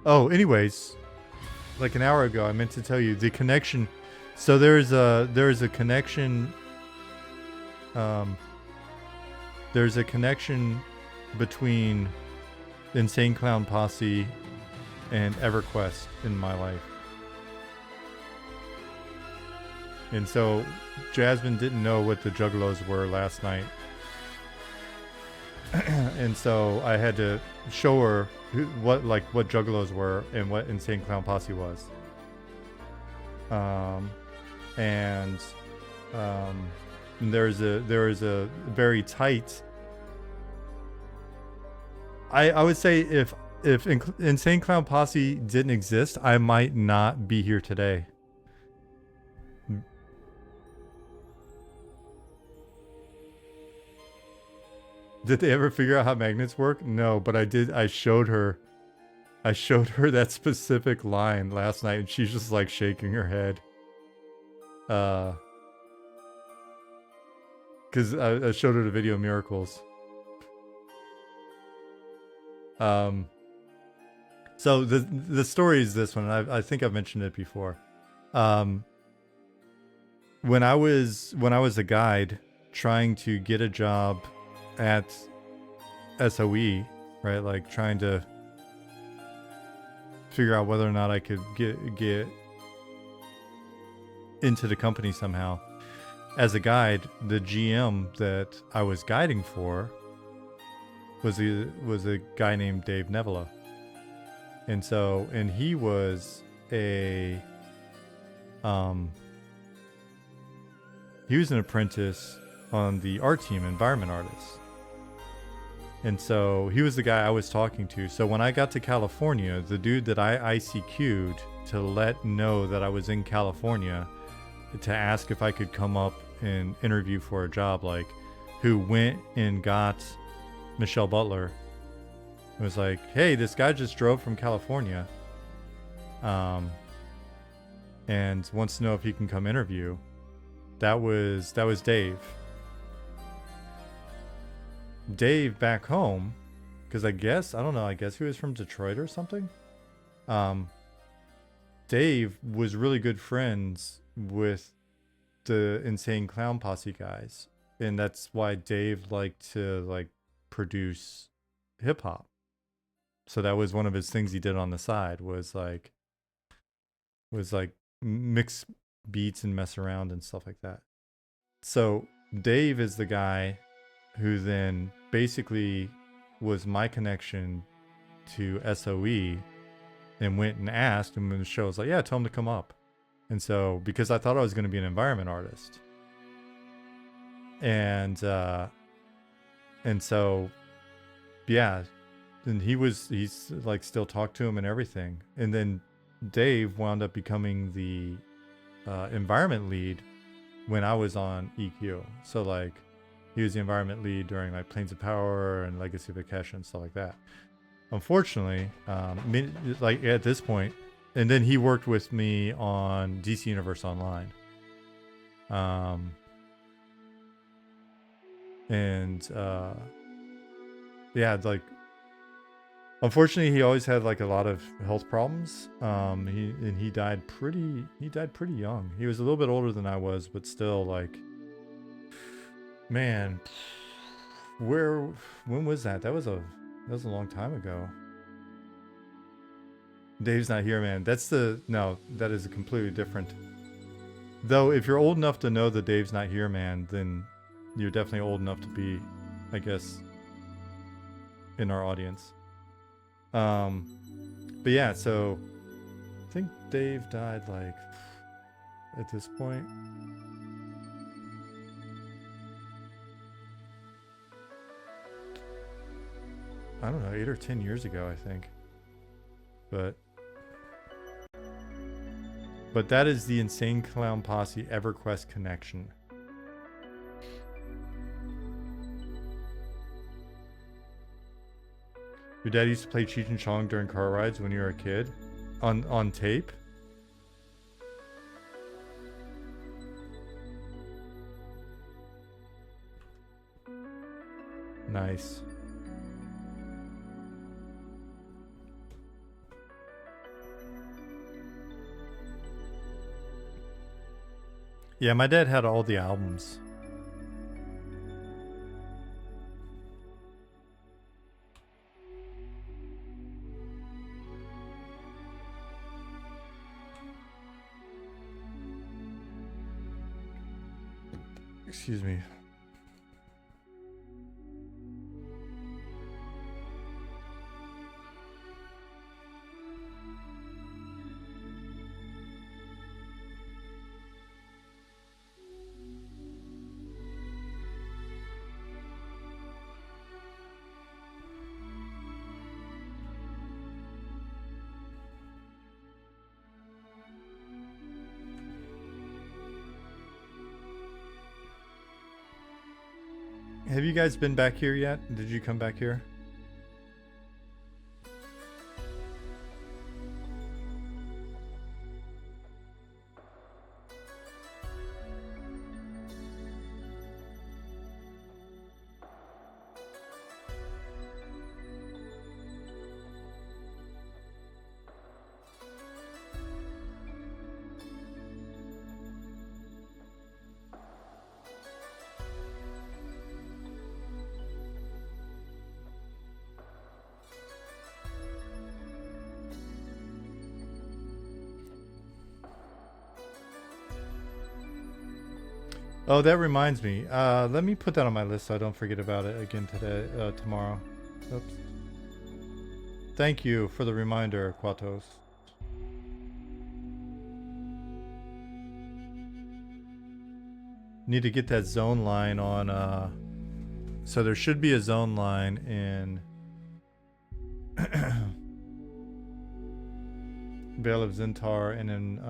Oh, anyways, like an hour ago, I meant to tell you the connection. So there's a connection. There's a connection between Insane Clown Posse and EverQuest in my life. And so Jasmine didn't know what the Juggalos were last night. And so I had to show her what Juggalos were and what Insane Clown Posse was. And there is a very tight. I would say if Insane Clown Posse didn't exist, I might not be here today. Did they ever figure out how magnets work? No, but I did. I showed her that specific line last night, and she's just like shaking her head. Because I showed her the video of Miracles. So the story is this one. I think I've mentioned it before. When I was a guide trying to get a job at SOE, right? Like trying to figure out whether or not I could get into the company somehow. As a guide, the GM that I was guiding for was a guy named Dave Nevela. And he was an apprentice on the art team, environment artist. And so he was the guy I was talking to. So when I got to California, the dude that I ICQ'd to let know that I was in California, to ask if I could come up and interview for a job, like, who went and got Michelle Butler. It was like, hey, this guy just drove from California, and wants to know if he can come interview. That was Dave. Dave back home, because I guess he was from Detroit or something. Dave was really good friends with the Insane Clown Posse guys, and that's why Dave liked to produce hip hop. So that was one of his things he did on the side, was mix beats and mess around and stuff like that. So Dave is the guy who then basically was my connection to SOE, and went and asked, and the show was like, yeah, tell him to come up. And so, because I thought I was going to be an environment artist, and so, yeah, and he's like still talked to him and everything. And then Dave wound up becoming the environment lead when I was on EQ. So like, he was the environment lead during like Planes of Power and Legacy of Akesh and stuff like that. Unfortunately, like at this point, and then he worked with me on DC Universe Online. Yeah, like, unfortunately, he always had like a lot of health problems. He died pretty young. He was a little bit older than I was, but still, like, man, when was that? That was a long time ago. Dave's not here, man. That is a completely different. Though, if you're old enough to know that Dave's not here, man, then you're definitely old enough to be, I guess, in our audience. But yeah, so I think Dave died like at this point. I don't know, 8 or 10 years ago, I think. But that is the Insane Clown Posse EverQuest connection. Your dad used to play Cheech and Chong during car rides when you were a kid? On tape? Nice. Yeah, my dad had all the albums. Excuse me. Have you guys been back here yet? Did you come back here? Oh, that reminds me. Let me put that on my list so I don't forget about it again today, tomorrow. Oops. Thank you for the reminder, Quatos. Need to get that zone line on, so there should be a zone line in Vale of Zintar and in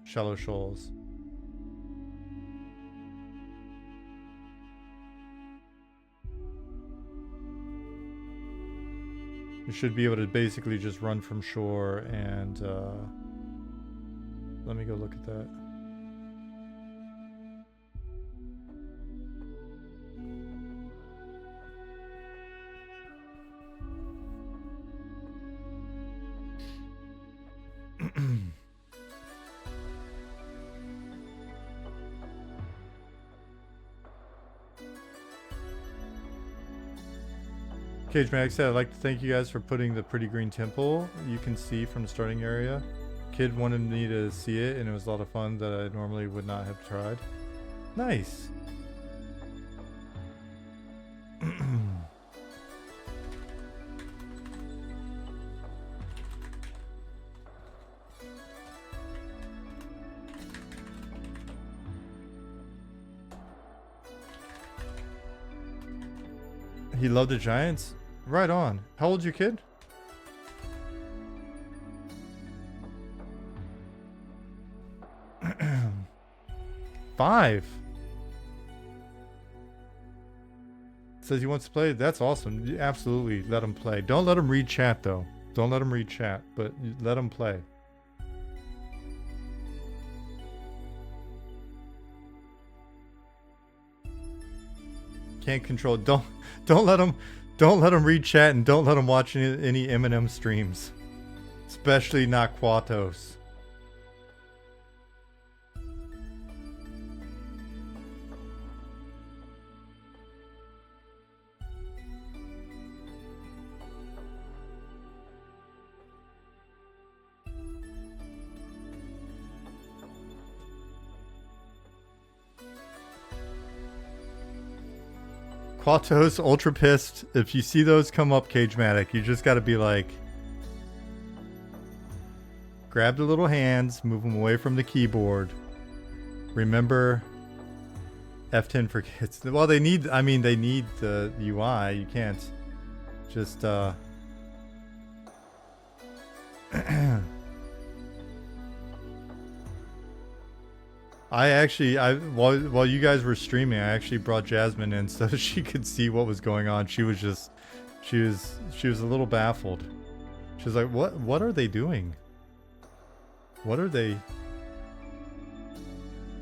Shallow Shoals. You should be able to basically just run from shore and let me go look at that. Cage Mag said, I'd like to thank you guys for putting the pretty green temple you can see from the starting area. Kid wanted me to see it and it was a lot of fun that I normally would not have tried. Nice. He loved the Giants? Right on. How old's your kid? Five. Says he wants to play. That's awesome. You absolutely let him play. Don't let him read chat though. Don't let him read chat, but let him play. Can't control. Don't let him read chat and don't let him watch any Eminem streams, especially not Quatos. Quatos, ultra pissed. If you see those come up, Cagematic, you just gotta be like, Grab the little hands, move them away from the keyboard. Remember F10 for kids. Well, they need the UI. You can't just while you guys were streaming, I actually brought Jasmine in so she could see what was going on. She was a little baffled. She was like, "What are they doing? What are they?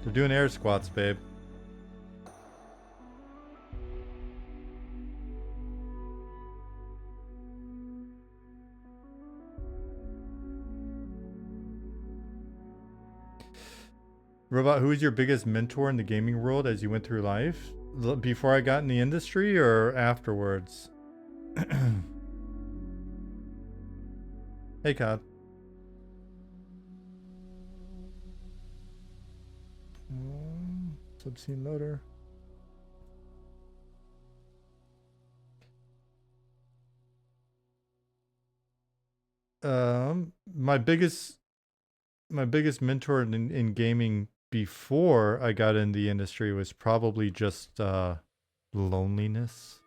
They're doing air squats, babe." Robot, who was your biggest mentor in the gaming world as you went through life? Before I got in the industry or afterwards? Hey, Cod. Subscene loader. My biggest mentor in gaming before I got in the industry was probably just loneliness.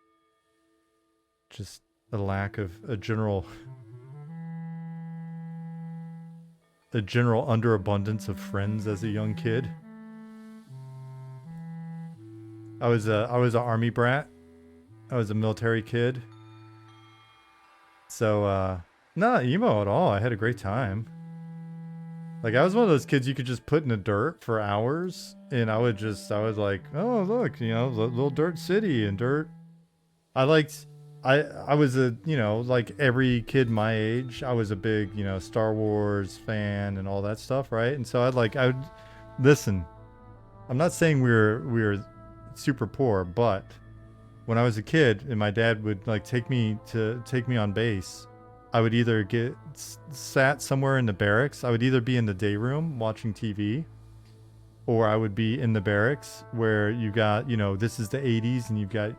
Just a lack of a general underabundance of friends as a young kid. I was an army brat. I was a military kid. So not emo at all. I had a great time. Like, I was one of those kids you could just put in the dirt for hours, and I was like, oh, look, little dirt city and dirt. I was like every kid my age, I was a big, Star Wars fan and all that stuff, right? And so listen, I'm not saying we were super poor, but when I was a kid and my dad would take me on base, I would either get sat somewhere in the barracks. I would either be in the day room watching TV, or I would be in the barracks where you got, this is the 80s and you've got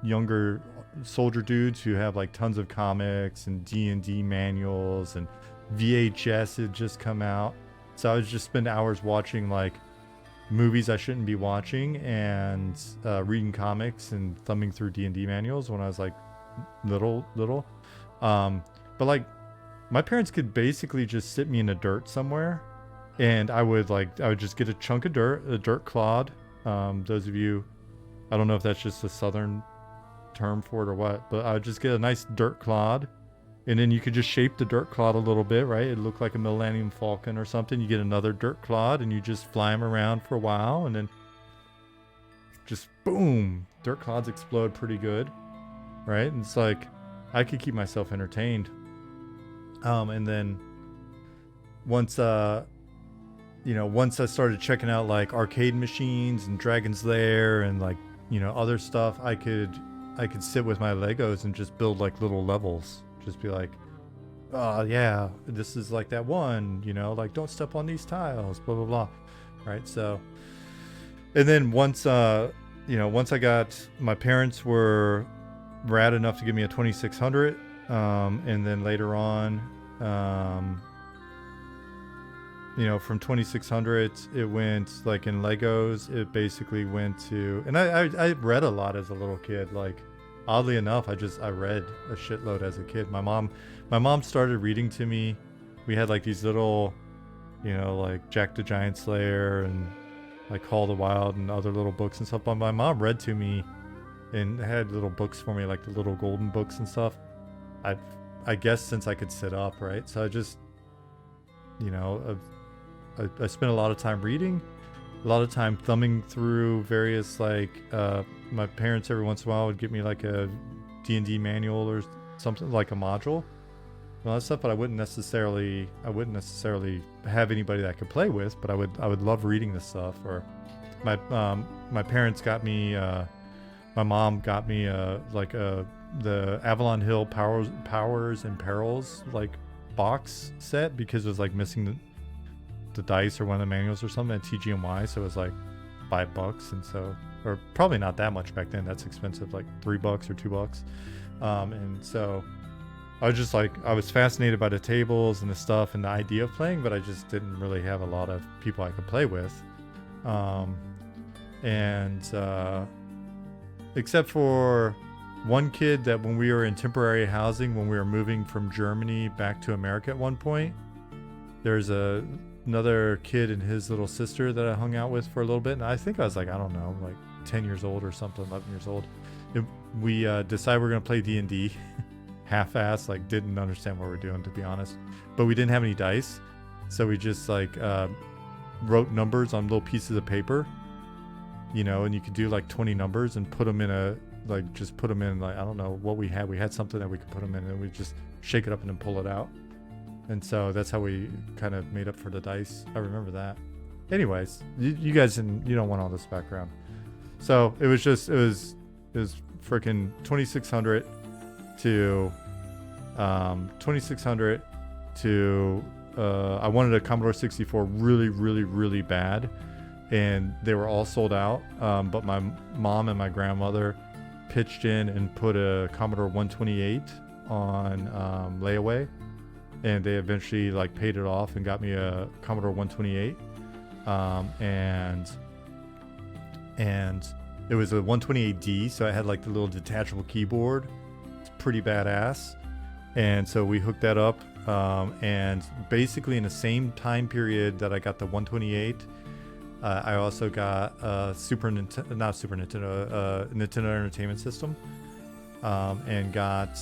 younger soldier dudes who have tons of comics and D&D manuals, and VHS had just come out. So I would just spend hours watching movies I shouldn't be watching and reading comics and thumbing through D&D manuals when I was little. But my parents could basically just sit me in the dirt somewhere, and I would just get a chunk of dirt, a dirt clod. Those of you, I don't know if that's just a southern term for it or what, but I would just get a nice dirt clod, and then you could just shape the dirt clod a little bit, right? It looked like a Millennium Falcon or something. You get another dirt clod and you just fly them around for a while, and then just boom, dirt clods explode pretty good, right? And it's I could keep myself entertained. And then once I started checking out arcade machines and Dragon's Lair and other stuff, I could sit with my Legos and just build little levels. Just be oh yeah, this is that one, don't step on these tiles, blah blah blah, right? So, and then once I got, my parents were rad enough to give me a 2600, and then later on, from 2600 it went in Legos, it basically went to, and I read a lot as a little kid. Oddly enough, I read a shitload as a kid. My mom started reading to me. We had these little, Jack the Giant Slayer and Call of the Wild and other little books and stuff, but my mom read to me and had little books for me, the little golden books and stuff. I guess since I could sit up, right? So I just, I spent a lot of time reading, a lot of time thumbing through various my parents every once in a while would get me a D&D manual or something, a module and all that stuff, but I wouldn't necessarily have anybody that I could play with, but I would love reading this stuff. Or my parents got me, my mom got me the Avalon Hill Powers and Perils box set, because it was missing the dice or one of the manuals or something at TGMY, so it was $5, and so, or probably not that much back then, that's expensive, $3 or $2, and so I was just like, I was fascinated by the tables and the stuff and the idea of playing, but I just didn't really have a lot of people I could play with. Except for one kid that when we were in temporary housing, when we were moving from Germany back to America at one point, there's another kid and his little sister that I hung out with for a little bit. And I think I was like, I don't know, like 10 years old or something, 11 years old. We decided we're going to play D&D. Half-assed, like didn't understand what we're doing, to be honest. But we didn't have any dice. So we just like wrote numbers on little pieces of paper, you know, and you could do like 20 numbers and put them in I don't know what we had. We had something that we could put them in and we just shake it up and then pull it out. And so that's how we kind of made up for the dice. I remember that. Anyways, you guys you don't want all this background. So it was freaking 2600 to 2600 to I wanted a Commodore 64 really, really, really bad, and they were all sold out. But my mom and my grandmother pitched in and put a Commodore 128 on layaway, and they eventually like paid it off and got me a Commodore 128. And it was a 128D, so I had like the little detachable keyboard. It's pretty badass. And so we hooked that up, and basically in the same time period that I got the 128, I also got a Nintendo Entertainment System, and got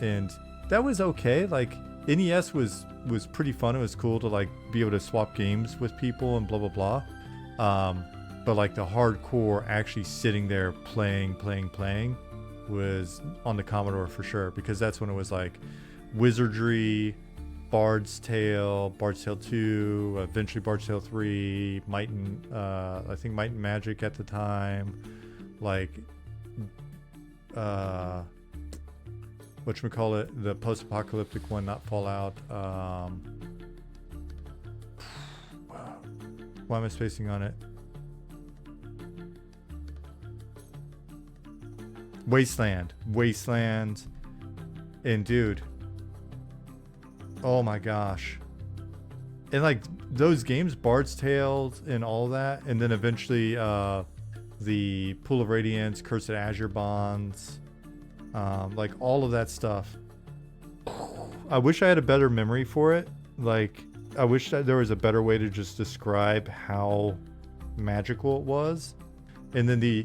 and that was okay. Like NES was pretty fun. It was cool to like be able to swap games with people and blah blah blah. But like the hardcore actually sitting there playing was on the Commodore for sure, because that's when it was like Wizardry, Bard's Tale 2, eventually Bard's Tale 3, Might and Magic at the time, like whatchamacallit, the post-apocalyptic one, not Fallout. Why am I spacing on it? Wasteland. And dude, oh my gosh. And like those games, Bard's Tales and all that, and then eventually the Pool of Radiance, Cursed Azure Bonds, like all of that stuff. I wish I had a better memory for it. Like I wish that there was a better way to just describe how magical it was. And then the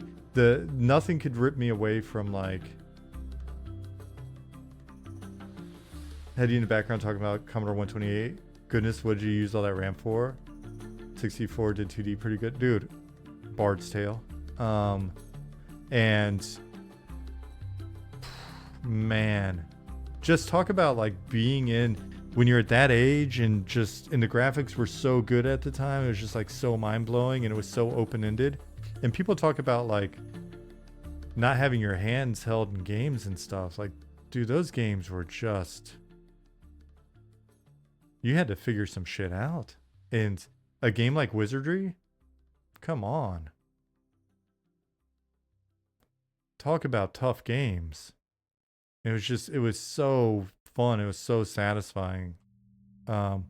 nothing could rip me away from like heading in the background talking about Commodore 128. Goodness, what did you use all that RAM for? 64 did 2D pretty good, dude. Bard's Tale. And man, just talk about like being in when you're at that age, and the graphics were so good at the time. It was just like so mind-blowing, and it was so open-ended. And people talk about like not having your hands held in games and stuff. Like, dude, those games were just, you had to figure some shit out. And a game like Wizardry, come on. Talk about tough games. It was so fun. It was so satisfying. And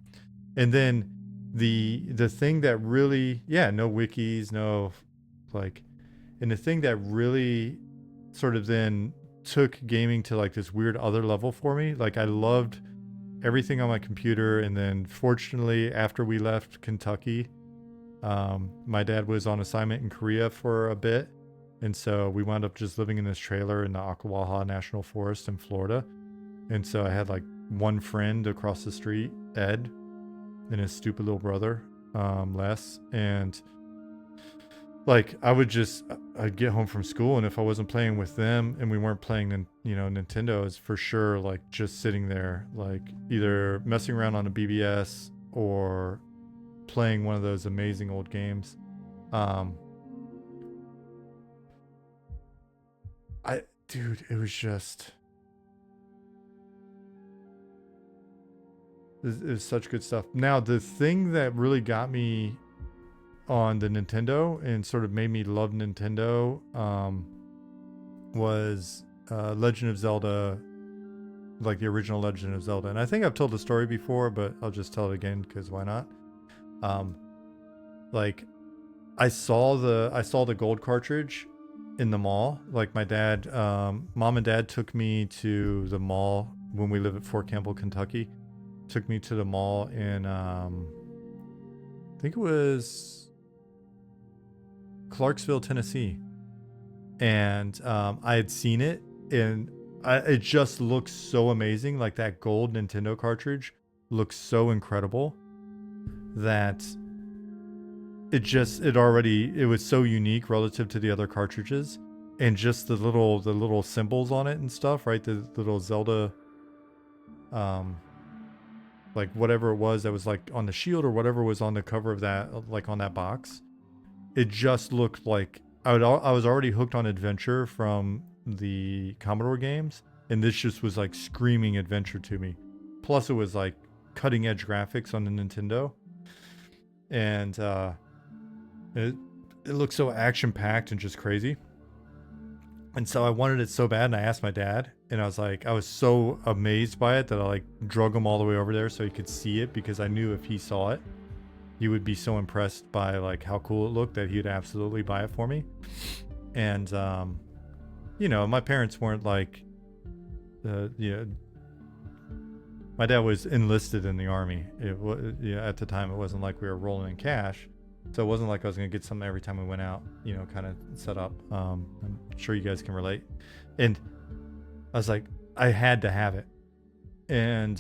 then the thing that really, no wikis, no like, and the thing that really sort of then took gaming to like this weird other level for me, like I loved everything on my computer. And then fortunately, after we left Kentucky, my dad was on assignment in Korea for a bit. And so we wound up just living in this trailer in the Ocklawaha National Forest in Florida. And so I had like one friend across the street, Ed, and his stupid little brother, Les. And like I'd get home from school, and if I wasn't playing with them and we weren't playing, Nintendo's, for sure, like just sitting there, like either messing around on a BBS or playing one of those amazing old games. Dude, it was just, it was such good stuff. Now, the thing that really got me on the Nintendo and sort of made me love Nintendo was Legend of Zelda like the original Legend of Zelda. And I think I've told the story before, but I'll just tell it again because why not? Like I saw the gold cartridge in the mall. Like my dad, mom and dad took me to the mall when we lived at Fort Campbell, Kentucky. Took me to the mall in I think it was Clarksville, Tennessee. And I had seen it, and it just looks so amazing. Like that gold Nintendo cartridge looks so incredible that it was so unique relative to the other cartridges, and just the little symbols on it and stuff, right? The little Zelda, like whatever it was that was like on the shield or whatever was on the cover of that, like on that box. It just looked like I was already hooked on adventure from the Commodore games, and this just was like screaming adventure to me. Plus it was like cutting edge graphics on the Nintendo, and it looked so action packed and just crazy. And so I wanted it so bad, and I asked my dad, and I was so amazed by it that I like drug him all the way over there so he could see it, because I knew if he saw it, he would be so impressed by like how cool it looked that he'd absolutely buy it for me. And you know, my parents weren't like, you know, my dad was enlisted in the army. It was, you know, at the time it wasn't like we were rolling in cash. So it wasn't like I was going to get something every time we went out, you know, kind of set up. I'm sure you guys can relate. And I was like, I had to have it. And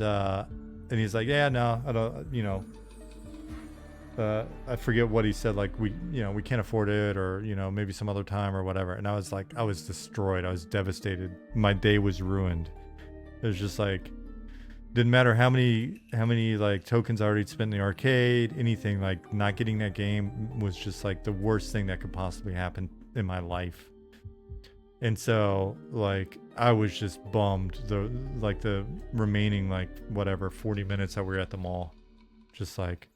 he's like, yeah, no, I don't, you know, I forget what he said. Like, we can't afford it, or, you know, maybe some other time or whatever. And I was like, I was destroyed. I was devastated. My day was ruined. It was just like, didn't matter how many like tokens I already spent in the arcade, anything. Like, not getting that game was just like the worst thing that could possibly happen in my life. And so like I was just bummed the remaining like whatever 40 minutes that we were at the mall. Just like,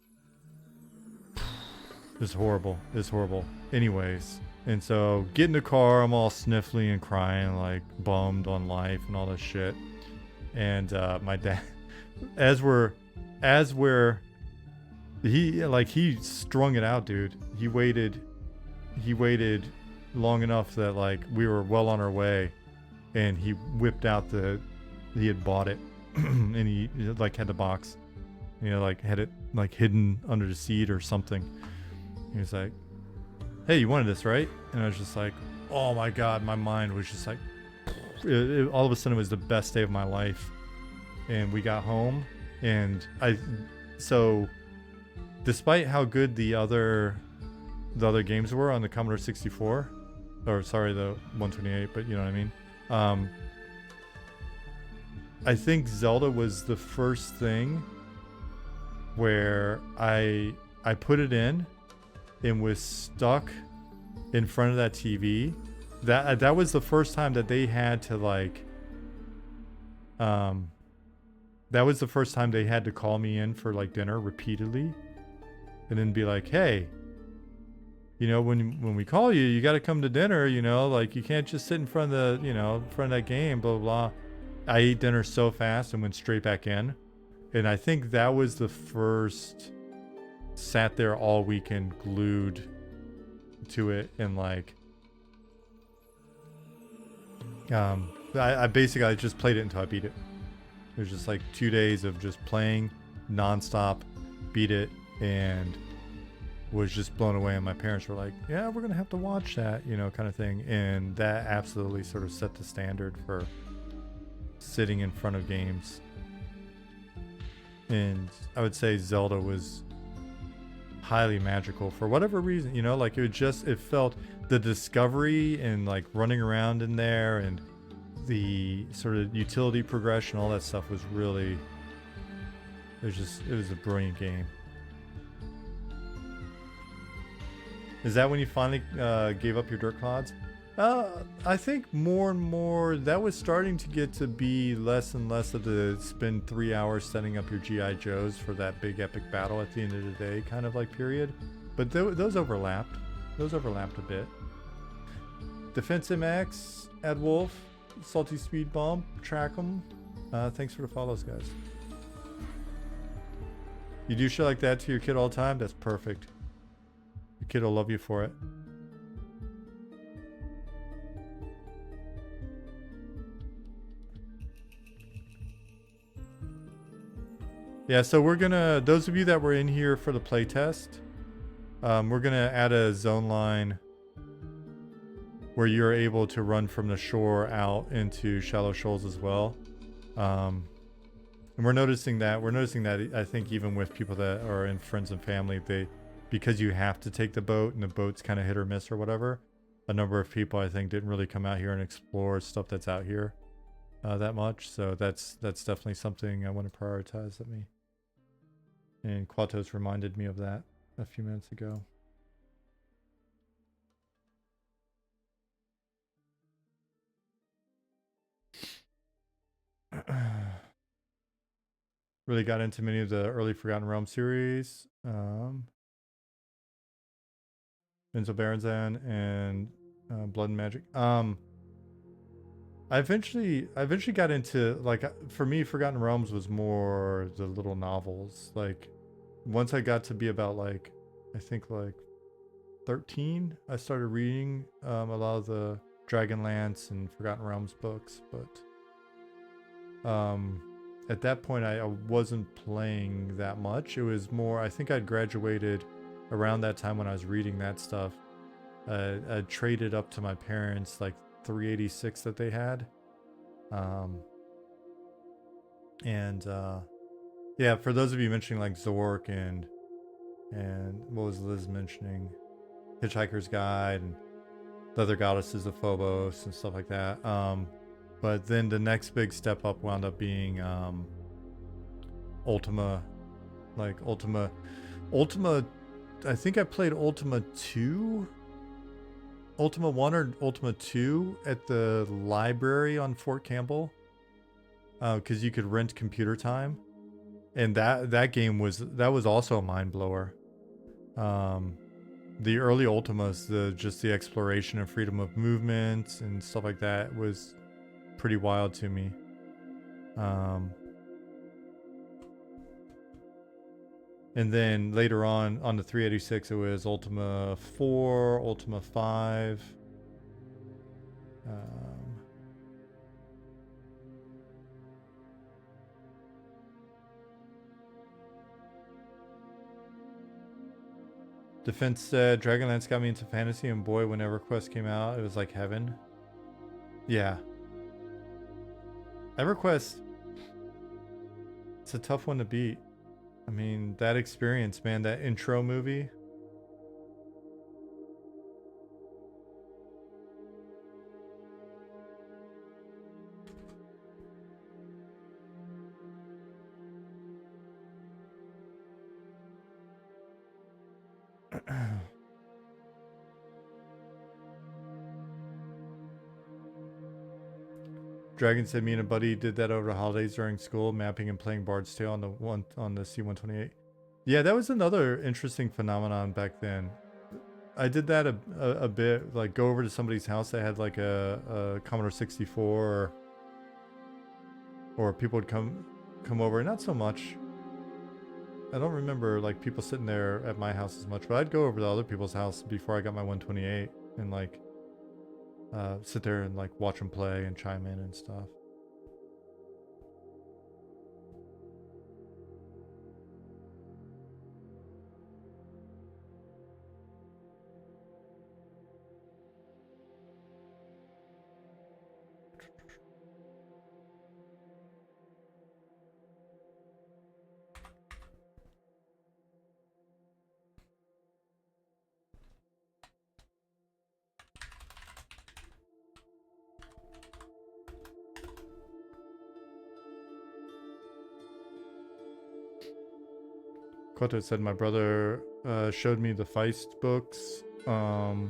it's horrible. It's horrible. Anyways, and so get in the car, I'm all sniffly and crying, like bummed on life and all this shit. And my dad, as we're he strung it out, dude. He waited long enough that like we were well on our way, and he whipped out he had bought it and he like had the box, you know, like had it like hidden under the seat or something. He was like, hey, you wanted this, right? And I was just like, oh my god, my mind was just like, all of a sudden it was the best day of my life. And we got home, and so despite how good the other games were on the Commodore 64, or sorry, the 128, but you know what I mean. I think Zelda was the first thing where I put it in and was stuck in front of that TV. That was the first time that they had to like, that was the first time they had to call me in for like dinner repeatedly, and then be like, hey, you know, when we call you, you got to come to dinner, you know, like you can't just sit in front of that game, blah, blah, blah. I ate dinner so fast and went straight back in. And I think that was the first, sat there all weekend glued to it. And like, I basically just played it until I beat it. It was just like 2 days of just playing nonstop, beat it, and was just blown away. And my parents were like, yeah, we're going to have to watch that, you know, kind of thing. And that absolutely sort of set the standard for sitting in front of games. And I would say Zelda was highly magical for whatever reason, you know, like it felt the discovery and like running around in there and the sort of utility progression, all that stuff was really, it was a brilliant game. Is that when you finally gave up your dirt clods? I think more and more that was starting to get to be less and less of the spend 3 hours setting up your GI Joes for that big epic battle at the end of the day kind of like period. But those overlapped. Those overlapped a bit. Defense MX, Add Wolf, Salty Speed Bump, Track 'em. Thanks for the follows, guys. You do shit like that to your kid all the time? That's perfect. Your kid will love you for it. Yeah, so we're gonna, those of you that were in here for the playtest, we're gonna add a zone line where you're able to run from the shore out into shallow shoals as well. And we're noticing that I think even with people that are in friends and family, because you have to take the boat and the boat's kind of hit or miss or whatever, a number of people I think didn't really come out here and explore stuff that's out here that much. So that's definitely something I want to prioritize. And Quatos reminded me of that a few minutes ago. Really got into many of the early Forgotten Realms series. Enzo Baranzan and Blood and Magic. I eventually got into, like, for me, Forgotten Realms was more the little novels. Like, once I got to be about, like, I think like 13, I started reading a lot of the Dragonlance and Forgotten Realms books, but at that point I wasn't playing that much. It was more, I think I'd graduated around that time when I was reading that stuff. I traded up to my parents like 386 that they had. Yeah, for those of you mentioning like Zork and what was Liz mentioning? Hitchhiker's Guide and the other goddesses of Phobos and stuff like that. But then the next big step up wound up being Ultima. Like Ultima, I think I played Ultima 2? Ultima 1 or Ultima 2 at the library on Fort Campbell. Because you could rent computer time. And that game was also a mind blower. The early Ultimas, just the exploration and freedom of movement and stuff like that was pretty wild to me. And then later on the 386, it was Ultima 4, Ultima 5. Defense said, Dragonlance got me into fantasy, and boy, when EverQuest came out, it was like heaven. Yeah. EverQuest, it's a tough one to beat. I mean, that experience, man, that intro movie. Dragon said me and a buddy did that over the holidays during school, mapping and playing Bard's Tale on the C128. Yeah, that was another interesting phenomenon back then. I did that a bit, like go over to somebody's house that had like a Commodore 64, or people would come over. Not so much. I don't remember like people sitting there at my house as much, but I'd go over to other people's house before I got my 128 and like sit there and like watch them play and chime in and stuff. Koto said my brother showed me the Feist books, and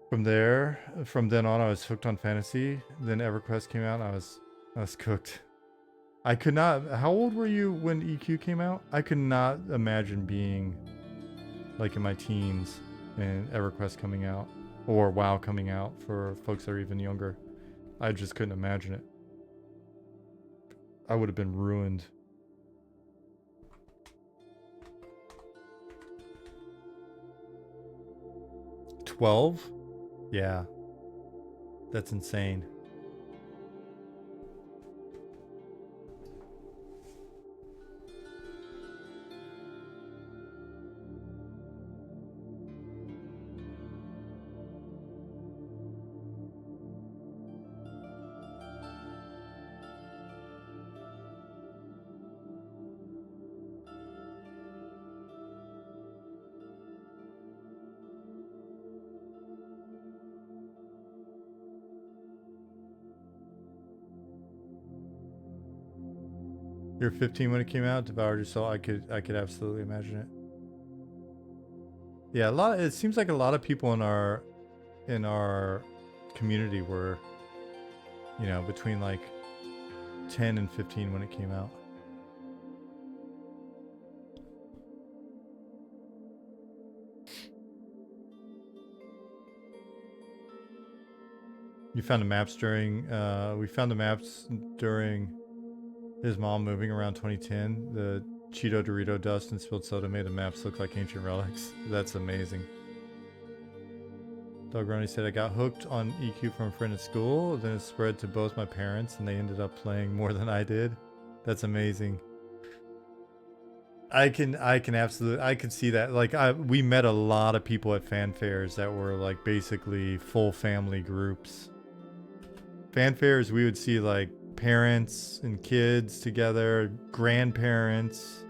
from then on, I was hooked on fantasy. Then EverQuest came out, and I was cooked. I could not. How old were you when EQ came out? I could not imagine being like in my teens and EverQuest coming out, or WoW coming out for folks that are even younger. I just couldn't imagine it. I would have been ruined. $12? Yeah. That's insane. You were 15 when it came out, devoured your soul. I could absolutely imagine it. Yeah, it seems like a lot of people in our community were, you know, between like 10 and 15 when it came out. You found the maps during we found the maps during his mom moving around 2010. The Cheeto Dorito dust and spilled soda made the maps look like ancient relics. That's amazing. Doug Roney said, I got hooked on EQ from a friend at school, then it spread to both my parents, and they ended up playing more than I did. That's amazing. I can absolutely, I can see that. Like, we met a lot of people at fan fairs that were like basically full family groups. Fan fairs, we would see like parents and kids together, grandparents.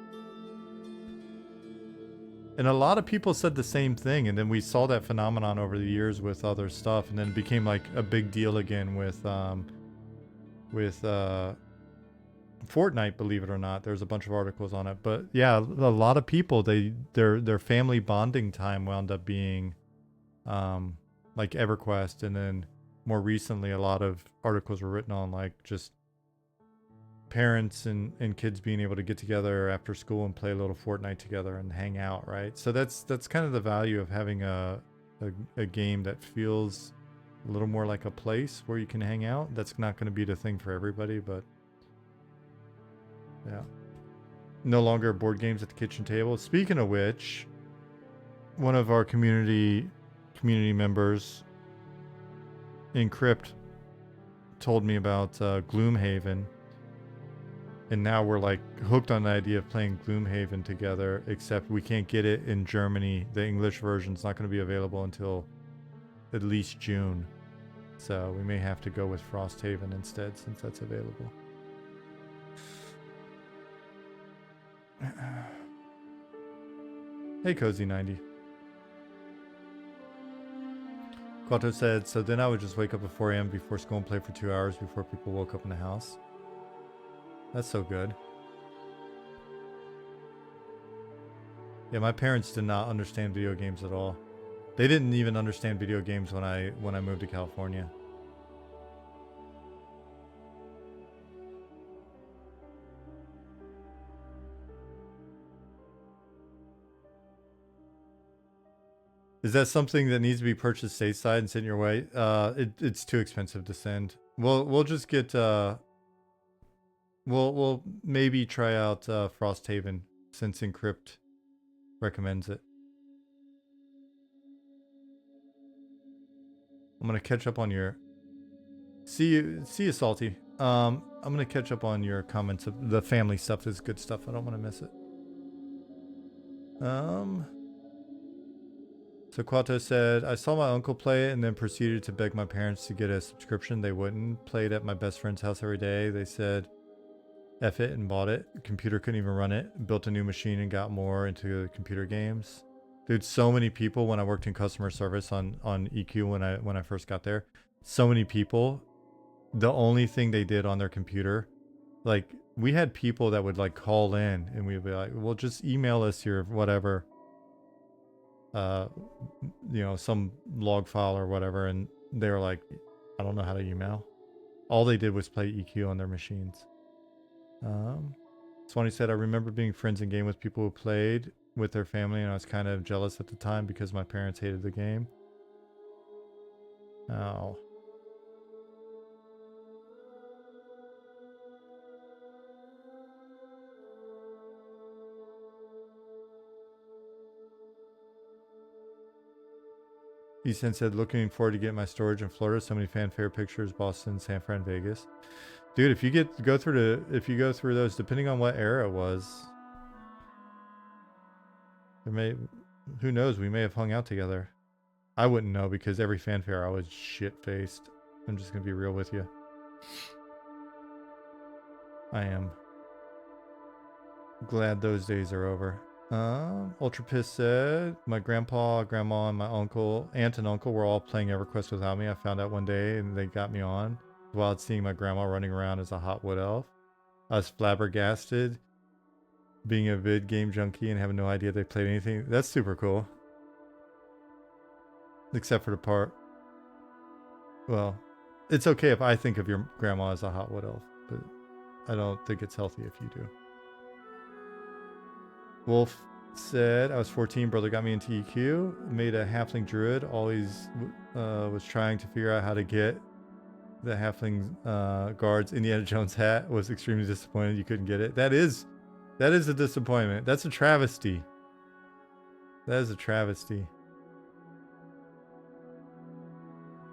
And a lot of people said the same thing, and then we saw that phenomenon over the years with other stuff, and then it became like a big deal again with Fortnite, believe it or not. There's a bunch of articles on it. But yeah, a lot of people, their family bonding time wound up being like EverQuest, and then more recently a lot of articles were written on like just parents and kids being able to get together after school and play a little Fortnite together and hang out, right? So that's kind of the value of having a game that feels a little more like a place where you can hang out. That's not going to be the thing for everybody, but yeah. No longer board games at the kitchen table. Speaking of which, one of our community members, Encrypt, told me about Gloomhaven. And now we're like hooked on the idea of playing Gloomhaven together, except we can't get it in Germany. The English version's not going to be available until at least June. So we may have to go with Frosthaven instead, since that's available. Hey, Cozy90. Quato said, so then I would just wake up at 4 a.m. before school and play for 2 hours before people woke up in the house. That's so good. Yeah, my parents did not understand video games at all. They didn't even understand video games when I moved to California. Is that something that needs to be purchased stateside and sent your way? It's too expensive to send. We'll just get we'll maybe try out Frosthaven since Encrypt recommends it. I'm gonna catch up on your see you Salty. I'm gonna catch up on your comments. The family stuff is good stuff. I don't want to miss it. So Quato said, I saw my uncle play it and then proceeded to beg my parents to get a subscription. They wouldn't. Played at my best friend's house every day. They said F it and bought it. Computer couldn't even run it. Built a new machine and got more into computer games. Dude, so many people when I worked in customer service on EQ when I first got there. So many people, the only thing they did on their computer, like we had people that would like call in and we'd be like, well, just email us your whatever. You know, some log file or whatever, and they were like, I don't know how to email. All they did was play EQ on their machines. Swanee said, I remember being friends in game with people who played with their family, and I was kind of jealous at the time because my parents hated the game. Oh. Ethan said, looking forward to getting my storage in Florida. So many fanfare pictures, Boston, San Fran, Vegas. Dude, if you go through those, depending on what era it was, who knows, we may have hung out together. I wouldn't know because every fanfare I was shit-faced. I'm just gonna be real with you. I am glad those days are over. Ultra Piss said, my grandpa, grandma, and my aunt and uncle were all playing EverQuest without me. I found out one day and they got me on while seeing my grandma running around as a hot wood elf. I was flabbergasted being a vid game junkie and having no idea they played anything. That's super cool. Except for the part, well, it's okay if I think of your grandma as a hot wood elf, but I don't think it's healthy if you do. Wolf said, I was 14, brother got me into EQ, made a halfling druid, always was trying to figure out how to get the halfling guard's Indiana Jones hat, was extremely disappointed you couldn't get it. That is a disappointment. That's a travesty. That is a travesty.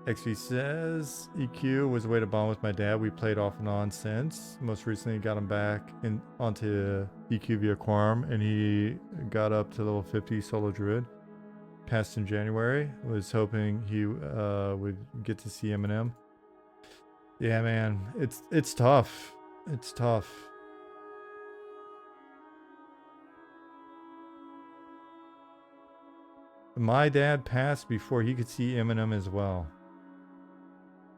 XV says, EQ was a way to bond with my dad. We played off and on since. Most recently got him back onto EQ via Quorum, and he got up to level 50 solo druid. Passed in January. Was hoping he would get to see Eminem. Yeah, man. It's tough. It's tough. My dad passed before he could see Eminem as well.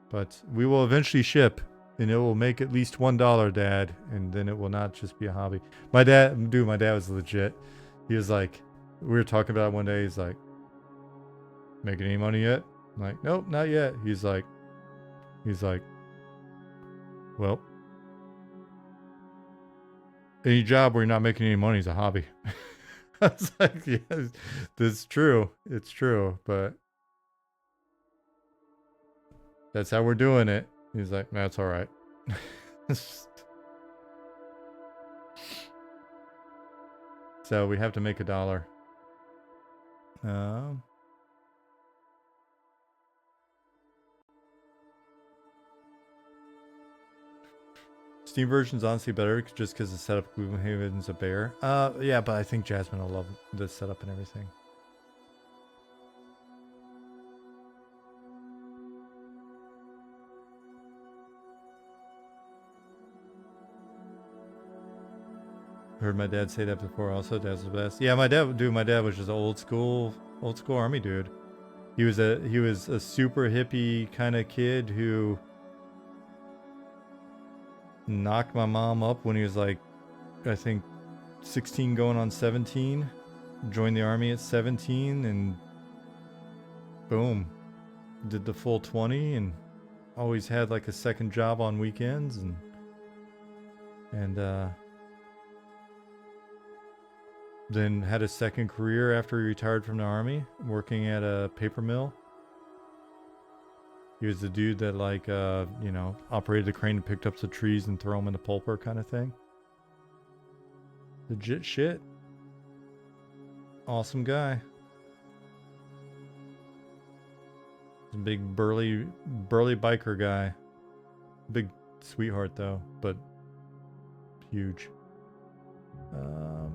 But we will eventually ship, and it will make at least $1, Dad, and then it will not just be a hobby. My dad was legit. He was like, we were talking about it one day. He's like, making any money yet? I'm like, nope, not yet. He's like, well, any job where you're not making any money is a hobby. I was like, yeah, that's true. It's true, but that's how we're doing it. He's like, that's all right. So we have to make $1. Steam version's honestly better just because the setup Gloomhaven's a bear. Yeah, but I think Jasmine will love the setup and everything. Heard my dad say that before also. Dad's the best. Yeah, my dad was just an old school army dude. He was a super hippie kind of kid who knocked my mom up when he was like, I think 16 going on 17. Joined the army at 17 and boom, did the full 20 and always had like a second job on weekends and then had a second career after he retired from the army, working at a paper mill. He was the dude that like, you know, operated the crane and picked up the trees and throw them in the pulper kind of thing. Legit shit. Awesome guy. He's a big burly biker guy. Big sweetheart though, but huge.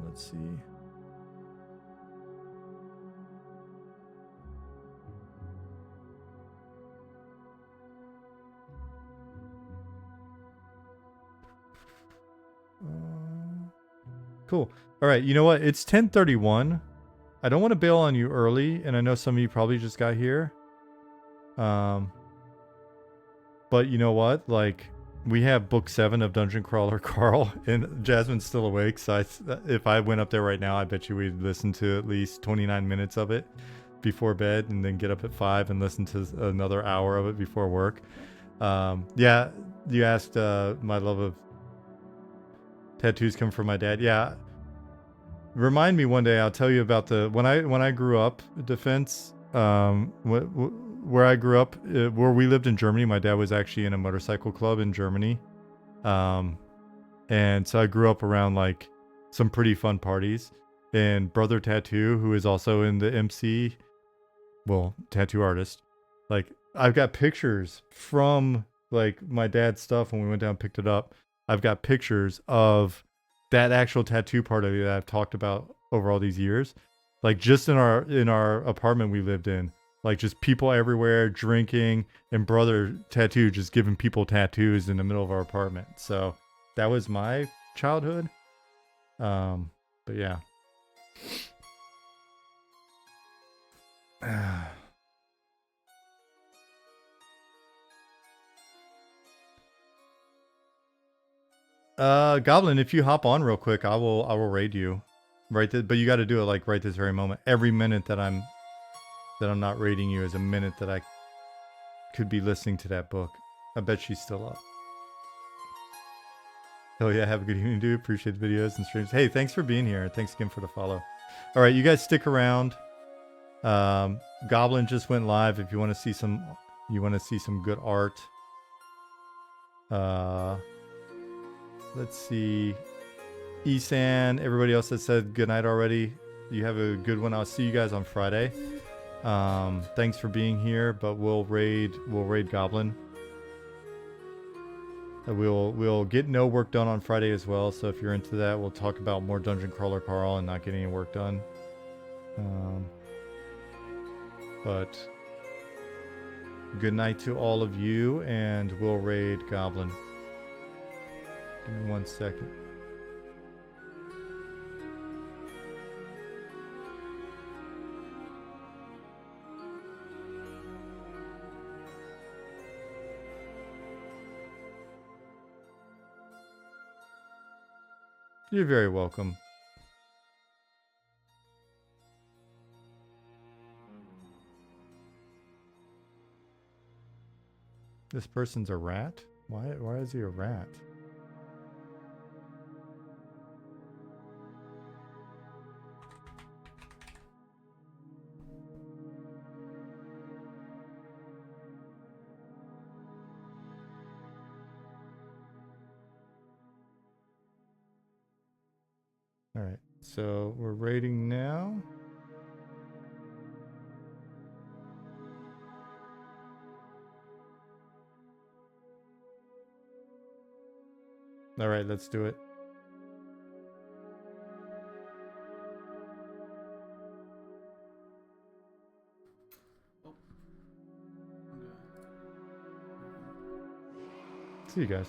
Let's see. Cool. All right. You know what? It's 10:31. I don't want to bail on you early, and I know some of you probably just got here. But you know what? Like, we have book 7 of Dungeon Crawler Carl, and Jasmine's still awake. So if I went up there right now, I bet you we'd listen to at least 29 minutes of it before bed, and then get up at 5 and listen to another hour of it before work. Yeah, you asked my love of tattoos come from my dad. Yeah. Remind me one day. I'll tell you about when I grew up. Defense. Where I grew up, where we lived in Germany. My dad was actually in a motorcycle club in Germany, and so I grew up around like some pretty fun parties. And Brother Tattoo, who is also in the MC well, tattoo artist. Like, I've got pictures from like my dad's stuff when we went down and picked it up. I've got pictures of that actual tattoo party that I've talked about over all these years. Like just in our apartment we lived in, like just people everywhere drinking, and brother tattoo just giving people tattoos in the middle of our apartment. So that was my childhood. But yeah. Goblin, if you hop on real quick, I will raid you. Right, but you got to do it like right this very moment. Every minute that I'm not raiding you is a minute that I could be listening to that book. I bet she's still up. Oh yeah, have a good evening, dude. Appreciate the videos and streams. Hey, thanks for being here. Thanks again for the follow. All right, you guys stick around. Goblin just went live. If you want to see some, good art. Let's see. Isan, everybody else that said good night already. You have a good one. I'll see you guys on Friday. Thanks for being here, but we'll raid Goblin. We'll get no work done on Friday as well. So if you're into that, we'll talk about more Dungeon Crawler Carl and not getting any work done. But good night to all of you, and we'll raid Goblin. Give me 1 second. You're very welcome. This person's a rat? Why is he a rat? All right, so we're raiding now. All right, let's do it. See you guys.